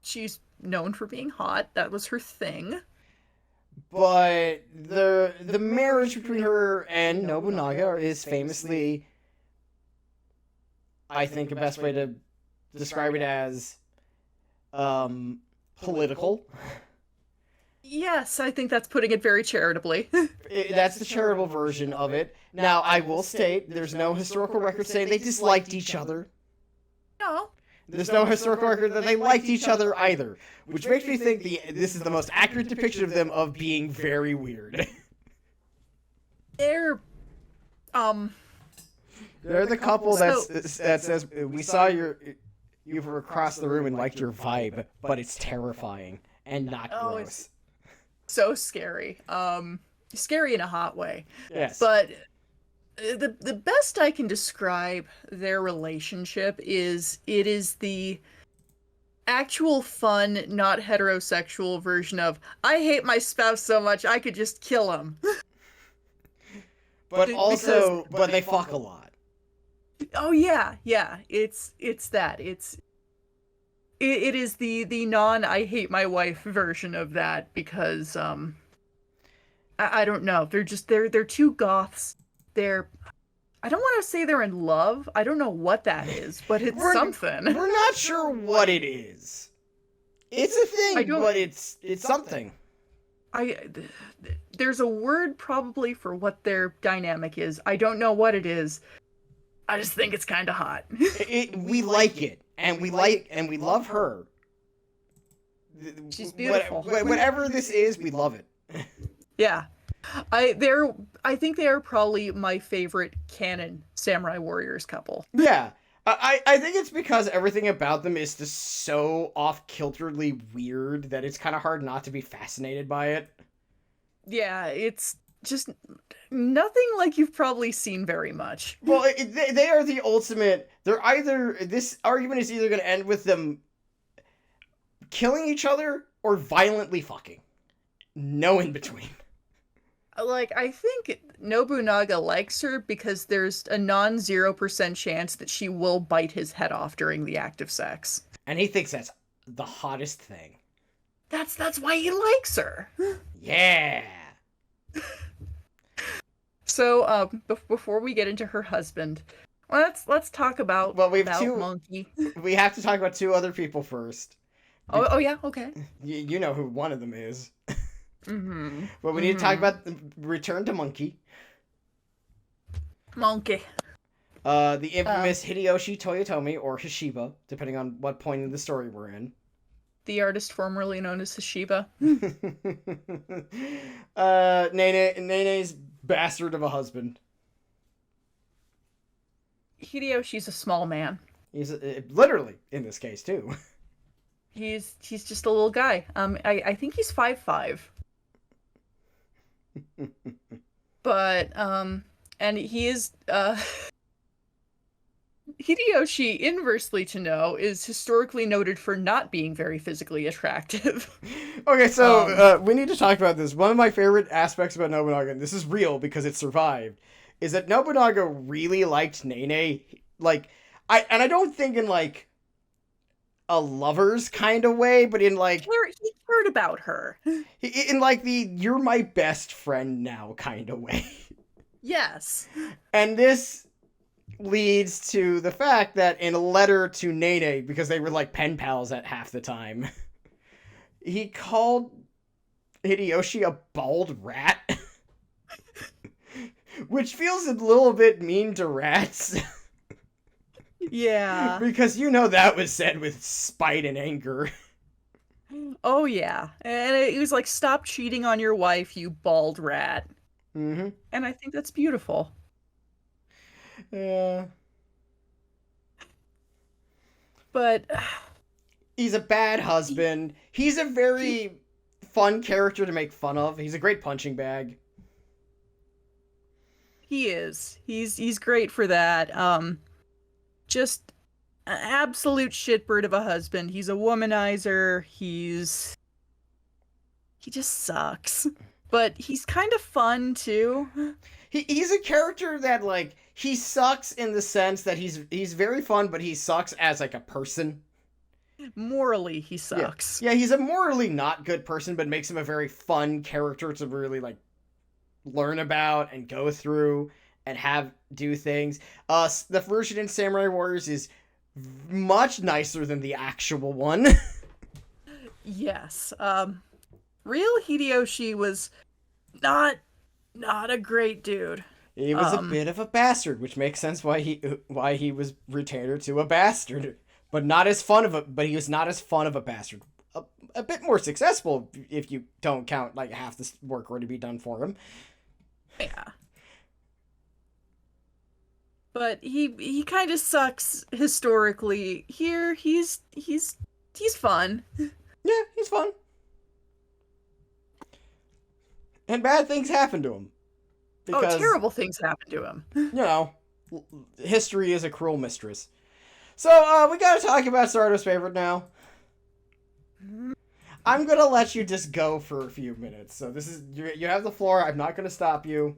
S2: She's known for being hot. That was her thing.
S1: But the marriage between her and Nobunaga is famously, I think the best way to describe it as political.
S2: Yes, I think that's putting it very charitably.
S1: That's the charitable version of it. Now, I will state, there's no historical record saying they disliked each other.
S2: No.
S1: There's no historical record that they liked each other either, which makes me think this is the most accurate depiction of them of being very weird.
S2: They're
S1: the couple that says, we saw you were across the room and liked your vibe, but it's terrifying and not gross.
S2: It's so scary. Scary in a hot way.
S1: Yes.
S2: But the best I can describe their relationship is it is the actual fun, not heterosexual version of I hate my spouse so much I could just kill him.
S1: But they fuck a lot.
S2: Oh yeah. It's that. It is the non I hate my wife version of that because I don't know. They're two goths. I don't want to say they're in love. I don't know what that is, but it's something.
S1: We're not sure what it is. It's a thing, but it's something.
S2: There's a word probably for what their dynamic is. I don't know what it is. I just think it's kind of hot.
S1: We like it, and we love her.
S2: She's beautiful.
S1: Whatever this is, we love it.
S2: Yeah. I think they are probably my favorite canon Samurai Warriors couple.
S1: Yeah. I think it's because everything about them is just so off-kilterly weird that it's kind of hard not to be fascinated by it.
S2: Yeah, it's just nothing like you've probably seen very much.
S1: Well, they are the ultimate. This argument is either going to end with them killing each other or violently fucking. No in between.
S2: Like, I think Nobunaga likes her because there's a non-0% chance that she will bite his head off during the act of sex.
S1: And he thinks that's the hottest thing.
S2: That's why he likes her.
S1: Yeah.
S2: So, before we get into her husband, let's talk about
S1: Well, we have two.
S2: Monkey.
S1: We have to talk about two other people first.
S2: Oh yeah, okay.
S1: You know who one of them is.
S2: Mm-hmm.
S1: But we need to talk about the Return to Monkey.
S2: Monkey.
S1: The infamous Hideyoshi Toyotomi, or Hishiba, depending on what point in the story we're in.
S2: The artist formerly known as Hishiba.
S1: Nene's bastard of a husband.
S2: Hideyoshi's a small man.
S1: He's literally in this case too.
S2: He's just a little guy. I think he's 5'5". But and he is Hideyoshi, inversely to know, is historically noted for not being very physically attractive.
S1: Okay, so we need to talk about this. One of my favorite aspects about Nobunaga, and this is real because it survived, is that Nobunaga really liked Nene. Like, I don't think in like a lover's kind of way, but in like
S2: He cared about her.
S1: In like the "you're my best friend now" kind of way.
S2: Yes.
S1: And this leads to the fact that in a letter to Nene, because they were like pen pals at half the time, he called Hideyoshi a bald rat. Which feels a little bit mean to rats.
S2: Yeah.
S1: Because you know that was said with spite and anger.
S2: Oh yeah. And it was like, stop cheating on your wife, you bald rat.
S1: Mm-hmm.
S2: And I think that's beautiful.
S1: Yeah.
S2: But
S1: he's a bad husband. He's a very fun character to make fun of. He's a great punching bag.
S2: He is. He's great for that. Just an absolute shitbird of a husband. He's a womanizer. He just sucks. But he's kind of fun too.
S1: He's a character that like he sucks in the sense that he's very fun, but he sucks as like a person.
S2: Morally, he sucks.
S1: Yeah, he's a morally not good person, but makes him a very fun character to really like learn about and go through and do things. The version in Samurai Warriors is much nicer than the actual one.
S2: Yes. Real Hideyoshi was not a great dude.
S1: He was a bit of a bastard, which makes sense why he was retainer to a bastard, but not as fun of a. But he was not as fun of a bastard. A bit more successful if you don't count like half the work already be done for him.
S2: Yeah. But he kind of sucks historically. Here he's fun.
S1: Yeah, he's fun. And bad things happen to him.
S2: Because, terrible things happen to him.
S1: You know, history is a cruel mistress. So, we gotta talk about Sardo's favorite now. I'm gonna let you just go for a few minutes. So this is, you have the floor. I'm not gonna stop you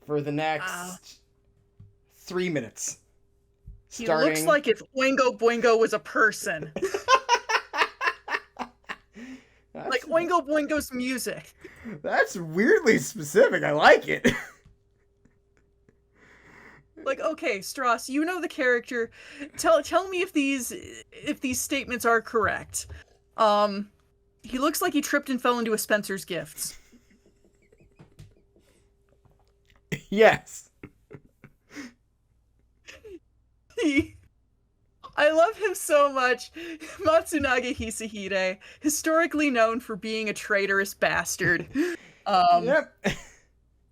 S1: for the next 3 minutes.
S2: He looks like if Oingo Boingo was a person. Like Oingo Boingo's music.
S1: That's weirdly specific. I like it.
S2: Like, okay, Stross, you know the character. Tell me if these statements are correct. He looks like he tripped and fell into a Spencer's Gifts.
S1: Yes.
S2: I love him so much. Matsunaga Hisahide, historically known for being a traitorous bastard.
S1: Yep.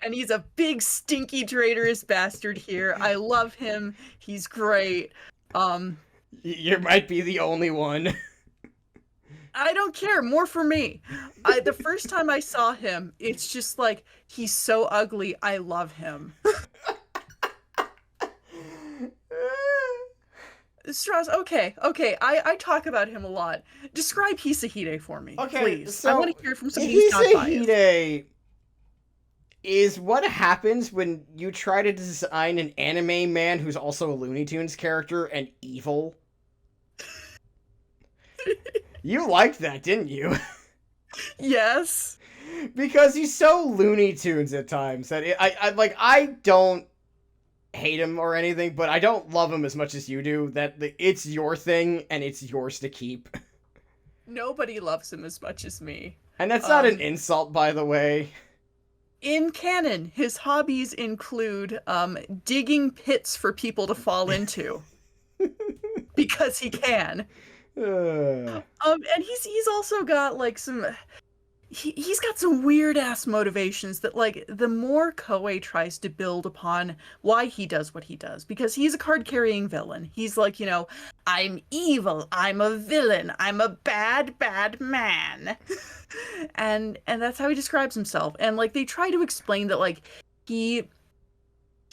S2: And he's a big, stinky, traitorous bastard here. I love him. He's great.
S1: You might be the only one.
S2: I don't care. More for me. The first time I saw him, it's just like, he's so ugly. I love him. Strauss, okay. I talk about him a lot. Describe Hisahide for me, please. So I want to hear it from somebody who's not biased.
S1: Hisahide is what happens when you try to design an anime man who's also a Looney Tunes character and evil. You liked that, didn't you?
S2: Yes.
S1: Because he's so Looney Tunes at times that I don't hate him or anything, but I don't love him as much as you do. It's your thing and it's yours to keep.
S2: Nobody loves him as much as me.
S1: And that's not an insult, by the way.
S2: In canon, his hobbies include digging pits for people to fall into. Because he can. And he's also got like some he's got some weird ass motivations that, like, the more Koei tries to build upon why he does what he does, because he's a card carrying villain. He's like, I'm evil, I'm a villain, I'm a bad man. and that's how he describes himself. And like they try to explain that like he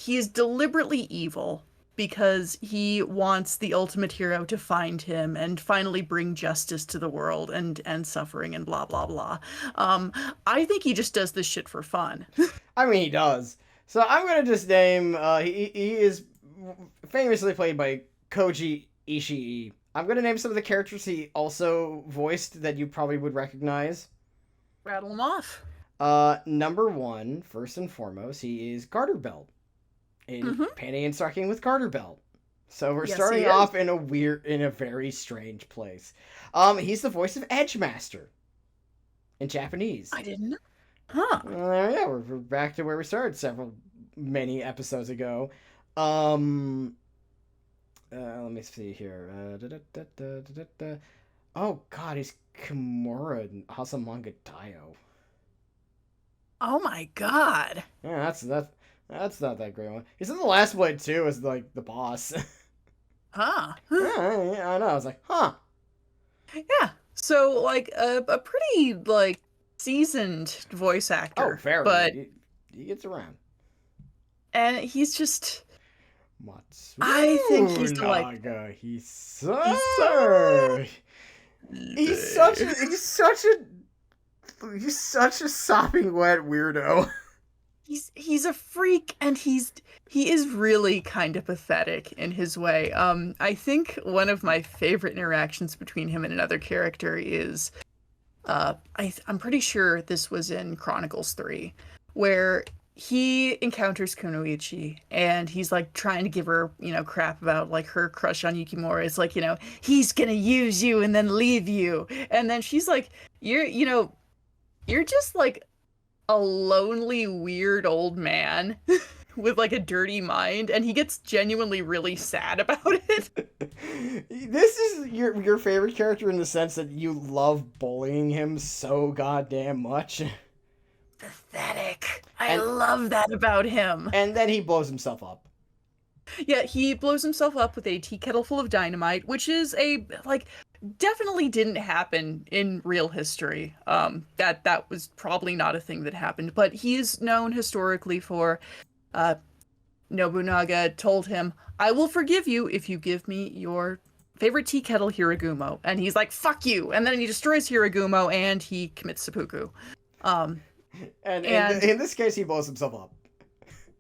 S2: is deliberately evil because he wants the ultimate hero to find him and finally bring justice to the world and suffering and blah, blah, blah. I think he just does this shit for fun.
S1: I mean, he does. So I'm going to just name, he is famously played by Koji Ishii. I'm going to name some of the characters he also voiced that you probably would recognize.
S2: Rattle them off.
S1: Number 1, first and foremost, he is Garter Belt. In Panty and Stocking with Garter Belt. So we're starting off in a very strange place. He's the voice of Edgemaster in Japanese.
S2: I didn't know. Huh.
S1: Yeah, we're back to where we started many episodes ago. Let me see here. Oh god, he's Kimura in Hasamanga Daio.
S2: Oh my god.
S1: Yeah, that's not that great one. He's in the Last Blade too as like the boss.
S2: Huh.
S1: Yeah, I know. I was like, huh.
S2: Yeah. So like a pretty like seasoned voice actor.
S1: Oh, very.
S2: But
S1: he gets around.
S2: And he's just
S1: Matsunaga.
S2: I think he's like
S1: He's such a sopping wet weirdo.
S2: He's a freak, and he is really kind of pathetic in his way. I think one of my favorite interactions between him and another character is, I'm pretty sure this was in Chronicles 3, where he encounters Kunoichi, and he's like trying to give her, crap about like her crush on Yukimura. It's like, he's gonna use you and then leave you, and then she's like, you're just like a lonely, weird old man with like a dirty mind, and he gets genuinely really sad about it.
S1: This is your favorite character in the sense that you love bullying him so goddamn much.
S2: Pathetic. I love that about him.
S1: And then he blows himself up.
S2: Yeah, he blows himself up with a tea kettle full of dynamite, which is definitely didn't happen in real history. That was probably not a thing that happened, but he is known historically for Nobunaga told him, I will forgive you if you give me your favorite tea kettle, Hiragumo. And he's like, fuck you. And then he destroys Hiragumo and he commits seppuku.
S1: And in this case, he blows himself up.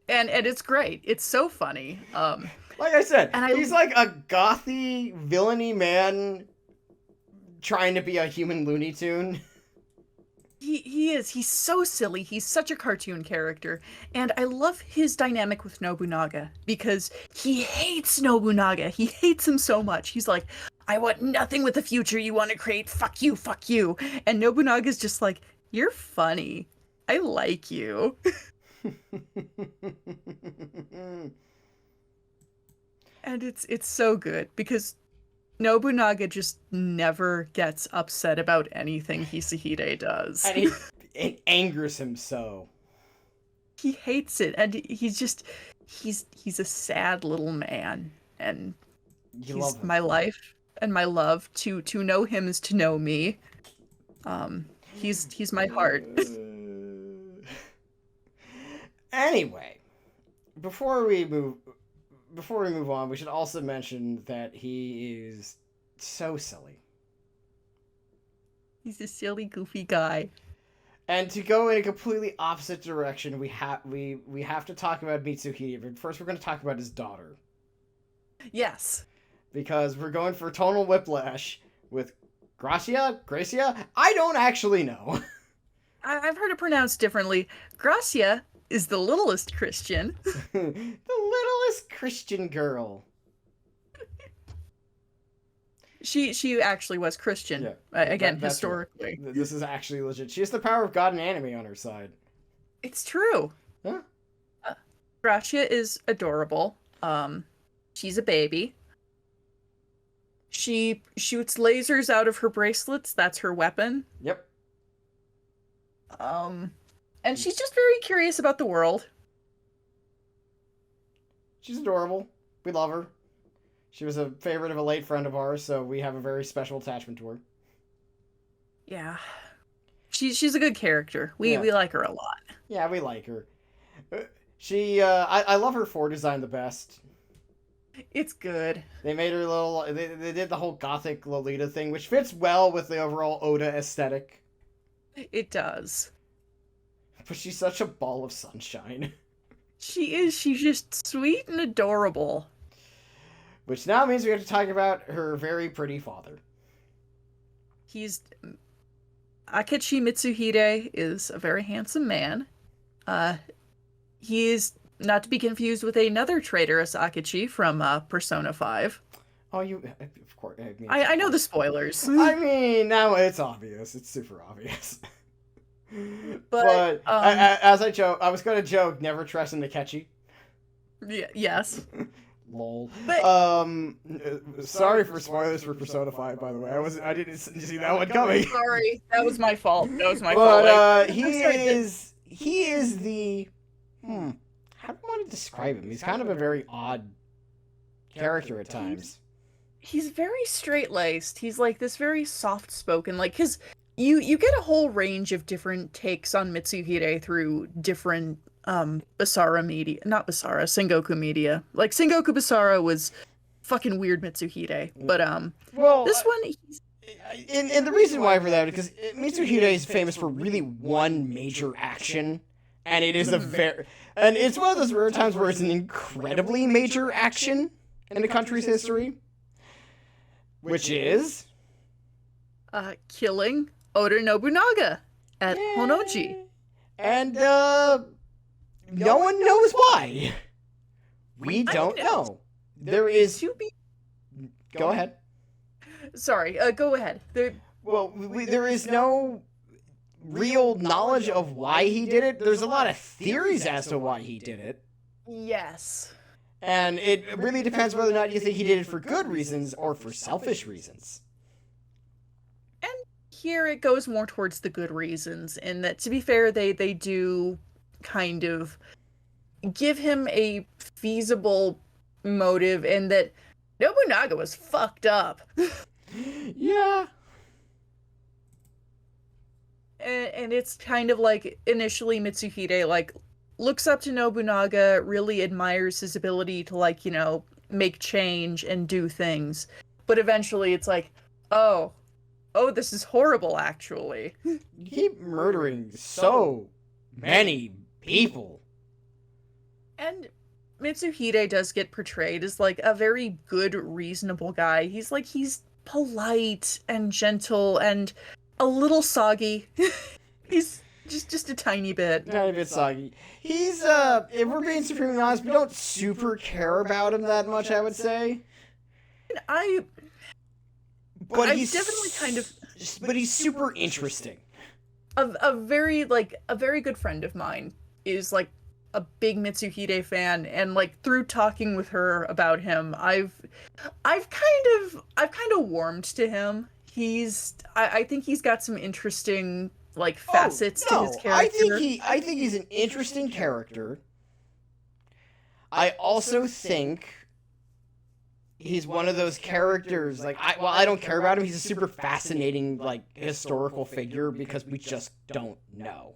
S2: And it's great. It's so funny.
S1: Like I said, he's like a gothy, villainy man trying to be a human Looney Tune.
S2: He is. He's so silly. He's such a cartoon character. And I love his dynamic with Nobunaga because he hates Nobunaga. He hates him so much. He's like, I want nothing with the future you want to create. Fuck you, fuck you. And Nobunaga's just like, you're funny. I like you. And it's so good because Nobunaga just never gets upset about anything Hisahide does.
S1: And it angers him so.
S2: He hates it, and he's a sad little man, and he's my life and my love. To know him is to know me. He's my heart.
S1: Anyway, before we move on, we should also mention that he is so silly.
S2: He's a silly, goofy guy.
S1: And to go in a completely opposite direction, we have to talk about Mitsuhide. But first, we're going to talk about his daughter.
S2: Yes.
S1: Because we're going for tonal whiplash with Gracia? I don't actually know.
S2: I've heard it pronounced differently. Gracia is the littlest Christian.
S1: The littlest Christian girl.
S2: She actually was Christian.
S1: Yeah,
S2: Again,
S1: that's
S2: historically.
S1: right. This is actually legit. She has the power of God and anime on her side.
S2: It's true.
S1: Huh?
S2: Gracia is adorable. She's a baby. She shoots lasers out of her bracelets. That's her weapon.
S1: Yep.
S2: And she's just very curious about the world.
S1: She's adorable. We love her. She was a favorite of a late friend of ours, so we have a very special attachment to her.
S2: Yeah. She's a good character. We like her a lot.
S1: Yeah, we like her. I love her 4 design the best.
S2: It's good.
S1: They made her little. They did the whole gothic Lolita thing, which fits well with the overall Oda aesthetic.
S2: It does.
S1: But she's such a ball of sunshine.
S2: She is. She's just sweet and adorable.
S1: Which now means we have to talk about her very pretty father.
S2: Akechi Mitsuhide is a very handsome man. He is not to be confused with another traitorous Akechi from Persona 5.
S1: Oh, of course.
S2: I know the spoilers.
S1: I mean, now it's obvious. It's super obvious.
S2: But
S1: as I joke, I was going to joke, never trust in Akechi.
S2: Yes.
S1: Lol.
S2: But
S1: sorry for spoilers for Persona 5, by the way. I didn't see that one coming.
S2: Sorry, that was my fault. Fault.
S1: But he is the how do I want to describe him? He's kind of a very odd character at times.
S2: He's very straight-laced. He's like this very soft-spoken, like, cause you get a whole range of different takes on Mitsuhide through different Basara media, not Basara, Sengoku media. Like Sengoku Basara was fucking weird Mitsuhide, but
S1: well,
S2: this one,
S1: and the reason why for that is because Mitsuhide is famous for really one major action, and it is and it's one of those rare times where it's an incredibly major action in the country's history, which is
S2: killing Oda Nobunaga at Honnoji,
S1: and no one knows why. We don't know. There is. Go ahead.
S2: Sorry, go ahead.
S1: There is no real knowledge of why he did it. There's a lot of theories as to why he did it.
S2: Yes.
S1: And it really depends whether or not you think he did it for good reasons or for selfish reasons.
S2: And here it goes more towards the good reasons, in that, to be fair, they do kind of give him a feasible motive, in that Nobunaga was fucked up.
S1: Yeah.
S2: And it's kind of like, initially Mitsuhide, like, looks up to Nobunaga, really admires his ability to, like, you know, make change and do things. But eventually it's like, oh, this is horrible, actually.
S1: You keep murdering so many people.
S2: And Mitsuhide does get portrayed as, like, a very good, reasonable guy. He's polite and gentle and a little soggy. He's just a tiny bit.
S1: Tiny bit soggy. He's, if we're being supremely honest, we don't super care about him that much, I would say. But he's definitely kind of... But he's super interesting.
S2: A very good friend of mine is, like, a big Mitsuhide fan, and, like, through talking with her about him, I've kind of warmed to him. I think he's got some interesting, like, facets to his character.
S1: I think he's an interesting character. I also think he's one of those characters, like, I don't care about him, he's a super fascinating, like, historical figure, because we just don't know.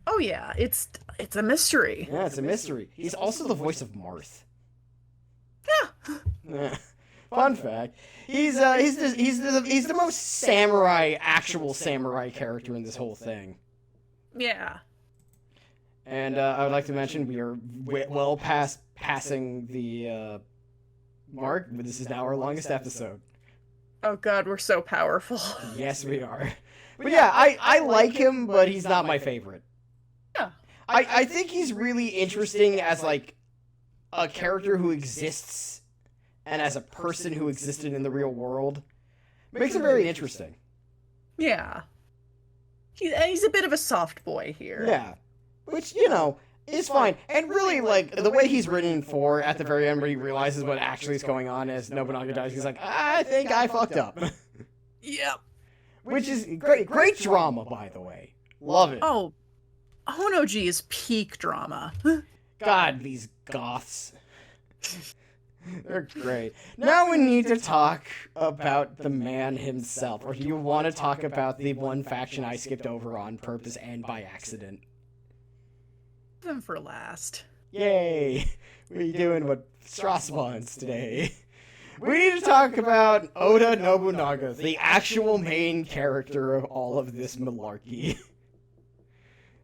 S2: Oh yeah, it's a mystery.
S1: Yeah, it's a mystery. He's also the voice of Marth.
S2: Yeah.
S1: Fun fact. He's the most actual samurai character in this whole thing.
S2: Yeah.
S1: And I would like to mention we are well past passing the mark, but this is now our longest episode.
S2: Oh god, we're so powerful.
S1: Yes, we are. But yeah, I like him, but he's not my favorite.
S2: Yeah.
S1: I think he's really interesting as, like, a character who exists and as a person who existed in the real world. Makes him very interesting.
S2: Yeah. He's a bit of a soft boy here.
S1: Yeah. Which, you know, is fine. And really, like, the way he's written in 4, at the very end where he realizes what actually is going on as Nobunaga dies, he's like, I think I fucked up.
S2: Yep.
S1: Which is great drama, by the way. Love it.
S2: Oh, Honoji is peak drama.
S1: God, these goths. They're great. Now we need to talk about the man himself. Or do you want to talk about the one faction I skipped over on purpose and by accident?
S2: Them for last.
S1: Yay! We're doing what Stross wants today. We need to talk about Oda Nobunaga, the actual main character of all of this malarkey.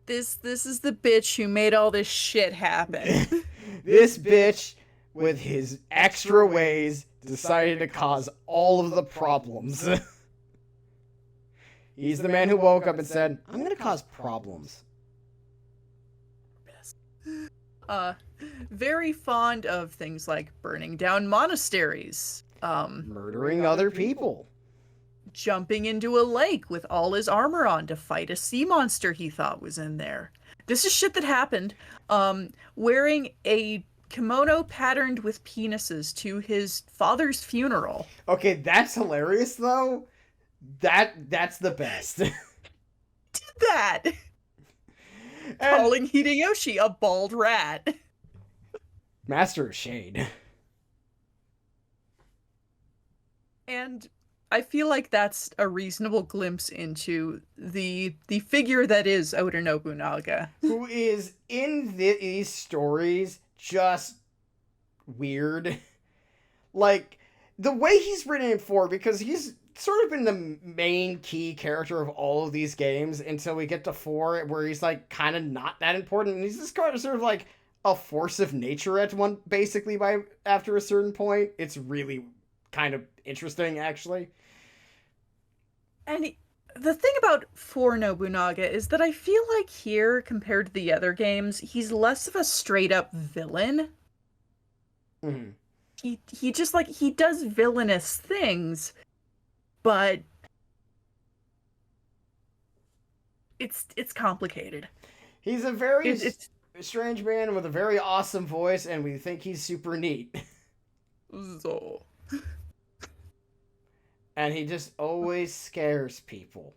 S2: This is the bitch who made all this shit happen.
S1: This bitch, with his extra ways, decided to cause all of the problems. He's the man who woke up and said, I'm gonna cause problems.
S2: Very fond of things like burning down monasteries,
S1: Murdering other people.
S2: jumping into a lake with all his armor on to fight a sea monster he thought was in there. This is shit that happened. Wearing a kimono patterned with penises to his father's funeral.
S1: Okay, that's hilarious though. That's the best.
S2: Did that!
S1: And
S2: Calling Hideyoshi a bald rat.
S1: Master of Shade.
S2: And I feel like that's a reasonable glimpse into the figure that is Oda Nobunaga.
S1: Who is in these stories just weird. Like, the way he's written in 4, because he's sort of been the main key character of all of these games until we get to 4, where he's, like, kind of not that important. And he's just kind of sort of like a force of nature basically after a certain point. It's really kind of interesting, actually.
S2: And the thing about 4 Nobunaga is that I feel like here, compared to the other games, he's less of a straight-up villain.
S1: Mm-hmm.
S2: He just, like, he does villainous things, but it's complicated.
S1: He's a very strange man with a very awesome voice, and we think he's super neat.
S2: So...
S1: And he just always scares people.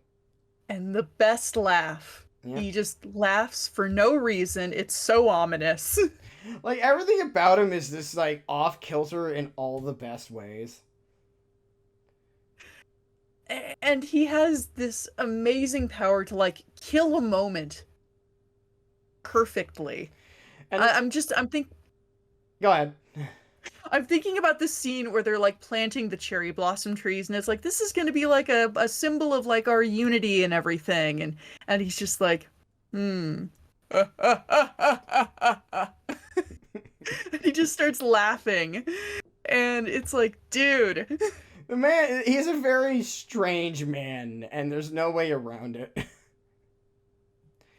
S2: And the best laugh.
S1: Yep.
S2: He just laughs for no reason. It's so ominous.
S1: Like, everything about him is this, like, off-kilter in all the best ways.
S2: And he has this amazing power to, like, kill a moment perfectly.
S1: And
S2: I'm
S1: Go ahead.
S2: I'm thinking about this scene where they're, like, planting the cherry blossom trees, and it's like, this is gonna be, like, a symbol of, like, our unity and everything, and he's just like, And he just starts laughing, and it's like, dude.
S1: The man, he's a very strange man, and there's no way around it.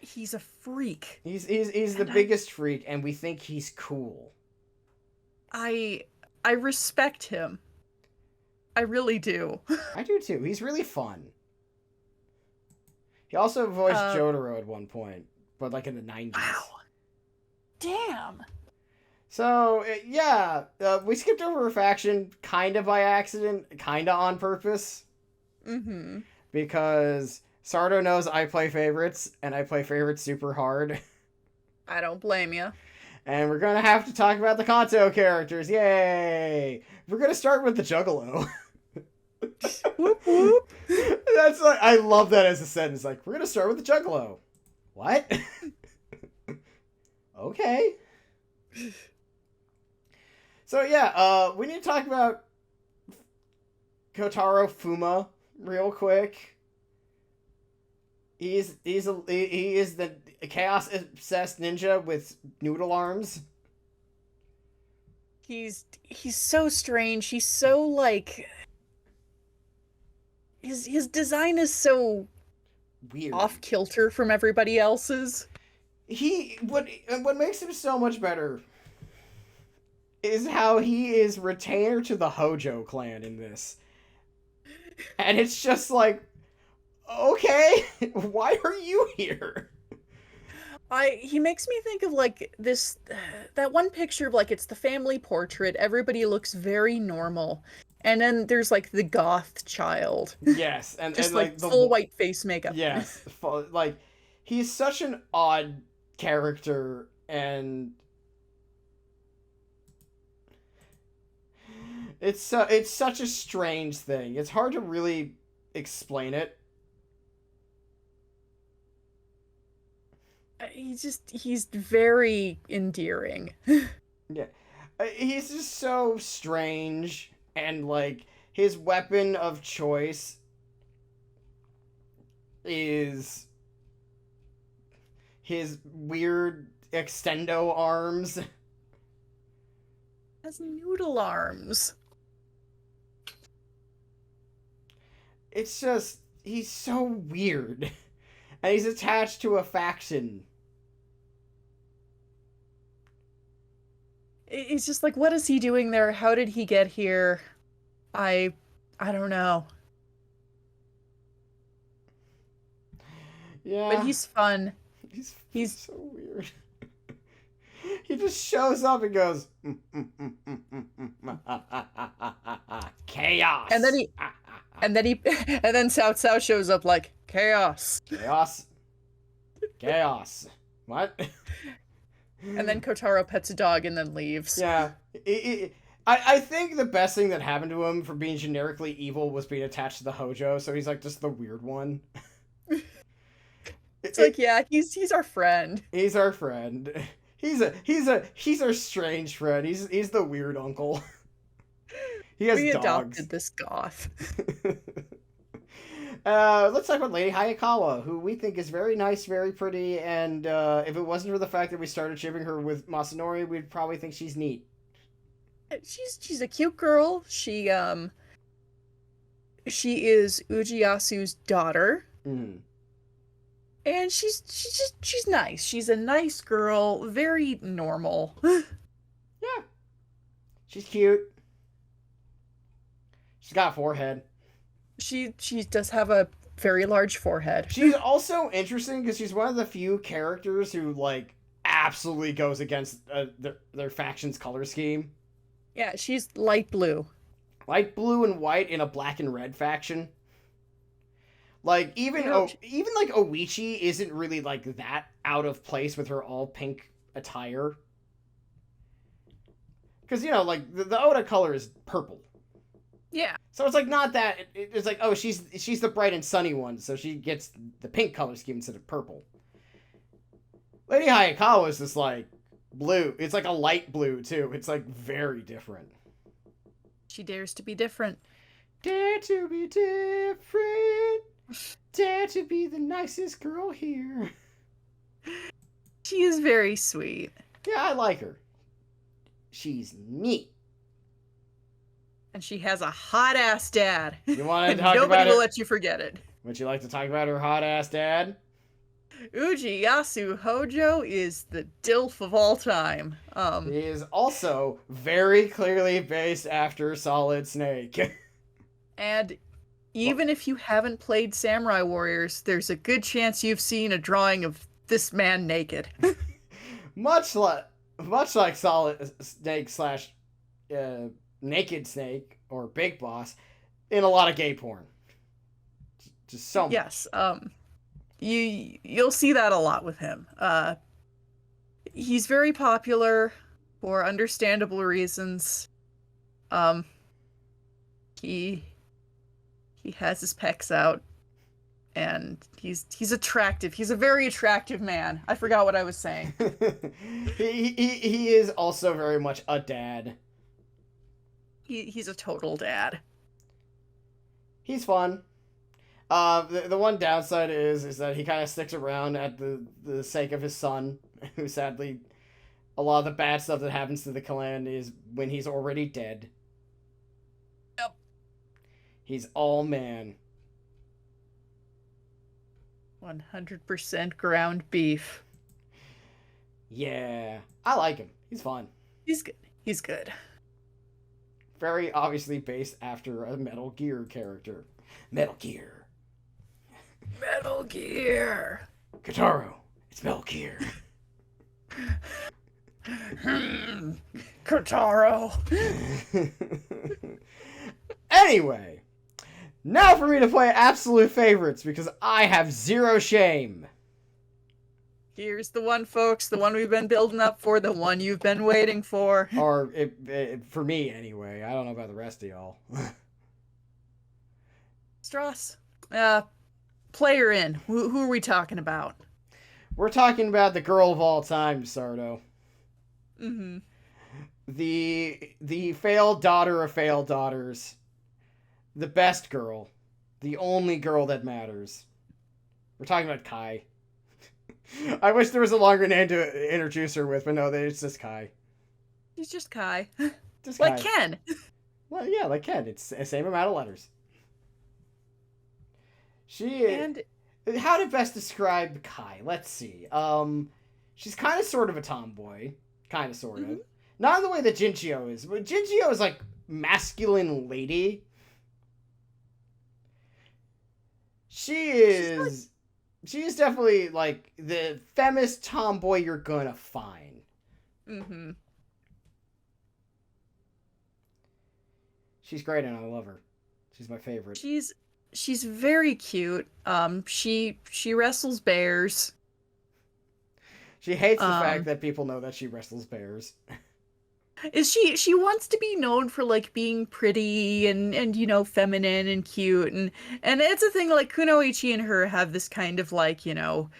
S2: He's a freak.
S1: He's the biggest freak, and we think he's cool.
S2: I respect him. I really do.
S1: I do too. He's really fun. He also voiced Jotaro at one point, but like in the 90s.
S2: Wow. Damn.
S1: So, yeah, we skipped over a faction kind of by accident, kind of on purpose.
S2: Mm-hmm.
S1: Because Sardo knows I play favorites, and I play favorites super hard.
S2: I don't blame you.
S1: And we're gonna have to talk about the Kanto characters. Yay! We're gonna start with the Juggalo.
S2: Whoop whoop.
S1: That's like, I love that as a sentence. Like, we're gonna start with the Juggalo. What? Okay. So yeah, we need to talk about Kotaro Fuma real quick. He is the chaos obsessed ninja with noodle arms.
S2: He's so strange. He's so, like, his design is so
S1: weird.
S2: off kilter from everybody else's.
S1: What makes him so much better is how he is retainer to the Hojo clan in this. And it's just like, okay, why are you here?
S2: He makes me think of like this that one picture of like it's the family portrait. Everybody looks very normal. And then there's like the goth child.
S1: Yes,
S2: Just
S1: and
S2: like
S1: the
S2: full white face makeup.
S1: yes, like he's such an odd character, and it's such a strange thing. It's hard to really explain it.
S2: He's very endearing.
S1: Yeah, he's just so strange, and like his weapon of choice is his weird extendo arms.
S2: Has noodle arms.
S1: It's just, he's so weird. And he's attached to a faction.
S2: It's just like, what is he doing there? How did he get here? I don't know.
S1: Yeah.
S2: But he's fun.
S1: He's so weird. He just shows up and goes, chaos.
S2: And then South South shows up like chaos.
S1: Chaos. What?
S2: And then Kotaro pets a dog and then leaves.
S1: Yeah. I think the best thing that happened to him for being generically evil was being attached to the Hojo, so he's like just the weird one.
S2: It's like, yeah, he's our friend.
S1: He's our friend. He's our strange friend. He's the weird uncle. He has
S2: We
S1: dogs.
S2: adopted this goth.
S1: Let's talk about Lady Hayakawa, who we think is very nice, very pretty, and if it wasn't for the fact that we started shipping her with Masanori, we'd probably think she's neat.
S2: She's a cute girl. She is Ujiyasu's daughter.
S1: Mm.
S2: And she's nice. She's a nice girl, very normal.
S1: Yeah. She's cute. She's got a forehead.
S2: She does have a very large forehead.
S1: She's also interesting because she's one of the few characters who like absolutely goes against their faction's color scheme.
S2: Yeah, she's light blue.
S1: Light blue and white in a black and red faction. Like even like Oichi isn't really like that out of place with her all pink attire. Because like the Oda color is purple.
S2: Yeah.
S1: So it's like not that it's like, oh, she's the bright and sunny one, so she gets the pink color scheme instead of purple. Lady Hayakawa is just like blue. It's like a light blue too. It's like very different.
S2: She dares to be different.
S1: Dare to be different. Dare to be the nicest girl here.
S2: She is very sweet.
S1: Yeah, I like her. She's neat.
S2: And she has a hot ass dad.
S1: You want to talk about it?
S2: Nobody will let you forget it.
S1: Would you like to talk about her hot ass dad?
S2: Ujiyasu Hojo is the DILF of all time.
S1: He is also very clearly based after Solid Snake.
S2: And even if you haven't played Samurai Warriors, there's a good chance you've seen a drawing of this man naked.
S1: much like Solid Snake slash Naked Snake or Big Boss in a lot of gay porn. Just so much.
S2: Yes. You'll see that a lot with him. He's very popular for understandable reasons. He has his pecs out, and he's attractive. He's a very attractive man. I forgot what I was saying.
S1: he is also very much a dad.
S2: He's a total dad.
S1: He's fun. The one downside is that he kind of sticks around at the sake of his son, who sadly, a lot of the bad stuff that happens to the clan is when he's already dead. Yep. He's all man.
S2: 100% ground beef.
S1: Yeah, I like him. He's fun.
S2: He's good. He's good.
S1: Very obviously based after a Metal Gear character. Metal Gear.
S2: Metal Gear.
S1: Kataro, it's Metal Gear.
S2: Kataro.
S1: Anyway, now for me to play absolute favorites because I have zero shame.
S2: Here's the one, folks. The one we've been building up for. The one you've been waiting for.
S1: Or, for me anyway. I don't know about the rest of y'all.
S2: Stross, player in. Who are we talking about?
S1: We're talking about the girl of all time, Sardo.
S2: Mm-hmm.
S1: The failed daughter of failed daughters. The best girl. The only girl that matters. We're talking about Kai. I wish there was a longer name to introduce her with, but no, it's just Kai.
S2: She's just Kai.
S1: Just
S2: like
S1: Kai.
S2: Ken.
S1: Well, yeah, like Ken. It's the same amount of letters.
S2: And
S1: how to best describe Kai? Let's see. She's kind of sort of a tomboy. Kind of sort of. Mm-hmm. Not in the way that Jinchio is. But Jinchio is like masculine lady. She is definitely like the feminist tomboy you're gonna find.
S2: Mm-hmm.
S1: She's great and I love her. She's my favorite.
S2: She's very cute. She wrestles bears.
S1: She hates the fact that people know that she wrestles bears.
S2: She wants to be known for like being pretty and you know, feminine and cute and it's a thing like Kunoichi and her have this kind of like, you know,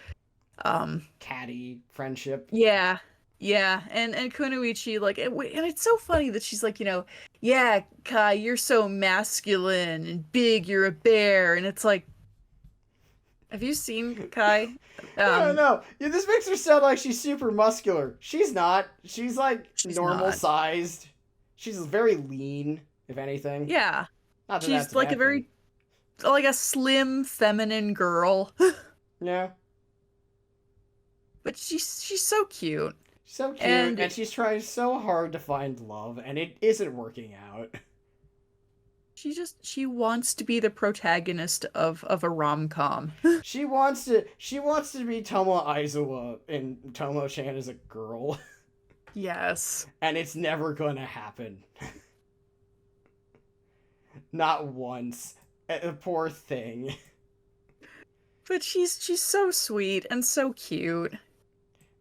S1: catty friendship.
S2: Yeah. Yeah, and Kunoichi, like, and it's so funny that she's like, you know, yeah, Kai, you're so masculine and big, you're a bear, and it's like, have you seen Kai?
S1: No. Yeah, this makes her sound like she's super muscular. She's not. She's like normal sized. She's very lean, if anything.
S2: Yeah.
S1: Not that
S2: she's like a very, like a slim, feminine girl.
S1: Yeah.
S2: But she's so cute.
S1: So cute, and she's trying so hard to find love, and it isn't working out.
S2: She wants to be the protagonist of a rom-com.
S1: She wants to be Tomo Aizawa, and Tomo-chan is a girl.
S2: Yes.
S1: And it's never gonna happen. Not once. The poor thing.
S2: But she's so sweet and so cute.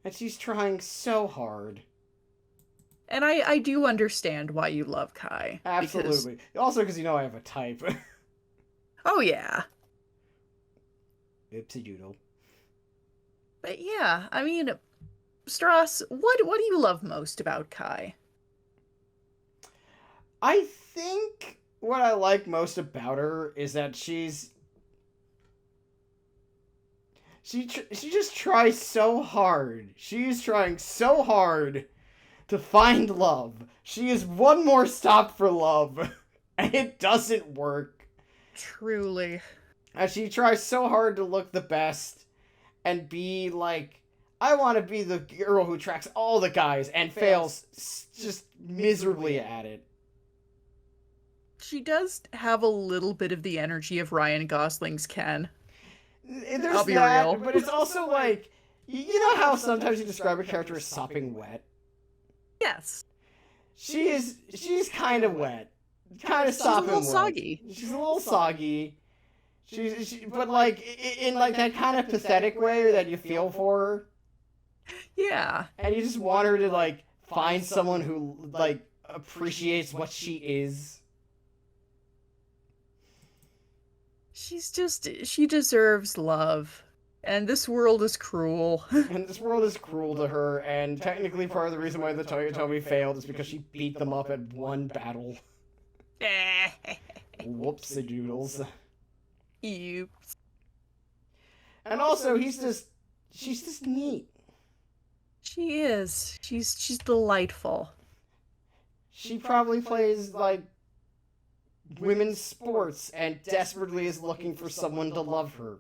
S1: And she's trying so hard.
S2: And I do understand why you love Kai.
S1: Absolutely. Also because you know I have a type.
S2: Oh, yeah.
S1: Oopsie doodle.
S2: But yeah, I mean, Stross, what do you love most about Kai?
S1: I think what I like most about her is that she just tries so hard. She's trying so hard to find love. She is one more stop for love, and it doesn't work.
S2: Truly.
S1: And she tries so hard to look the best and be like, I want to be the girl who tracks all the guys and fails just miserably at it.
S2: She does have a little bit of the energy of Ryan Gosling's Ken.
S1: I'll be real. But it's also like, you know how sometimes you describe a character as sopping wet?
S2: Yes.
S1: She's kind of wet. Kind of sopping wet.
S2: She's a little soggy.
S1: She's a little soggy. But like, in like that kind of pathetic way that you feel for her.
S2: Yeah.
S1: And you just want her to like find someone who like appreciates what she is.
S2: She deserves love. And this world is cruel.
S1: And this world is cruel to her, and technically part of the reason why the Toyotomi failed is because she beat them up at one battle. Whoopsie doodles.
S2: Oops.
S1: And also, she's just neat.
S2: She is. She's delightful.
S1: She probably plays, like, women's sports and desperately is looking for someone to love her.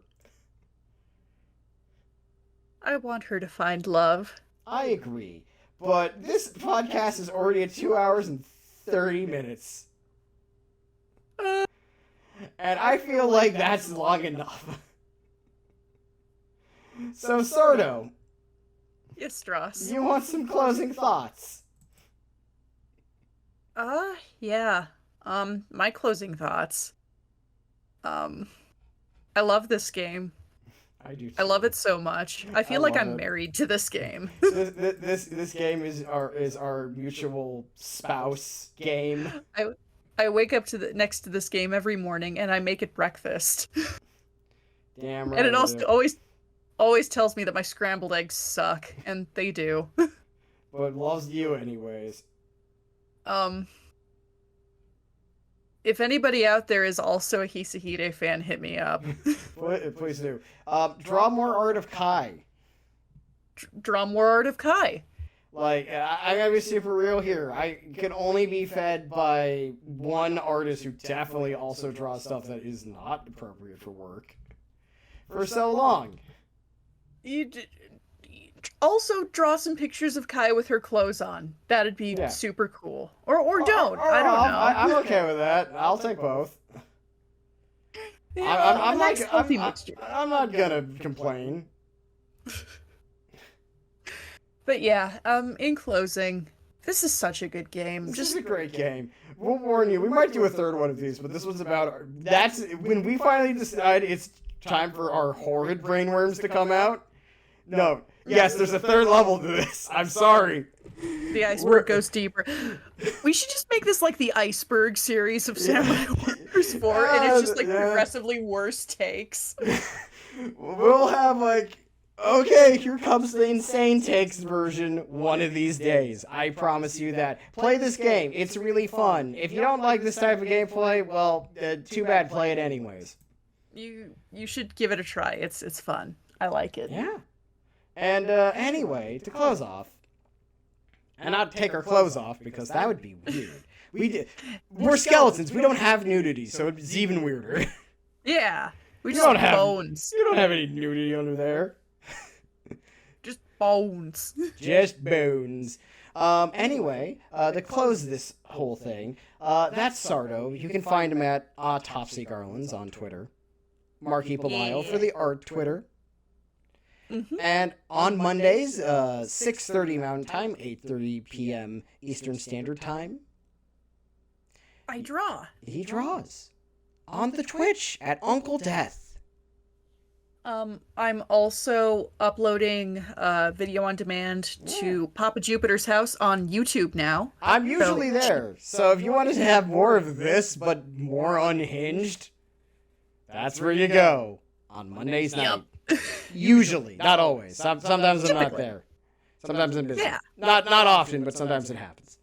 S2: I want her to find love.
S1: I agree. But this podcast is already at 2 hours and 30 minutes.
S2: Uh,
S1: And I feel like that's long enough. So, Sardo,
S2: yes, Stross.
S1: you want some closing thoughts?
S2: Yeah. My closing thoughts. I love this game.
S1: I do too.
S2: I love it so much. I feel like I'm married to this game.
S1: This game is our mutual spouse game.
S2: I wake up next to this game every morning and I make it breakfast.
S1: Damn right.
S2: And it also always tells me that my scrambled eggs suck, and they do.
S1: But loves you anyways.
S2: If anybody out there is also a Hisahide fan, hit me up.
S1: Please do. Draw more art of Kai.
S2: Draw more art of Kai.
S1: Like, I gotta be super real here. I can only be fed by one artist who definitely also draws stuff that is not appropriate for work. For so long.
S2: Also draw some pictures of Kai with her clothes on. That'd be super cool. Or don't. I don't know.
S1: I'm okay with that. I'll take both.
S2: Yeah,
S1: I'm
S2: nice
S1: not,
S2: healthy mixture.
S1: I'm not gonna complain.
S2: But yeah, in closing, this is such a good game.
S1: This is a great game. We'll warn you, we might do a third one of these, but this one's about... That's when we finally decide it's time for our horrid brainworms to come out. No. Yes, there's a third level to this. I'm sorry.
S2: The iceberg goes deeper. We should just make this like the Iceberg series of Samurai Warriors 4, and it's just like progressively worse takes.
S1: We'll have like... Okay, here comes the insane takes version one of these days. I promise you that. Play this game. It's really fun. If you don't like this type of gameplay, well, too bad. Play it anyways.
S2: You should give it a try. It's fun. I like it.
S1: Yeah. And anyway, to close off, and not take our clothes off because that would be weird. We're skeletons. We don't have nudity, so it's even weirder.
S2: Yeah. We just have bones.
S1: You don't have any nudity under there.
S2: Just bones.
S1: Just bones. Anyway, to close this whole thing, that's Sardo. You can find him at Topsy Garlands on Twitter. Marky Belial for the art Twitter. Mm-hmm. And on Mondays, 6:30 Mountain Time, 8:30 p.m. Eastern Standard Time.
S2: I draw.
S1: He draws. On the Twitch at Uncle Death.
S2: I'm also uploading video on demand to Papa Jupiter's house on YouTube now.
S1: I'm usually there, so if you wanted to have more of this, but more unhinged, that's where you go. On Mondays night. Usually, not always. Sometimes I'm not there. Sometimes I'm busy.
S2: Yeah.
S1: Not often, but sometimes it happens.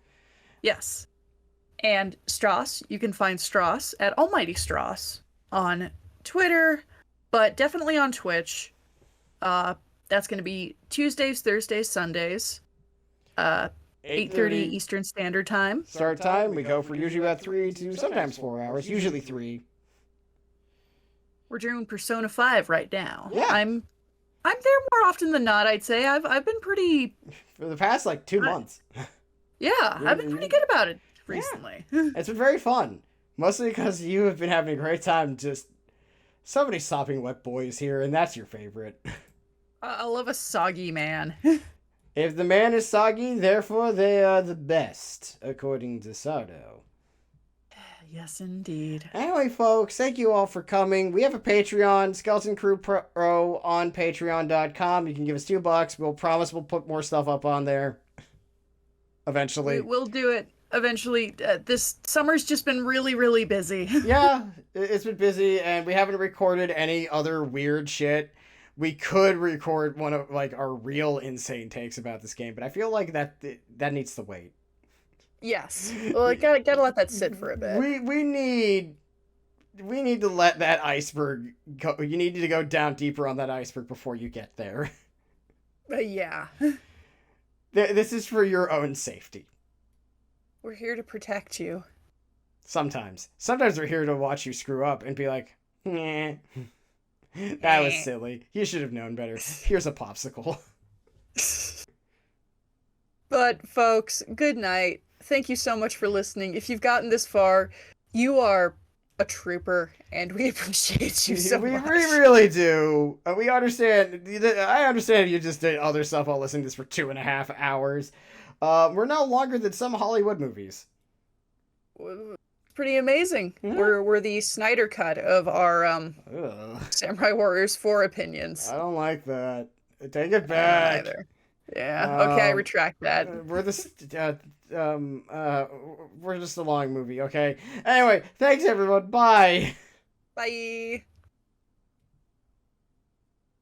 S2: Yes. And Stross, you can find Stross at Almighty Stross on Twitter, but definitely on Twitch. That's going to be Tuesdays, Thursdays, Sundays, 8:30 Eastern Standard Time.
S1: Start time. We go for usually about 3 to sometimes 4 hours. Usually 3.
S2: We're doing Persona 5 right now.
S1: Yeah.
S2: I'm there more often than not, I'd say. I've been pretty...
S1: For the past, 2 months.
S2: Yeah, I've been pretty good about it recently.
S1: Yeah. It's been very fun. Mostly because you have been having a great time just... Somebody sopping wet boys here, and that's your favorite.
S2: I love a soggy man.
S1: If the man is soggy, therefore they are the best, according to Sardo.
S2: Yes, indeed.
S1: Anyway, folks, thank you all for coming. We have a Patreon, Skeleton Crew Pro, on patreon.com. You can give us $2. We'll promise we'll put more stuff up on there. Eventually.
S2: We'll do it eventually. This summer's just been really, really busy.
S1: Yeah, it's been busy, and we haven't recorded any other weird shit. We could record one of, our real insane takes about this game, but I feel like that needs to wait.
S2: Yes. Well, I gotta let that sit for a bit.
S1: We need to let that iceberg go. You need to go down deeper on that iceberg before you get there.
S2: Yeah.
S1: This is for your own safety.
S2: We're here to protect you.
S1: Sometimes we're here to watch you screw up and be like, nah. That was silly. You should have known better. Here's a popsicle.
S2: But folks, good night. Thank you so much for listening. If you've gotten this far, you are a trooper, and we appreciate you so much.
S1: We really do. We understand. I understand you just did other stuff while listening to this for 2.5 hours. We're no longer than some Hollywood movies.
S2: Pretty amazing. Yeah. We're the Snyder cut of our Samurai Warriors 4 opinions.
S1: I don't like that. Take it back.
S2: Yeah. Okay, I retract that.
S1: We're just a long movie. Okay. Anyway, thanks everyone. Bye.
S2: Bye.